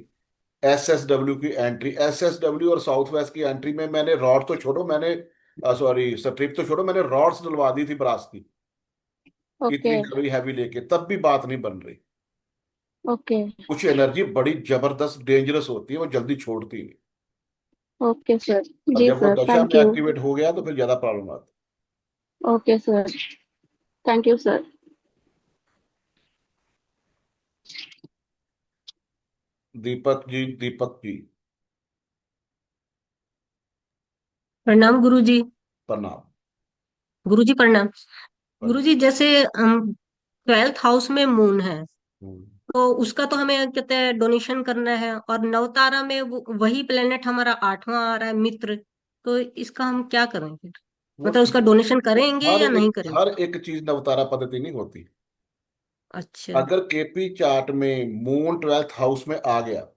SSW की एंट्री, SSW और साउथ वेस्ट की एंट्री में मैंने रॉड तो छोड़ो, मैंने सॉरी, स्ट्रिप तो छोड़ो, मैंने रॉड्स डलवा दी थी ब्रास की, ओके। इतनी हैवी हैवी लेके, तब भी बात नहीं बन रही। ओके। कुछ एनर्जी बड़ी जबरदस्त डेंजरस होती है, वो जल्दी छोड़ती नहीं। Okay sir. अब जी जब वो सर, दशा थैंक में यू। एक्टिवेट हो गया तो फिर ज्यादा प्रॉब्लम आती okay sir, thank you sir. है। दीपक जी, दीपक जी, प्रणाम गुरुजी। प्रणाम। गुरुजी प्रणाम। प्रणाम। गुरुजी जैसे 12th हाउस में मून है, हम्म। तो उसका तो हमें कहते हैं डोनेशन करना है, और नवतारा में वही प्लेनेट हमारा 8वां आ रहा है, मित्र। तो इसका हम क्या करें फिर? वो मतलब उसका ठीक, डोनेशन करेंगे हर या नहीं एक करेंगे? हर एक चीज नवतारा पद्धति नहीं होती। अच्छा। अगर केपी चार्ट में मून 12th हाउस में आ गया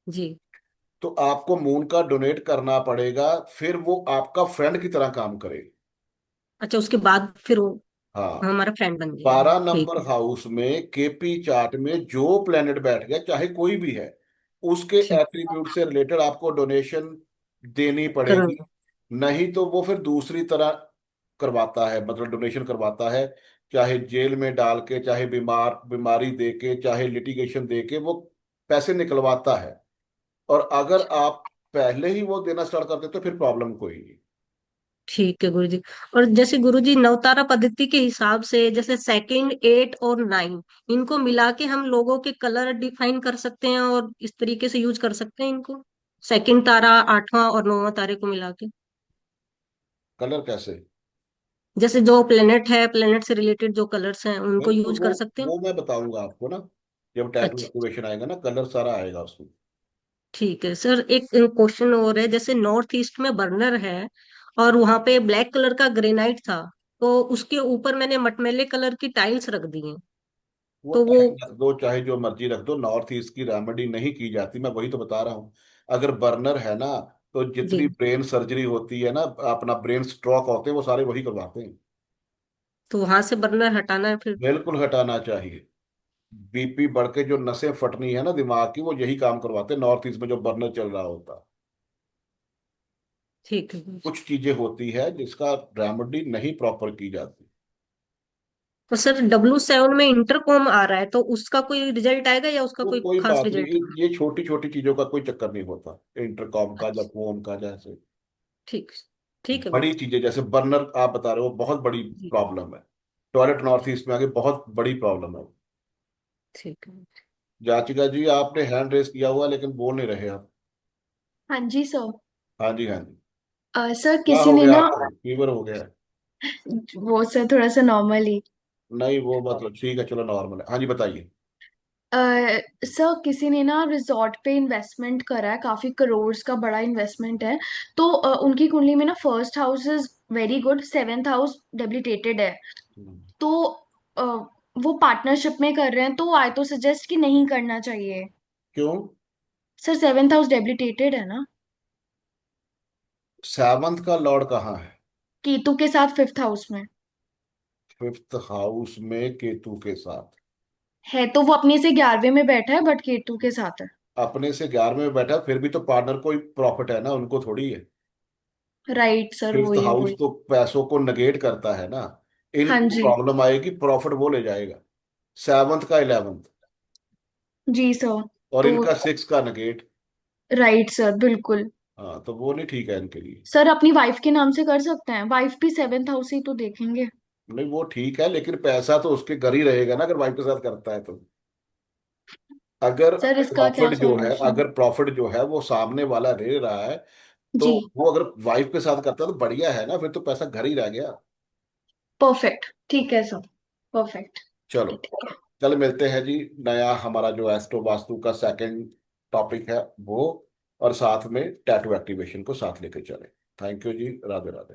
जी। तो आपको मून का डोनेट करना पड़ेगा, फिर वो आपका फ्रेंड की तरह काम करेगा। अच्छा, उसके बाद फिर वो हाँ। हमारा फ्रेंड बन जाएगा। 12 नंबर ठीक है। हाउस में केपी चार्ट में जो प्लेनेट बैठ गया, चाहे कोई भी है, उसके ठीक। एट्रीब्यूट से रिलेटेड आपको डोनेशन देनी पड़ेगी। करेंगे। नहीं तो वो फिर दूसरी तरह करवाता है, मतलब डोनेशन करवाता है, चाहे जेल में डाल के, चाहे बीमारी दे के, चाहे लिटिगेशन दे के, वो पैसे निकलवाता है। और अगर आप पहले ही वो देना स्टार्ट करते तो फिर प्रॉब्लम कोई नहीं। ठीक है गुरुजी। और जैसे गुरुजी नवतारा पद्धति के हिसाब से, जैसे सेकंड, 8 और 9, इनको मिला के हम लोगों के कलर डिफाइन कर सकते हैं और इस तरीके से यूज कर सकते हैं इनको, सेकंड तारा, 8वां और 9वां तारे को मिला के। कलर कैसे? जैसे जो प्लेनेट है, प्लेनेट से रिलेटेड जो कलर्स हैं उनको बिल्कुल, यूज वो कर सकते हैं। वो मैं बताऊंगा आपको ना, जब टैटू अच्छा। एक्टिवेशन आएगा ना, कलर सारा आएगा उसमें। ठीक है सर, एक क्वेश्चन और है। जैसे नॉर्थ ईस्ट में बर्नर है और वहां पे ब्लैक कलर का ग्रेनाइट था, तो उसके ऊपर मैंने मटमैले कलर की टाइल्स रख दी हैं, वो तो वो। टाइम रख दो, चाहे जो मर्जी रख दो, नॉर्थ ईस्ट की रेमेडी नहीं की जाती, मैं वही तो बता रहा हूँ। अगर बर्नर है ना, तो जी। जितनी ब्रेन सर्जरी होती है ना, अपना ब्रेन स्ट्रोक होते हैं, वो सारे वही करवाते हैं। तो वहां से बर्नर हटाना है फिर? बिल्कुल हटाना चाहिए। बीपी बढ़ के जो नसें फटनी है ना दिमाग की, वो यही काम करवाते हैं नॉर्थ ईस्ट में, जो बर्नर चल रहा होता है। ठीक है गुरुजी। कुछ चीजें होती है जिसका रेमेडी नहीं प्रॉपर की जाती। तो सर W7 में इंटरकॉम आ रहा है, तो उसका कोई रिजल्ट आएगा या उसका वो कोई कोई खास बात नहीं, रिजल्ट? ये छोटी छोटी चीजों का कोई चक्कर नहीं होता, इंटरकॉम का या अच्छा। फोन का जैसे। ठीक। ठीक है बड़ी गुरुजी। चीजें जैसे बर्नर आप बता रहे हो, बहुत बड़ी जी। प्रॉब्लम है। टॉयलेट नॉर्थ ईस्ट में आगे बहुत बड़ी प्रॉब्लम है। ठीक है। जाचिका जी, आपने हैंड रेस किया हुआ लेकिन बोल नहीं रहे आप। हाँ जी सर। हाँ जी, हाँ जी। सर क्या किसी हो ने गया ना, आपको, फीवर हो गया है? वो सर थोड़ा सा नॉर्मल ही। नहीं वो मतलब ठीक है, चलो नॉर्मल है। हाँ जी, बताइए। सर किसी ने ना रिजॉर्ट पे इन्वेस्टमेंट करा है, काफी करोड़ का बड़ा इन्वेस्टमेंट है। तो उनकी कुंडली में ना first house is very good, seventh house debilitated है। हम्म। तो अ, वो पार्टनरशिप में कर रहे हैं, तो आई तो सजेस्ट कि नहीं करना चाहिए। क्यों? सर सेवेंथ हाउस डेबिलिटेटेड है ना, सेवंथ का लॉर्ड कहाँ है? केतु के साथ फिफ्थ हाउस में 5th हाउस में केतु के साथ? है। तो वो अपने से 11वें में बैठा है बट केतु के साथ है। अपने से 11 में बैठा, फिर भी तो पार्टनर को ही प्रॉफिट है ना, उनको थोड़ी है। राइट सर, फिफ्थ वही हाउस वही। तो पैसों को नेगेट करता है ना, हाँ इनको जी। प्रॉब्लम आएगी, प्रॉफिट वो ले जाएगा। सेवंथ का 11th, जी सर। और तो इनका 6 का नेगेट। राइट सर, बिल्कुल। हाँ, तो वो नहीं ठीक है इनके लिए। सर अपनी वाइफ के नाम से कर सकते हैं, वाइफ भी सेवेंथ हाउस ही तो देखेंगे। नहीं वो ठीक है, लेकिन पैसा तो उसके घर ही रहेगा ना, अगर वाइफ के साथ करता है तो। अगर सर इसका क्या प्रॉफिट जो है, सॉल्यूशन? अगर प्रॉफिट जो है वो सामने वाला ले रहा है, तो जी। वो अगर वाइफ के साथ करता है तो बढ़िया है ना, फिर तो पैसा घर ही रह गया। परफेक्ट, ठीक है सर। परफेक्ट। चलो, कल मिलते हैं जी। नया हमारा जो एस्ट्रो वास्तु का सेकंड टॉपिक है वो, और साथ में टैटू एक्टिवेशन को साथ लेके चले। थैंक यू जी, राधे राधे।